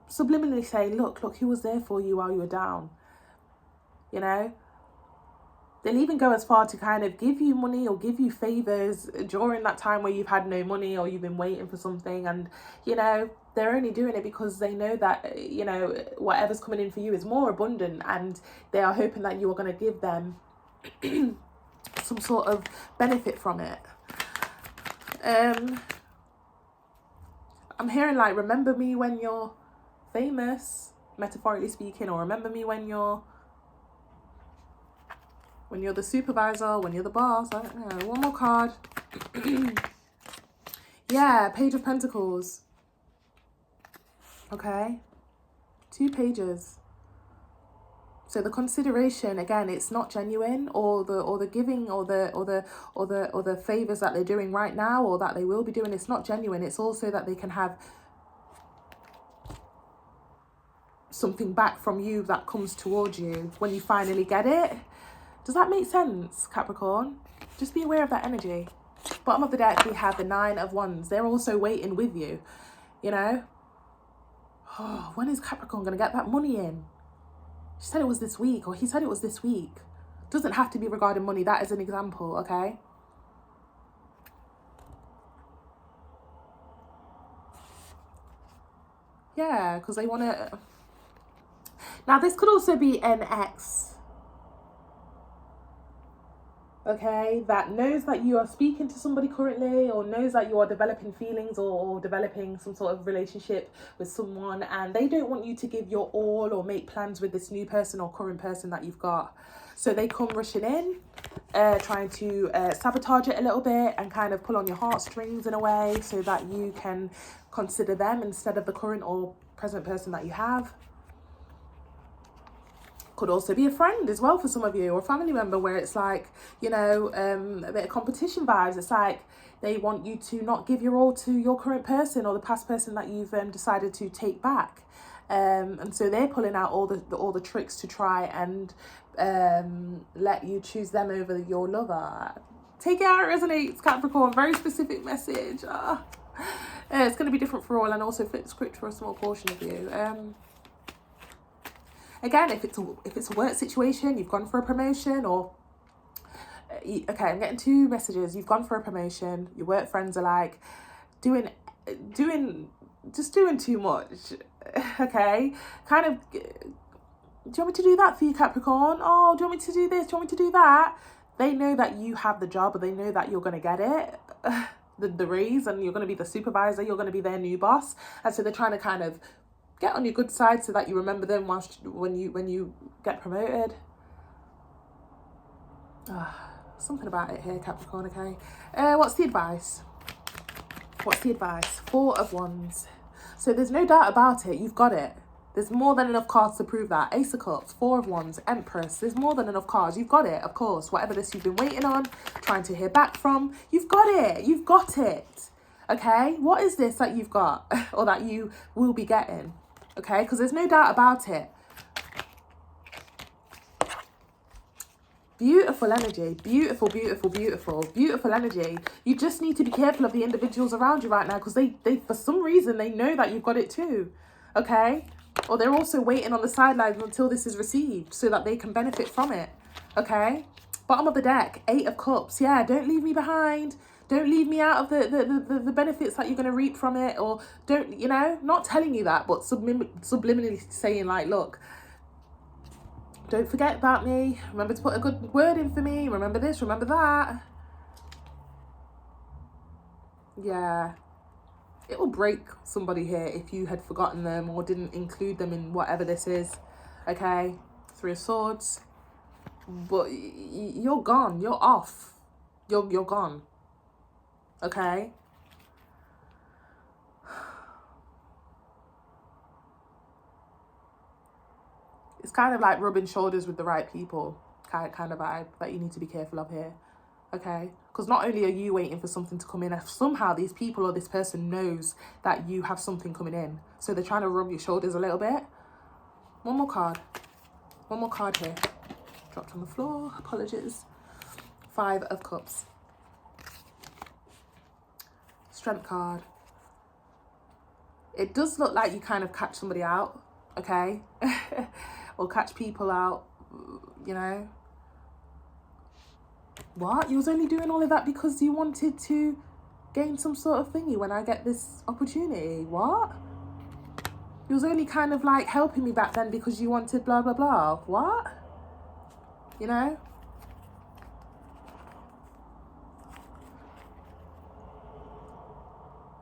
subliminally say, look, who was there for you while you were down, you know? They'll even go as far to kind of give you money or give you favors during that time where you've had no money or you've been waiting for something. And, you know, they're only doing it because they know that, you know, whatever's coming in for you is more abundant, and they are hoping that you are going to give them some sort of benefit from it. I'm hearing like, remember me when you're famous, metaphorically speaking, or remember me when you're the supervisor, when you're the boss. I don't know. One more card. Yeah, Page of Pentacles. Okay. 2 pages. So the consideration, again, it's not genuine, or the giving or the favors that they're doing right now or that they will be doing, it's not genuine. It's also that they can have something back from you that comes towards you when you finally get it. Does that make sense, Capricorn? Just be aware of that energy. Bottom of the deck, we have the 9 of Wands. They're also waiting with you, you know? Oh, when is Capricorn going to get that money in? She said it was this week, or he said it was this week. Doesn't have to be regarding money. That is an example, okay? Yeah, because they want to... Now, this could also be an ex, okay, that knows that you are speaking to somebody currently, or knows that you are developing feelings or developing some sort of relationship with someone, and they don't want you to give your all or make plans with this new person or current person that you've got. So they come rushing in, trying to sabotage it a little bit and kind of pull on your heartstrings in a way so that you can consider them instead of the current or present person that you have. Could also be a friend as well for some of you, or a family member, where it's like, you know, a bit of competition vibes. It's like they want you to not give your all to your current person or the past person that you've decided to take back. And so they're pulling out all the tricks to try and let you choose them over your lover. Take it how it resonates, Capricorn. Very specific message. It's going to be different for all, and also flip the script for a small portion of you. Again, if it's a work situation, you've gone for a promotion, or okay, I'm getting two messages. You've gone for a promotion. Your work friends are like doing too much. Okay, kind of. Do you want me to do that for you, Capricorn? Oh, do you want me to do this? Do you want me to do that? They know that you have the job, or they know that you're going to get it, the raise, and you're going to be the supervisor. You're going to be their new boss, and so they're trying to kind of get on your good side so that you remember them when you get promoted. Something about it here, Capricorn. Okay, what's the advice? What's the advice? Four of Wands. So there's no doubt about it. You've got it. There's more than enough cards to prove that. Ace of Cups, Four of Wands, Empress. There's more than enough cards. You've got it, of course. Whatever this you've been waiting on, trying to hear back from, you've got it. You've got it. Okay? What is this that you've got or that you will be getting? Okay? Because there's no doubt about it. Beautiful energy. Beautiful, beautiful, beautiful. Beautiful energy. You just need to be careful of the individuals around you right now, because they for some reason, they know that you've got it too. Okay? Or they're also waiting on the sidelines until this is received so that they can benefit from it. Okay? Bottom of the deck, Eight of Cups. Yeah, don't leave me behind. Don't leave me out of the benefits that you're going to reap from it. Or don't, not telling you that, but subliminally saying like, look, don't forget about me. Remember to put a good word in for me. Remember this, remember that. Yeah. It will break somebody here if you had forgotten them or didn't include them in whatever this is. Okay? Three of Swords. But you're gone. You're off. You're gone. Okay? It's kind of like rubbing shoulders with the right people. Kind of vibe that you need to be careful of here. Okay? Because not only are you waiting for something to come in, if somehow these people or this person knows that you have something coming in. So they're trying to rub your shoulders a little bit. One more card. One more card here. Dropped on the floor. Apologies. Five of Cups. Strength card. It does look like you kind of catch somebody out. Okay? Or catch people out, What? You was only doing all of that because you wanted to gain some sort of thingy when I get this opportunity. What? You was only kind of like helping me back then because you wanted blah, blah, blah. What?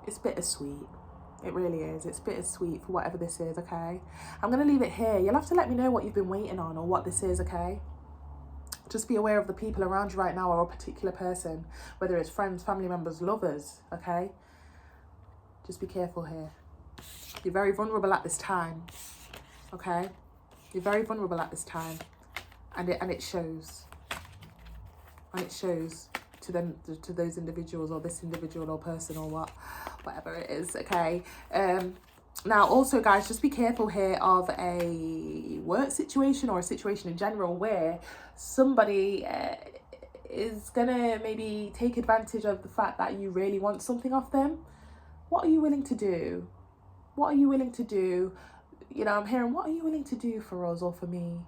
It's bittersweet. It really is. It's bittersweet for whatever this is, okay? I'm going to leave it here. You'll have to let me know what you've been waiting on or what this is, okay? Just be aware of the people around you right now or a particular person, whether it's friends, family members, lovers, okay? Just be careful here. You're very vulnerable at this time, okay? You're very vulnerable at this time, and it shows. And it shows to them, to those individuals or this individual or person or whatever it is, okay? Now, also, guys, just be careful here of a work situation or a situation in general where somebody is going to maybe take advantage of the fact that you really want something off them. What are you willing to do? What are you willing to do? I'm hearing, what are you willing to do for us or for me?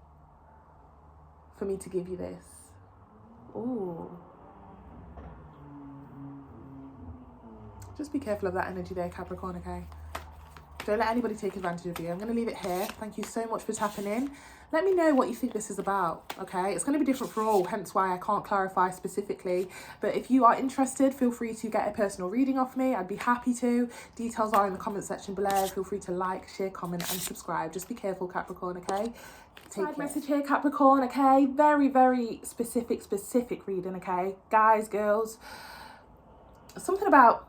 For me to give you this? Ooh. Just be careful of that energy there, Capricorn, okay? Don't let anybody take advantage of you. I'm going to leave it here. Thank you so much for tapping in. Let me know what you think this is about, okay? It's going to be different for all, hence why I can't clarify specifically. But if you are interested, feel free to get a personal reading off me. I'd be happy to. Details are in the comment section below. Feel free to like, share, comment, and subscribe. Just be careful, Capricorn, okay? Take message here, Capricorn, okay? Very, very specific reading, okay? Guys, girls, something about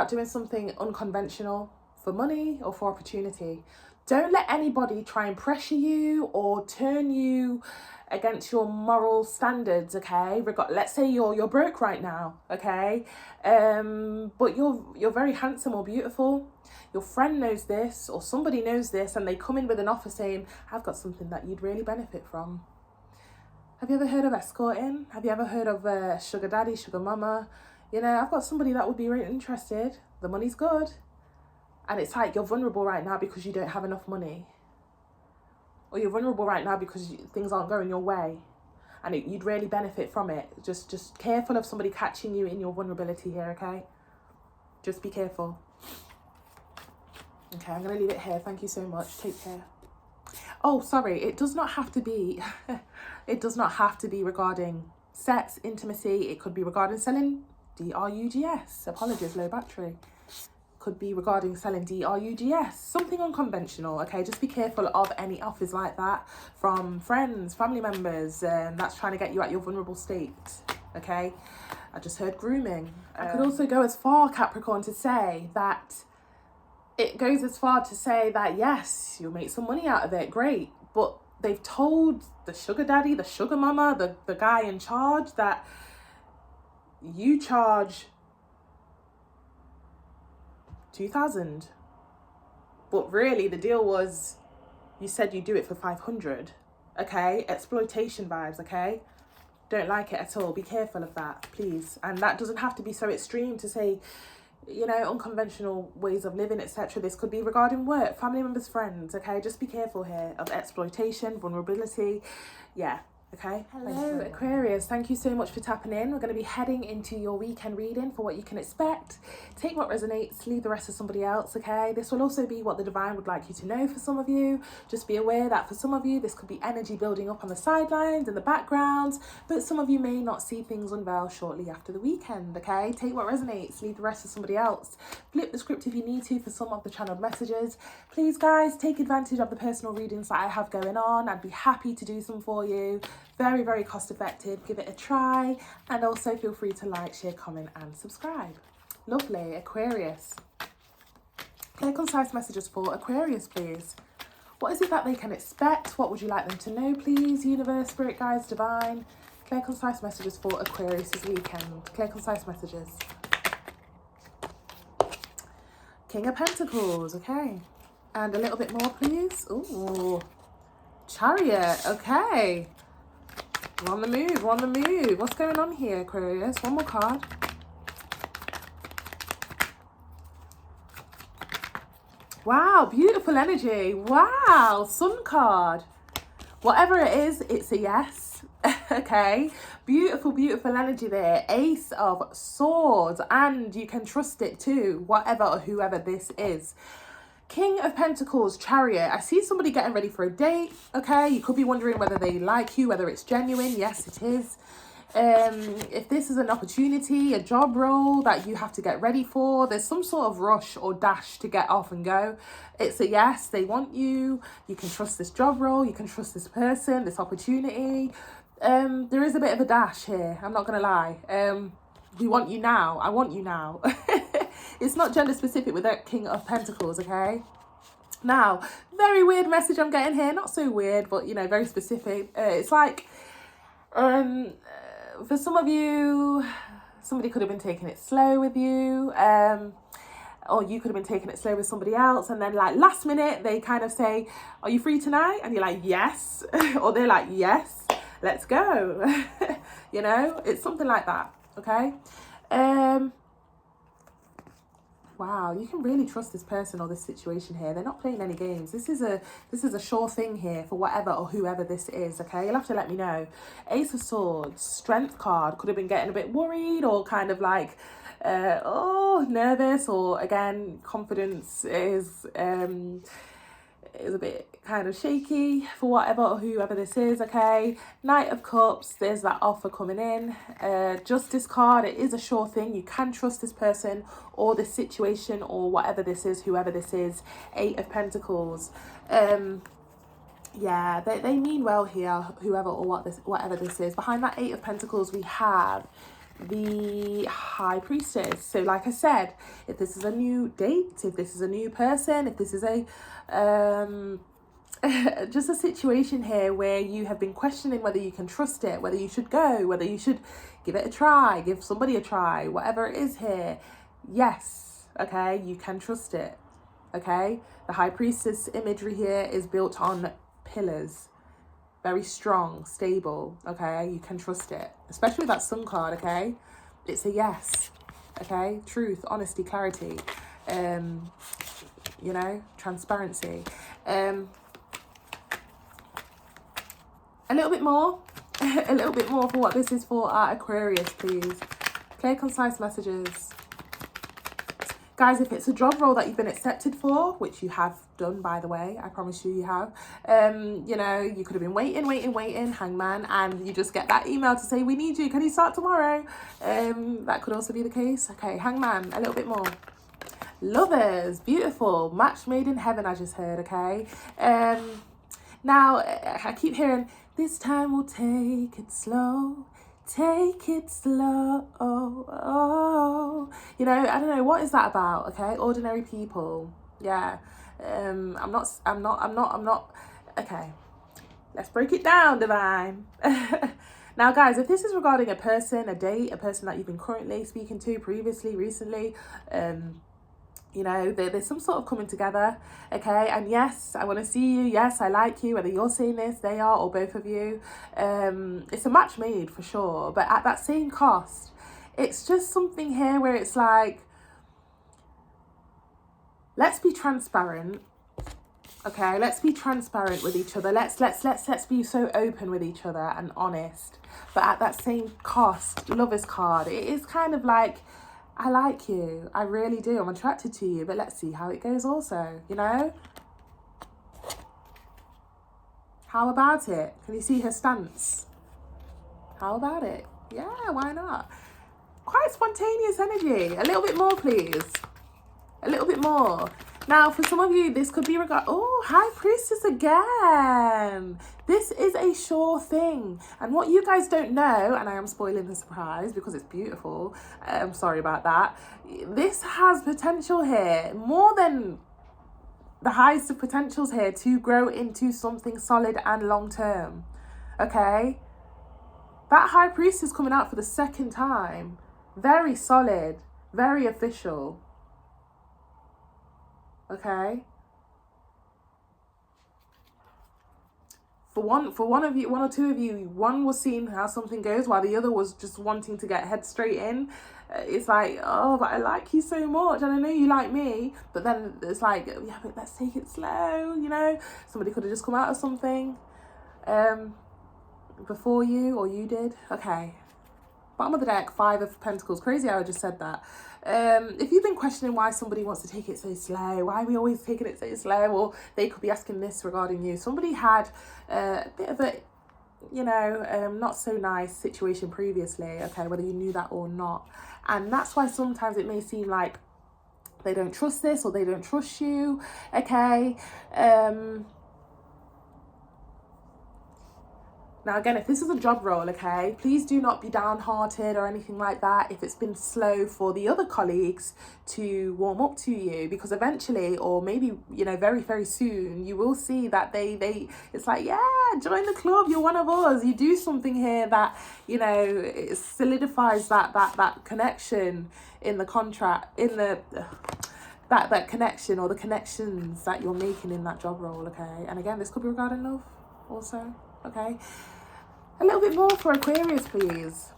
doing something unconventional for money or for opportunity. Don't let anybody try and pressure you or turn you against your moral standards, okay? Let's say you're broke right now, okay? But you're very handsome or beautiful. Your friend knows this or somebody knows this, and they come in with an offer saying, I've got something that you'd really benefit from. Have you ever heard of escorting? Have you ever heard of sugar daddy, sugar mama? I've got somebody that would be really interested. The money's good. And it's like you're vulnerable right now because you don't have enough money. or you're vulnerable right now because things aren't going your way, and you'd really benefit from it. Just careful of somebody catching you in your vulnerability here, okay? Just be careful. Okay, I'm going to leave it here. Thank you so much. Take care. Oh, sorry. It does not have to be, it does not have to be regarding sex, intimacy. It could be regarding selling drugs. Apologies, low battery. Could be regarding selling drugs. Something unconventional, okay? Just be careful of any offers like that from friends, family members, that's trying to get you at your vulnerable state, okay? I just heard grooming. I could also go as far, Capricorn, to say that it goes as far to say that, yes, you'll make some money out of it, great. But they've told the sugar daddy, the sugar mama, the guy in charge that you charge 2,000. But really the deal was, you said you do it for 500. Okay, exploitation vibes, okay? Don't like it at all. Be careful of that, please. And that doesn't have to be so extreme to say, you know, unconventional ways of living, etc. This could be regarding work, family members, friends, okay? Just be careful here of exploitation, vulnerability. Yeah, okay? Hello, Aquarius. Thank you so much for tapping in. We're going to be heading into your weekend reading for what you can expect. Take what resonates, leave the rest to somebody else, okay? This will also be what the divine would like you to know for some of you. Just be aware that for some of you, this could be energy building up on the sidelines, in the background, but some of you may not see things unveil shortly after the weekend, okay? Take what resonates, leave the rest to somebody else. Flip the script if you need to for some of the channeled messages. Please, guys, take advantage of the personal readings that I have going on. I'd be happy to do some for you. Very, very cost effective. Give it a try. And also feel free to like, share, comment and subscribe. Lovely. Aquarius. Clear, concise messages for Aquarius, please. What is it that they can expect? What would you like them to know, please? Universe, spirit guides, divine. Clear, concise messages for Aquarius this weekend. Clear, concise messages. King of Pentacles. Okay. And a little bit more, please. Ooh. Chariot. Okay. We're on the move, we're on the move. What's going on here, Aquarius? One more card. Wow, beautiful energy. Wow, Sun card. Whatever it is, it's a yes. Okay, beautiful, beautiful energy there. Ace of Swords, and you can trust it too, whatever or whoever this is. King of Pentacles, Chariot. I see somebody getting ready for a date, okay? You could be wondering whether they like you, whether it's genuine. Yes, it is. If this is an opportunity, a job role that you have to get ready for, there's some sort of rush or dash to get off and go. It's a yes, they want you. You can trust this job role. You can trust this person, this opportunity. There is a bit of a dash here. I'm not going to lie. We want you now. I want you now. It's not gender specific with that King of Pentacles, okay? Now, very weird message I'm getting here. Not so weird, but, you know, very specific. It's like, for some of you, somebody could have been taking it slow with you. Or you could have been taking it slow with somebody else. And then, like, last minute, they kind of say, are you free tonight? And you're like, yes. Or they're like, yes, let's go. You know, it's something like that, okay? Wow, you can really trust this person or this situation here. They're not playing any games. This is a sure thing here for whatever or whoever this is, okay? You'll have to let me know. Ace of Swords, Strength card. Could have been getting a bit worried or kind of like, nervous, or again, confidence is a bit kind of shaky for whatever or whoever this is, okay? Knight of Cups, there's that offer coming in. Justice card, it is a sure thing. You can trust this person or this situation or whatever this is, whoever this is. Eight of Pentacles. Yeah, they mean well here, whoever or whatever this is. Behind that Eight of Pentacles, we have the High Priestess. So like I said, if this is a new date, if this is a new person, if this is a just a situation here where you have been questioning whether you can trust it, whether you should go, whether you should give it a try, give somebody a try, whatever it is here, yes, okay, you can trust it, okay? The High Priestess imagery here is built on pillars, very strong, stable, okay? You can trust it, especially that Sun card, okay? It's a yes, okay? Truth, honesty, clarity, you know, transparency. A little bit more. A little bit more for what this is for our Aquarius, please. Clear, concise messages. Guys, if it's a job role that you've been accepted for, which you have done, by the way, I promise you have, you know, you could have been waiting, hangman, and you just get that email to say, we need you, can you start tomorrow? That could also be the case. Okay, hangman, a little bit more. Lovers, beautiful, match made in heaven, I just heard, okay? Now, I keep hearing, this time we'll take it slow. Take it slow. You know, I don't know, what is that about? Okay, ordinary people. Yeah. I'm not. Okay, let's break it down, divine. Now, guys, if this is regarding a person, a date, a person that you've been currently speaking to, previously, recently, you know, there's some sort of coming together, okay? And yes, I want to see you. Yes, I like you. Whether you're saying this, they are, or both of you. It's a match made for sure. But at that same cost, it's just something here where it's like, let's be transparent. Okay, let's be transparent with each other. Let's be so open with each other and honest. But at that same cost, lover's card, it is kind of like, I like you, I really do, I'm attracted to you, but let's see how it goes also, you know? How about it? Can you see her stance? How about it? Yeah, why not? Quite spontaneous energy. A little bit more, please. A little bit more. Now, for some of you, this could be High Priestess again. This is a sure thing. And what you guys don't know, and I am spoiling the surprise because it's beautiful. I'm sorry about that. This has potential here, more than the highest of potentials here, to grow into something solid and long term. Okay? That High Priestess coming out for the second time. Very solid, very official. Okay, for one of you, one or two of you, one was seeing how something goes while the other was just wanting to get head straight in. It's like, oh, but I like you so much and I know you like me, but then it's like, yeah, but let's take it slow, you know. Somebody could have just come out of something before you, or you did. Okay, bottom of the deck, 5 of Pentacles. Crazy how I just said that. If you've been questioning why somebody wants to take it so slow, why are we always taking it so slow, or they could be asking this regarding you. Somebody had a bit of a, you know, not so nice situation previously, okay, whether you knew that or not. And that's why sometimes it may seem like they don't trust this or they don't trust you, okay. Now, again, if this is a job role, okay, please do not be downhearted or anything like that if it's been slow for the other colleagues to warm up to you, because eventually, or maybe, you know, very, very soon, you will see that it's like, yeah, join the club, you're one of us. You do something here that, you know, it solidifies that connection in the contract, in the... that connection or the connections that you're making in that job role, okay? And again, this could be regarding love also, okay? A little bit more for Aquarius, please.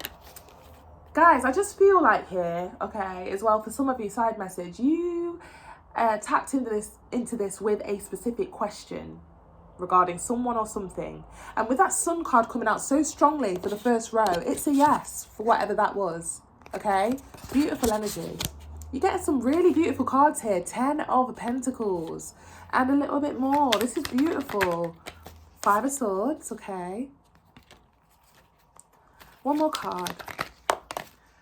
Guys, I just feel like here, okay, as well, for some of you, side message, you tapped into this with a specific question regarding someone or something. And with that Sun card coming out so strongly for the first row, it's a yes for whatever that was, okay? Beautiful energy. You're getting some really beautiful cards here. 10 of Pentacles and a little bit more. This is beautiful. 5 of Swords, okay. One more card.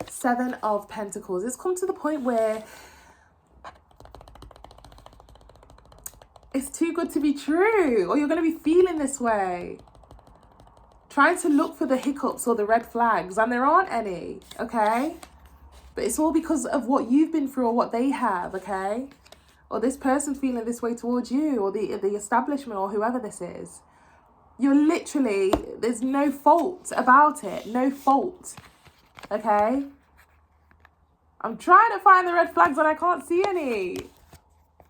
7 of Pentacles. It's come to the point where it's too good to be true, or you're going to be feeling this way. Trying to look for the hiccups or the red flags, and there aren't any, okay? But it's all because of what you've been through or what they have, okay? Or this person feeling this way towards you, or the establishment, or whoever this is. You're literally, there's no fault about it. No fault. Okay? I'm trying to find the red flags and I can't see any.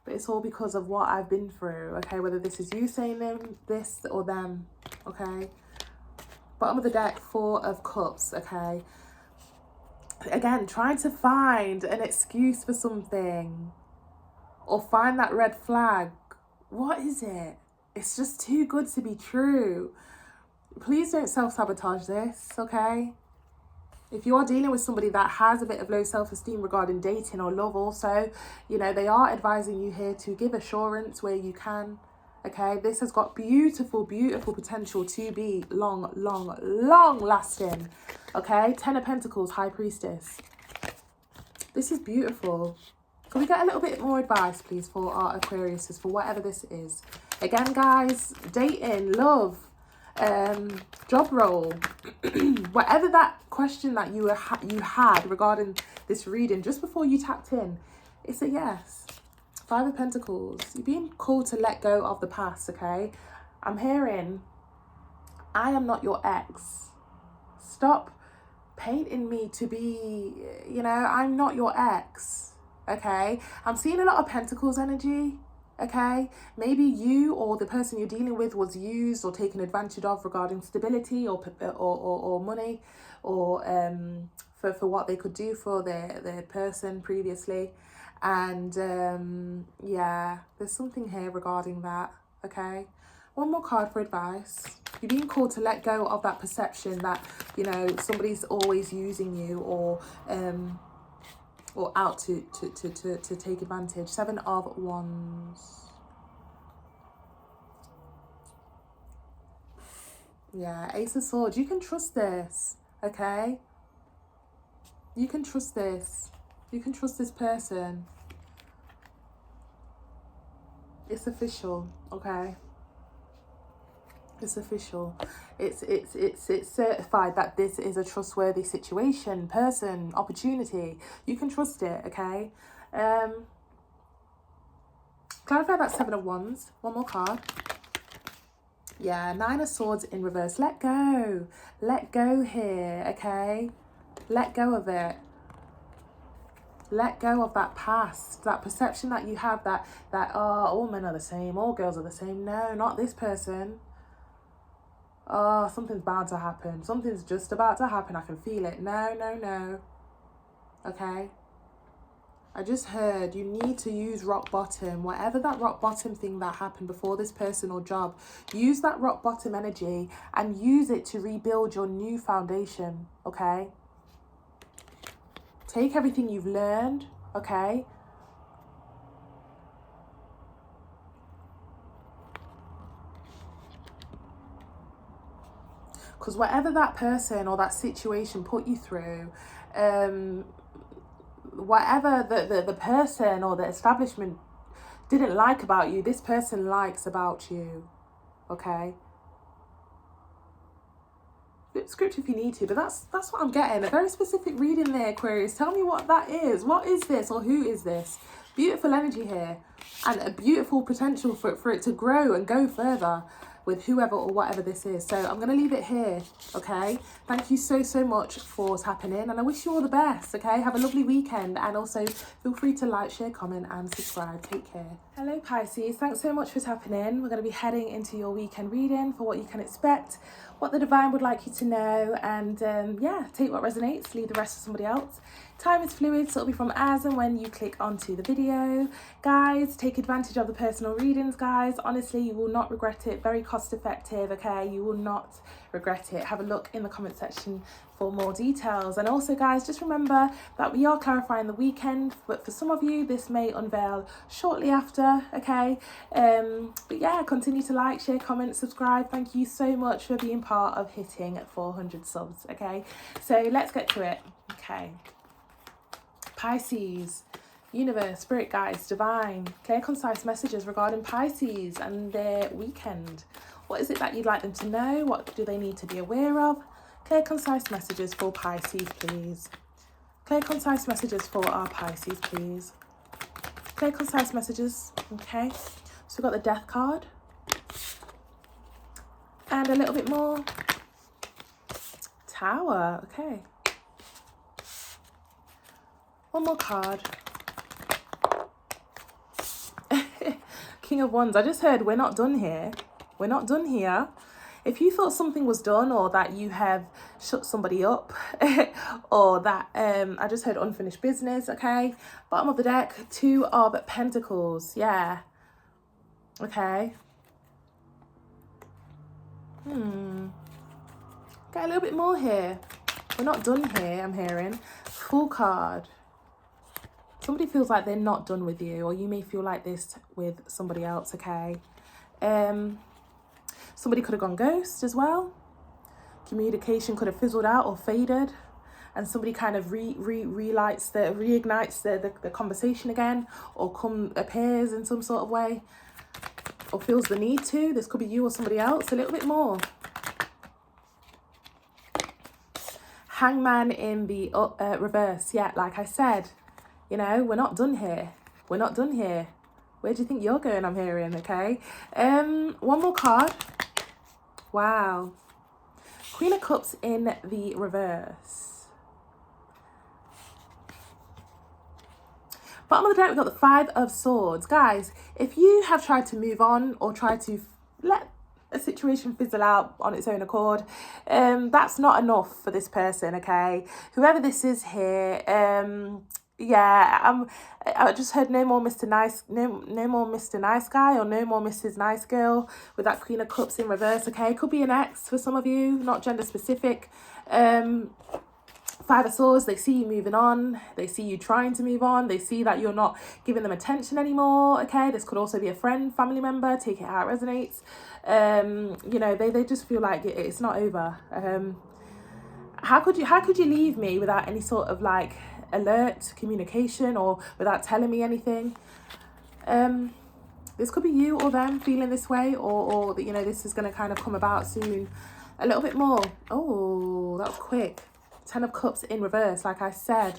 But it's all because of what I've been through. Okay? Whether this is you saying this or them. Okay? Bottom of the deck, 4 of Cups. Okay? Again, trying to find an excuse for something. Or find that red flag. What is it? It's just too good to be true. please don't self-sabotage this, okay? If you are dealing with somebody that has a bit of low self-esteem regarding dating or love also, you know, they are advising you here to give assurance where you can, okay? This has got beautiful, beautiful potential to be long, long, long lasting, okay? 10 of Pentacles, High Priestess. This is beautiful. Can we get a little bit more advice, please, for our Aquariuses, for whatever this is? Again, guys, dating, love, job role, whatever that question that you had regarding this reading just before you tapped in, it's a yes. 5 of Pentacles. You're being called to let go of the past, okay? I'm hearing, I am not your ex. Stop painting me to be, you know, I'm not your ex, okay? I'm seeing a lot of Pentacles energy, okay? Maybe you or the person you're dealing with was used or taken advantage of regarding stability or money, or for what they could do for their person previously. And yeah, there's something here regarding that, okay? One more card for advice. You're being called to let go of that perception that, you know, somebody's always using you or out to take advantage. 7 of Wands. Yeah, Ace of Swords. You can trust this, okay? You can trust this. You can trust this person. It's official, okay? It's official. It's certified that this is a trustworthy situation, person, opportunity. You can trust it, okay? Clarify that 7 of Wands. One more card. Yeah, 9 of Swords in reverse. Let go. Let go here, okay? Let go of it. Let go of that past, that perception that you have that oh, all men are the same, all girls are the same. No, not this person. Oh, something's bound to happen. Something's just about to happen. I can feel it. No, no, no. Okay? I just heard you need to use rock bottom. Whatever that rock bottom thing that happened before this person or job, use that rock bottom energy and use it to rebuild your new foundation. Okay? Take everything you've learned. Okay? Because whatever that person or that situation put you through, whatever the person or the establishment didn't like about you, this person likes about you, okay? Flip script if you need to, but that's what I'm getting. A very specific reading there, Aquarius. Tell me what that is. What is this or who is this? Beautiful energy here and a beautiful potential for it to grow and go further with whoever or whatever this is. So I'm going to leave it here, okay? Thank you so much for tapping in, and I wish you all the best, okay? Have a lovely weekend, and also feel free to like, share, comment and subscribe. Take care. Hello Pisces, thanks so much for tapping in. We're going to be heading into your weekend reading for what you can expect, what the divine would like you to know, and yeah, take what resonates, leave the rest to somebody else. Time is fluid, so it'll be from as and when you click onto the video. Guys, take advantage of the personal readings, guys. Honestly, you will not regret it. Very cost effective, okay? You will not regret it. Have a look in the comment section for more details. And also, guys, just remember that we are clarifying the weekend, but for some of you, this may unveil shortly after, okay? But yeah, continue to like, share, comment, subscribe. Thank you so much for being part of hitting 400 subs, okay? So let's get to it, okay? Pisces, universe, spirit guides, divine, clear, concise messages regarding Pisces and their weekend. What is it that you'd like them to know? What do they need to be aware of? Clear, concise messages for Pisces, please. Clear, concise messages for our Pisces, please. Clear, concise messages, okay. So we've got the Death card. And a little bit more. Tower, okay. One more card. King of Wands. I just heard we're not done here. We're not done here. If you thought something was done, or that you have shut somebody up, or that I just heard unfinished business, okay? Bottom of the deck, 2 of Pentacles. Yeah. Okay. Get a little bit more here. We're not done here, I'm hearing. Fool card. Somebody feels like they're not done with you, or you may feel like this with somebody else, okay? Somebody could have gone ghost as well. Communication could have fizzled out or faded, and somebody kind of reignites the conversation again, or appears in some sort of way, or feels the need to. This could be you or somebody else. A little bit more. Hangman in the reverse. Yeah, like I said, you know, we're not done here. We're not done here. Where do you think you're going, I'm hearing, okay? One more card. Wow. Queen of Cups in the reverse. Bottom of the deck, we've got the Five of Swords. Guys, if you have tried to move on or tried to let a situation fizzle out on its own accord, that's not enough for this person, okay? Whoever this is here, yeah, I just heard no more Mr. Nice, no more Mr. Nice Guy, or no more Mrs. Nice Girl with that Queen of Cups in reverse, okay? Could be an ex for some of you, not gender specific. Five of Swords, they see you moving on. They see you trying to move on. They see that you're not giving them attention anymore, okay? This could also be a friend, family member. Take it how it resonates. You know, they just feel like it's not over. How could you leave me without any sort of like alert communication, or without telling me anything? This could be you or them feeling this way, or you know, this is going to kind of come about soon. A little bit more. Oh, that was quick. 10 of Cups in reverse, like I said,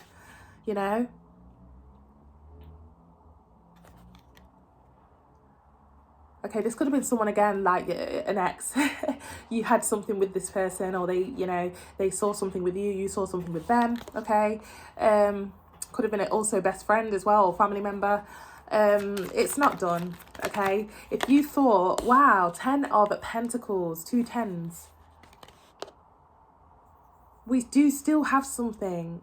you know. Okay, this could have been someone again, like an ex. You had something with this person, or they, you know, they saw something with you, you saw something with them, okay? Could have been also best friend as well, or family member. It's not done, okay? If you thought, wow, 10 of Pentacles, 2 10s. We do still have something.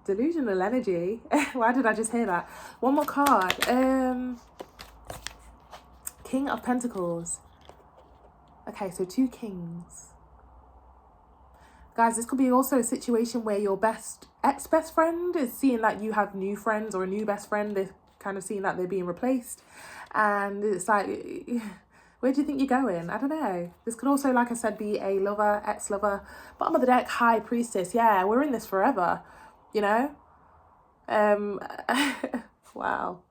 Delusional energy. Why did I just hear that? One more card. King of Pentacles. Okay, so 2 kings. Guys, this could be also a situation where your ex-best friend is seeing that you have new friends, or a new best friend. They're kind of seeing that they're being replaced. And it's like, where do you think you're going? I don't know. This could also, like I said, be a lover, ex-lover. Bottom of the deck, High Priestess. Yeah, we're in this forever, you know? Wow.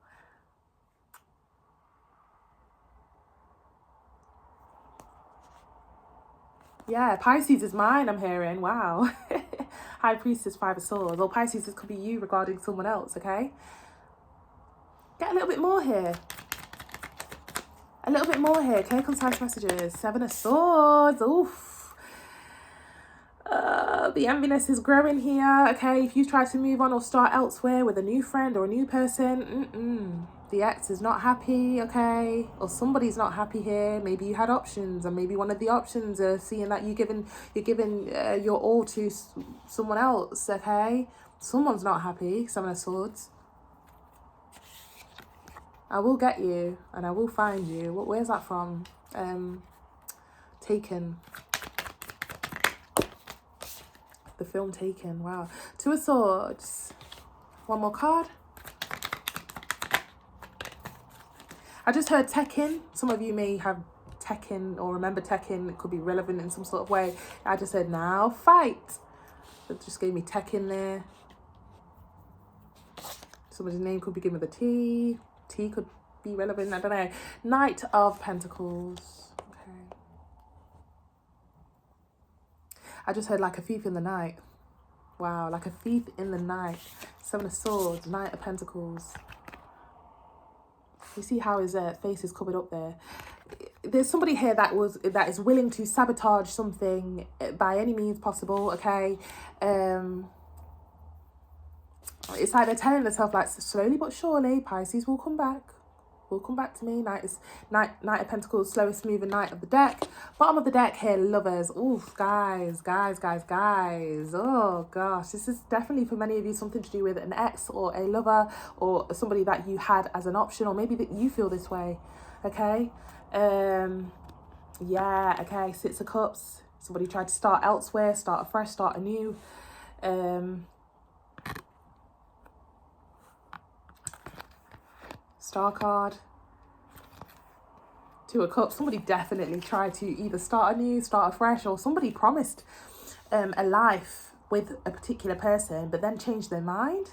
Yeah, Pisces is mine, I'm hearing. Wow. High Priestess, 5 of Swords. Or Pisces, this could be you regarding someone else, okay? Get a little bit more here. A little bit more here. Clear, concise messages. 7 of Swords. Oof. The enviness is growing here. Okay, if you try to move on or start elsewhere with a new friend or a new person, the ex is not happy, okay? Or somebody's not happy here. Maybe you had options, and maybe one of the options are seeing that you're giving your all to someone else, okay? Someone's not happy. 7 of Swords. I will get you, and I will find you. Where's that from? Taken. The film Taken. Wow. 2 of Swords. One more card. I just heard Tekken. Some of you may have Tekken or remember Tekken. It could be relevant in some sort of way. I just said, now fight. It just gave me Tekken there. Somebody's name could begin with a T. T could be relevant. I don't know. Knight of Pentacles. Okay. I just heard like a thief in the night. Wow, like a thief in the night. 7 of Swords. Knight of Pentacles. You see how his face is covered up there. There's somebody here that is willing to sabotage something by any means possible, okay? It's like they're telling themselves, like, slowly but surely, Pisces will come back. Will come back to me. Knight of Pentacles, slowest moving knight of the deck. Bottom of the deck here, lovers. Oof, guys. Oh, gosh. This is definitely, for many of you, something to do with an ex or a lover, or somebody that you had as an option, or maybe that you feel this way, okay? Yeah, okay. 6 of Cups. Somebody tried to start elsewhere, start afresh, start anew. Star card. Two of Cups. Somebody definitely tried to either start anew, start afresh, or somebody promised a life with a particular person, but then changed their mind.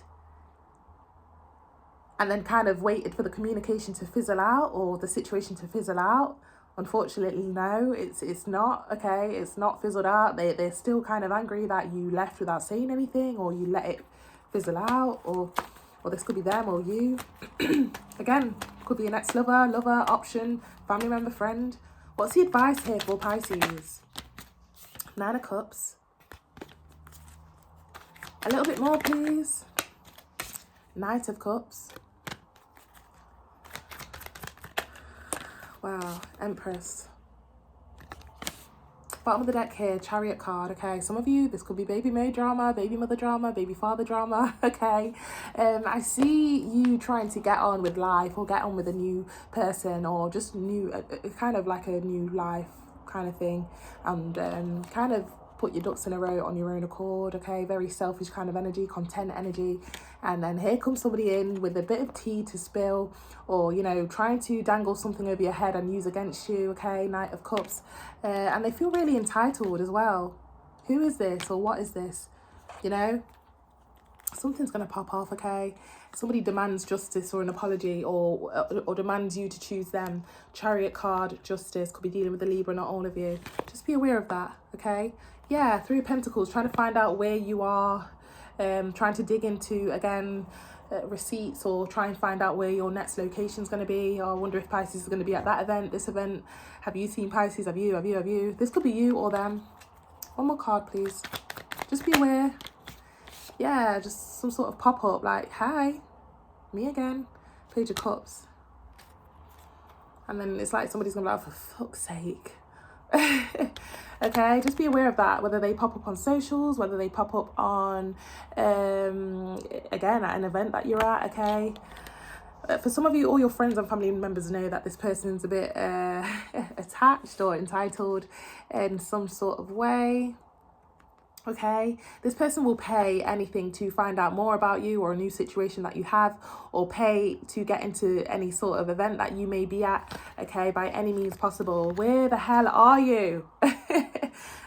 And then kind of waited for the communication to fizzle out or the situation to fizzle out. Unfortunately, no, it's not, okay? It's not fizzled out. They're still kind of angry that you left without saying anything, or you let it fizzle out, or this could be them or you. Again, could be an ex-lover, lover, option, family member, friend. What's the advice here for Pisces? Nine of Cups. A little bit more, please. Knight of Cups. Wow, Empress. Bottom of the deck here, Chariot card, okay? Some of you, this could be baby mode drama, baby mother drama, baby father drama, okay? I see you trying to get on with life or get on with a new person or just new, kind of like a new life kind of thing. And kind of put your ducks in a row on your own accord, okay? Very selfish kind of energy, content energy. And then here comes somebody in with a bit of tea to spill, or, you know, trying to dangle something over your head and use against you, okay? Knight of Cups. And they feel really entitled as well. Who is this, or what is this? You know? Something's going to pop off, okay? Somebody demands justice or an apology, or demands you to choose them. Chariot card, justice, could be dealing with a Libra, not all of you. Just be aware of that, okay? Yeah, Three of Pentacles, trying to find out where you are, trying to dig into, again, receipts, or try and find out where your next location is going to be. Or I wonder if Pisces is going to be at that event, this event. Have you seen Pisces? Have you? This could be you or them. One more card, please. Just be aware. Yeah, just some sort of pop-up like, hi, me again. Page of Cups. And then it's like somebody's going to be like, for fuck's sake. Okay, just be aware of that, whether they pop up on socials, whether they pop up on, again, at an event that you're at, okay? For some of you, all your friends and family members know that this person's a bit attached or entitled in some sort of way. Okay, this person will pay anything to find out more about you or a new situation that you have, or pay to get into any sort of event that you may be at, okay, by any means possible. Where the hell are you?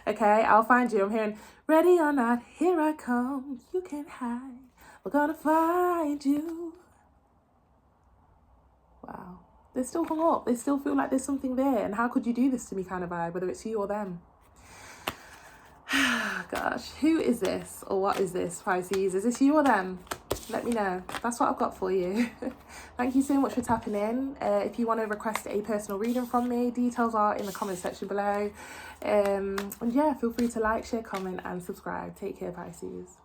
Okay, I'll find you. I'm hearing, ready or not, here I come. You can't hide. We're gonna find you. Wow. They're still hung up. They still feel like there's something there. And how could you do this to me kind of vibe, whether it's you or them? Gosh, who is this or what is this, Pisces? Is this you or them? Let me know. That's what I've got for you. Thank you so much for tapping in. If you want to request a personal reading from me, details are in the comment section below. And yeah, feel free to like, share, comment and subscribe. Take care, Pisces.